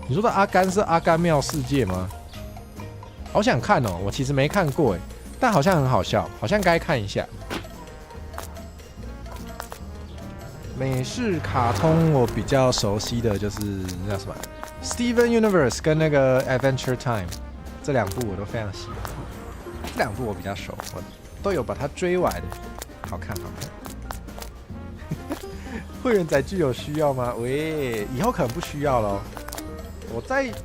你说的阿甘是阿甘妙世界吗？好想看哦，我其实没看过哎，但好像很好笑，好像该看一下。美式卡通我比较熟悉的就是那叫什么？ Steven Universe 跟那个 Adventure Time 这2部我都非常喜欢，这2部我比较熟，我都有把它追完，好看好看。会员载具有需要吗？喂，以后可能不需要咯。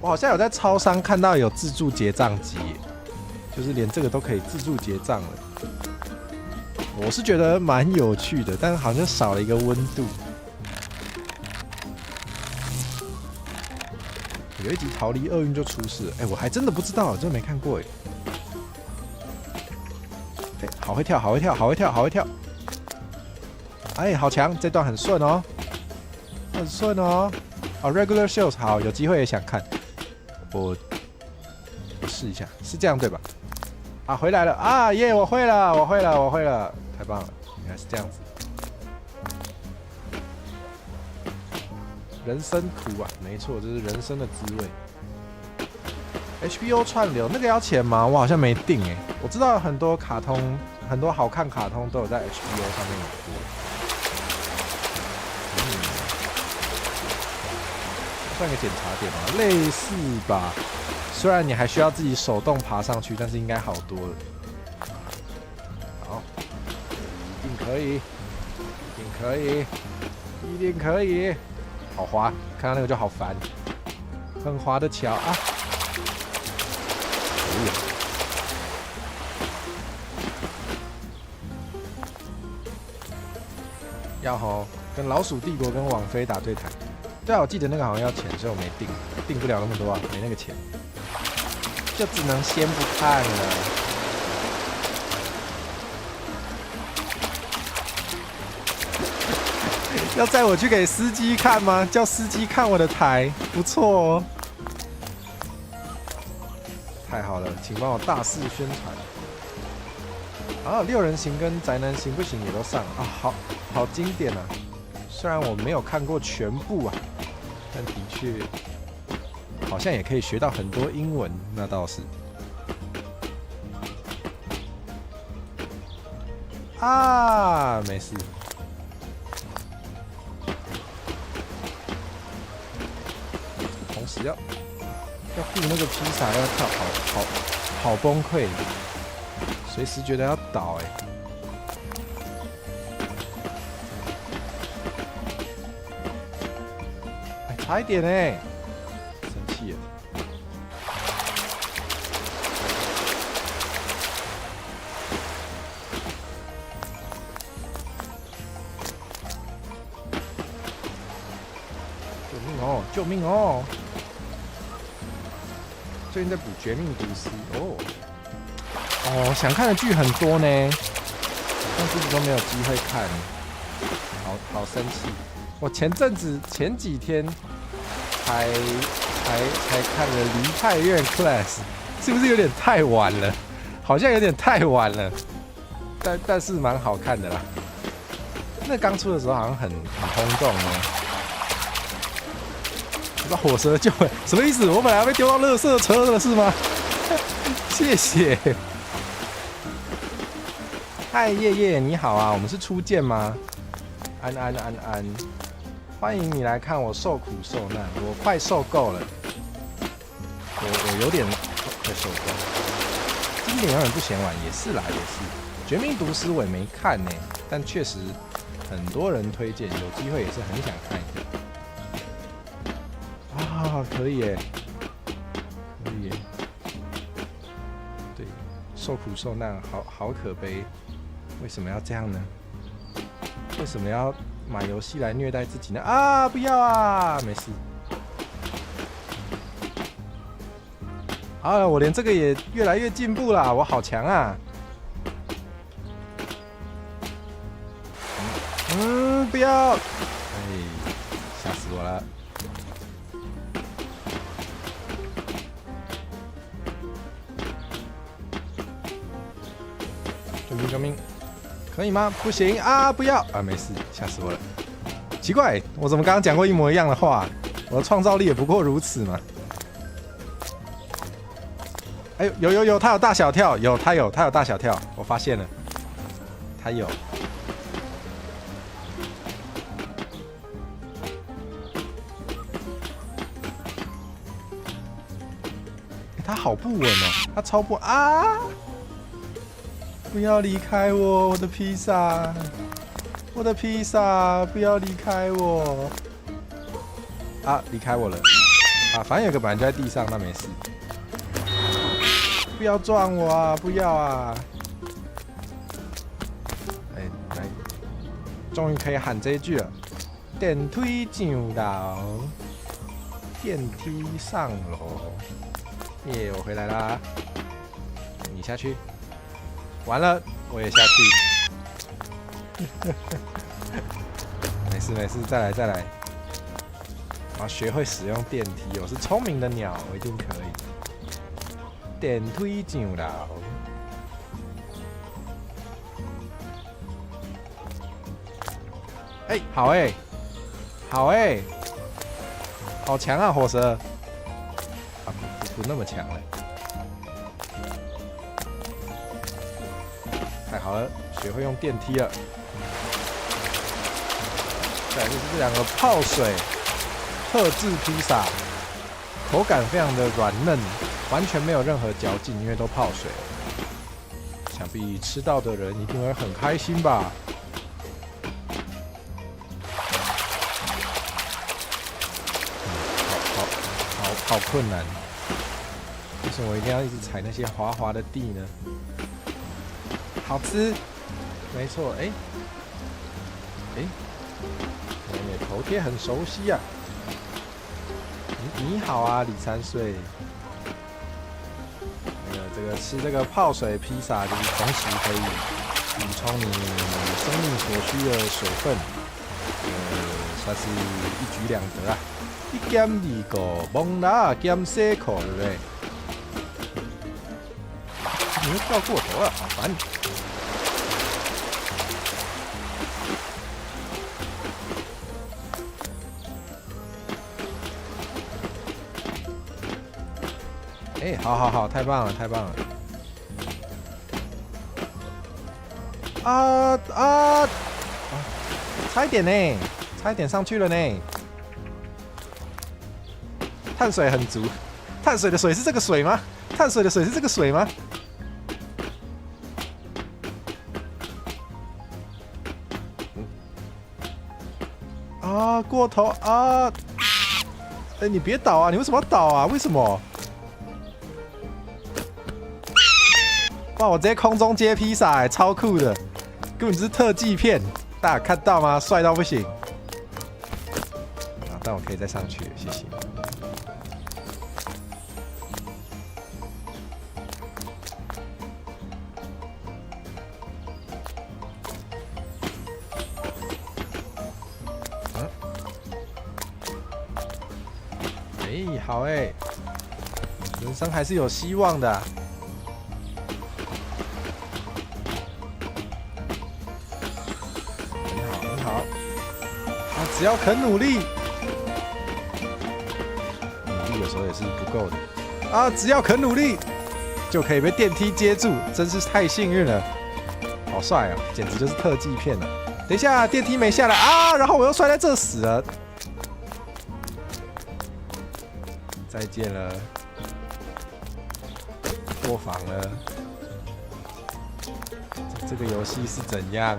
我好像有在超商看到有自助结账机，就是连这个都可以自助结账了。我是觉得蛮有趣的，但是好像少了一个温度。有一集逃离厄运就出事了，我还真的不知道，真的没看过好会跳，好会跳，好会跳，好会跳！好强，这段很顺哦，很顺哦。regular shows 好，有机会也想看，我试一下，是这样对吧？回来了啊耶！我会了，我会了，我会了，太棒了！原来是这样子。人生苦啊，没错，这是人生的滋味。HBO 串流那个要钱吗？我好像没订我知道很多卡通，很多好看卡通都有在 HBO 上面有播。算个检查点吗？类似吧。虽然你还需要自己手动爬上去，但是应该好多了。好，一定可以，一定可以，一定可以。好滑，看到那个就好烦，很滑的桥啊！要吼，跟老鼠帝国跟网飞打对台。对啊，我记得那个好像要钱，所以我没订，订不了那么多啊，没那个钱，就只能先不看了。要载我去给司机看吗？叫司机看我的台，不错哦。太好了，请帮我大肆宣传。6人行跟宅男行不行也都上啊，好经典啊！虽然我没有看过全部啊，但的确好像也可以学到很多英文，那倒是。没事。同时要顾那个披萨，要跳，好崩溃，随时觉得要倒差一点生气了。救命哦！救命哦！最近在补《绝命毒师》想看的剧很多呢，但自己都没有机会看，好生气。我前几天才看了《梨泰院 Class》，是不是有点太晚了？好像有点太晚了，但是蛮好看的啦。那刚出的时候好像很轰动哦。那火蛇救什么意思？我本来要被丢到垃圾车了是吗？谢谢。嗨，叶叶，你好啊，我们是初见吗？安安安安，欢迎你来看我受苦受难，我快受够了，我有点快受够了。经典永远不嫌晚，也是啦，也是。绝命毒师我也没看呢，但确实很多人推荐，有机会也是很想看一下。啊，可以耶，可以耶。对，受苦受难，好可悲。为什么要这样呢？为什么要买游戏来虐待自己呢？啊，不要啊，没事。啊，我连这个也越来越进步啦，我好强啊！不要！哎，吓死我了！救命！救命！可以吗？不行啊！不要啊！没事，吓死我了。奇怪，我怎么刚刚讲过一模一样的话？我的创造力也不过如此嘛。哎，有，他有大小跳，他有大小跳，我发现了，他有。他好不稳哦，他超不啊！不要离开我，我的披萨，我的披萨，不要离开我！啊，离开我了！啊，反正有个本来就在地上，那没事。不要撞我啊！不要啊！来，终于可以喊这一句了。电梯上楼，电梯上楼。耶，我回来啦！你下去。完了，我也下去。没事，再来。我要学会使用电梯，我是聪明的鸟，我一定可以。电梯上楼。哎，好哎，好强啊，火蛇！啊，不那么强了。太好了，学会用电梯了。再来就是这两个泡水特制披萨，口感非常的软嫩，完全没有任何嚼劲，因为都泡水了。想必吃到的人一定会很开心吧？好困难。为什么我一定要一直踩那些滑滑的地呢？好吃，没错，哎，我也头贴很熟悉啊。你好啊，李3岁。这个吃这个泡水披萨，就是同时可以补充你生命所需的水分，算是一举两得啊。1减2个，蒙拉减4口，对不对？你又跳过头了，好烦！哎，好，太棒了！差一点呢，差一点上去了呢。碳水很足，碳水的水是这个水吗？碳水的水是这个水吗？啊，过头啊！哎，你别倒啊！你为什么要倒啊？为什么？哇，我直接空中接披萨，超酷的，根本就是特技片，大家看到吗？帅到不行！啊，但我可以再上去，谢谢。好哎，人生还是有希望的。很好，啊，只要肯努力，努力有时候也是不够的啊，只要肯努力，就可以被电梯接住，真是太幸运了，好帅哦，简直就是特技片了。等一下，电梯没下来啊，然后我又摔在这死了，再见了，过防了。这个游戏是怎样？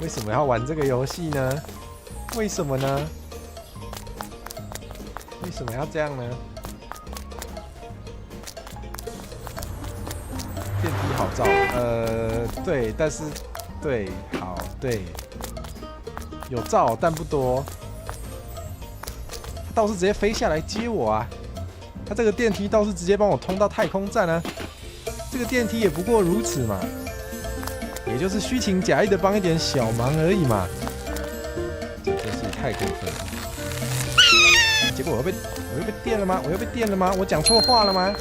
为什么要玩这个游戏呢？为什么呢？为什么要这样呢？电梯好照，对，但是对，好，对，有照，但不多。他倒是直接飞下来接我啊！他这个电梯倒是直接帮我通到太空站啊！这个电梯也不过如此嘛，也就是虚情假意的帮一点小忙而已嘛。这真是太过分了！结果我又被电了吗？我又被电了吗？我讲错话了吗？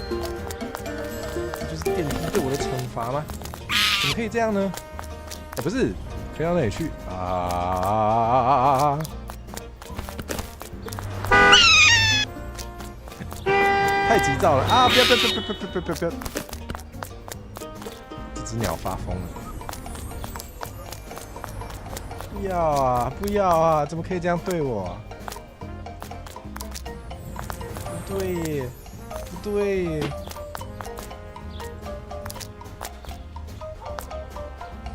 这就是电梯对我的惩罚吗？怎么可以这样呢？不是，飞到那里去啊！太急躁了啊！不要！这只鸟发疯了！不要啊！不要啊！怎么可以这样对我？不对耶，不对耶！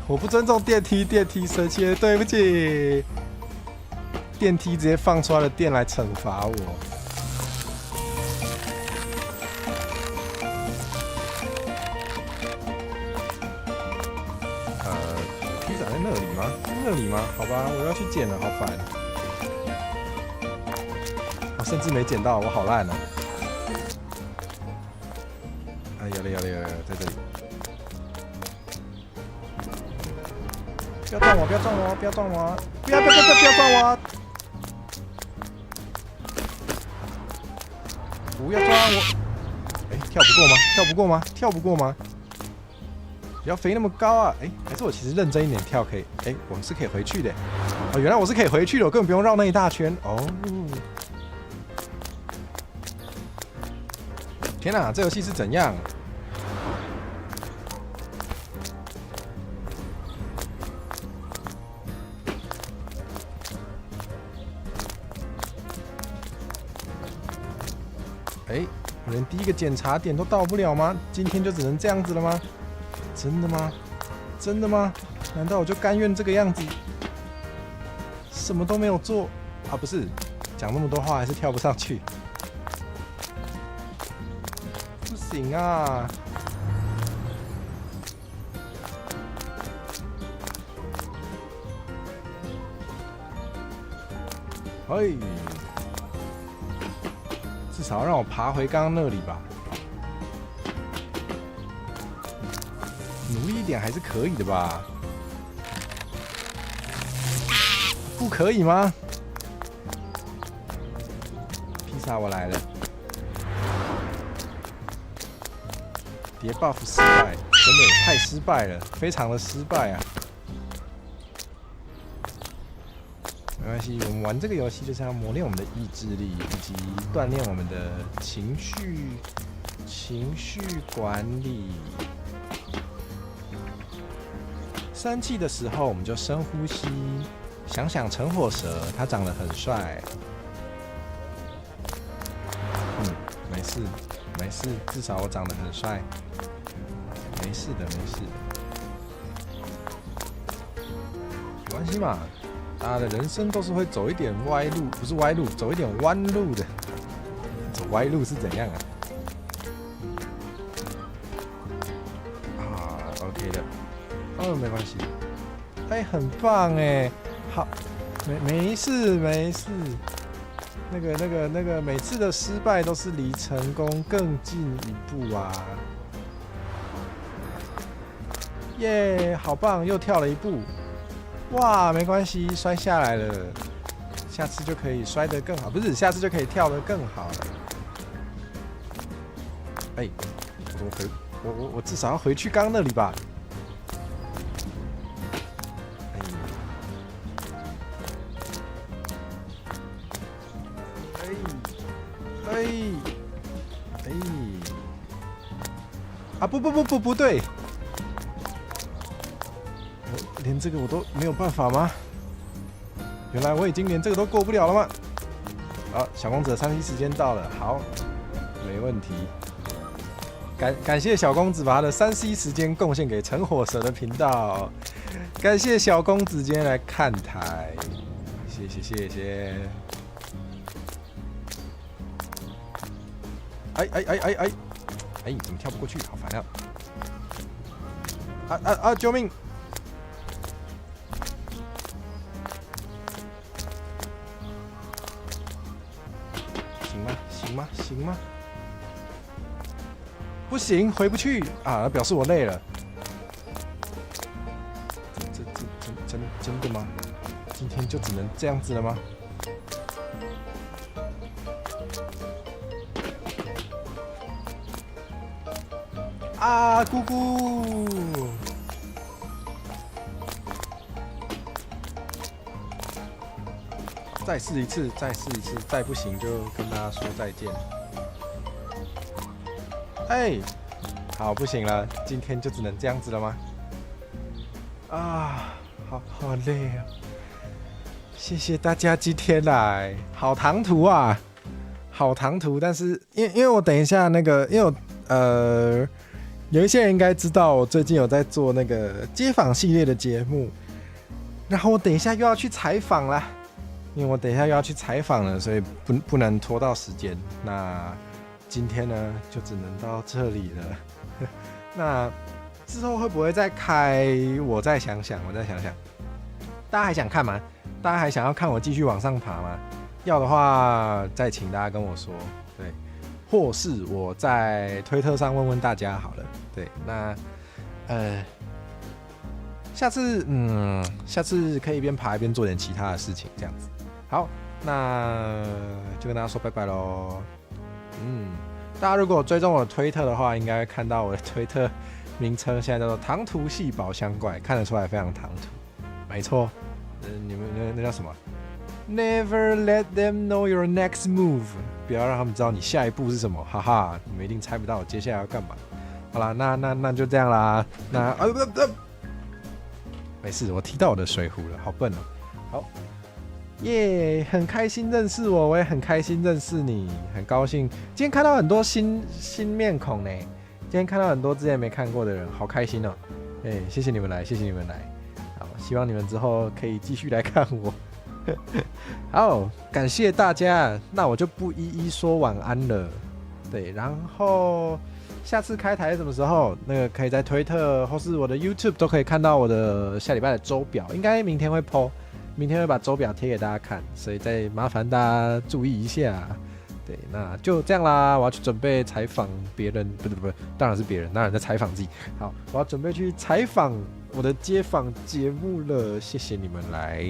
我不尊重电梯，电梯生气了，对不起。电梯直接放出来的电来惩罚我。披萨在那里吗？那里吗？好吧，我要去捡了，好烦。我甚至没捡到，我好烂哦。啊，有了，在这里。不要撞我！不要撞我！不要撞我！不要撞我！不要撞我！哎，跳不过吗？跳不过吗？不要飞那么高啊！哎，还是我其实认真一点跳可以？哎，我是可以回去的。哦，原来我是可以回去的，我根本不用绕那一大圈。哦，天哪，这游戏是怎样？哎，我连第一个检查点都到不了吗？今天就只能这样子了吗？真的吗？真的吗？难道我就甘愿这个样子，什么都没有做啊？不是，讲那么多话还是跳不上去，不行啊！哎，至少让我爬回刚刚那里吧。努力一点还是可以的吧？不可以吗？披萨，我来了。叠 buff 失败，真的太失败了，非常的失败啊！没关系，我们玩这个游戏就是要磨练我们的意志力，以及锻炼我们的情绪管理。生气的时候，我们就深呼吸，想想橙火蛇，它长得很帅。没事，至少我长得很帅，没事的。没关系嘛，大家的人生都是会走一点歪路，不是歪路，走一点弯路的。走歪路是怎样啊？OK 的。没关系，哎，很棒哎，好，没事，那个，每次的失败都是离成功更进一步啊，耶，好棒，又跳了一步，哇，没关系，摔下来了，下次就可以摔得更好，不是，下次就可以跳得更好了，哎，我怎么回？我至少要回去刚刚那里吧。啊！不对，连这个我都没有办法吗？原来我已经连这个都过不了了吗？好，小公子的3C 时间到了，好，没问题。感谢小公子把他的3C 时间贡献给陈火蛇的频道，感谢小公子今天来看台，谢谢。哎，怎么跳不过去？好烦啊！救命！行吗？不行，回不去啊！表示我累了。真的吗？今天就只能这样子了吗？啊，姑姑！再试一次，再不行就跟大家说再见。哎，好，不行了，今天就只能这样子了吗？啊，好累啊！谢谢大家今天来，好唐突啊，好唐突。但是因为我等一下那个，因为我有一些人应该知道，我最近有在做那个街访系列的节目，然后我等一下又要去采访啦，因为我等一下又要去采访了，所以不能拖到时间。那今天呢，就只能到这里了。那之后会不会再开？我再想想。大家还想看吗？大家还想要看我继续往上爬吗？要的话，再请大家跟我说。对。或是我在推特上问问大家好了，对，那下次可以一边爬一边做点其他的事情，这样子。好，那就跟大家说拜拜咯。大家如果追踪我的推特的话，应该会看到我的推特名称现在叫做唐突系宝箱怪，看得出来非常唐突，没错。你们那叫什么？ Never let them know your next move， 不要让他们知道你下一步是什么，哈哈，你们一定猜不到我接下来要干嘛。好啦，那就这样啦。那没事，我踢到我的水壶了，好笨哦。好，耶，很开心认识我也很开心认识你，很高兴。今天看到很多新面孔呢，今天看到很多之前没看过的人，好开心哦。谢谢你们来，好，希望你们之后可以继续来看我。好，感谢大家，那我就不一一说晚安了。对，然后下次开台什么时候？那个可以在推特或是我的 YouTube 都可以看到我的下礼拜的周表，应该明天会 po， 明天会把周表贴给大家看，所以再麻烦大家注意一下。对，那就这样啦，我要去准备采访别人，不，当然是别人，当然在采访自己。好，我要准备去采访我的街访节目了，谢谢你们来。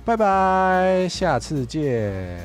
拜拜，下次见。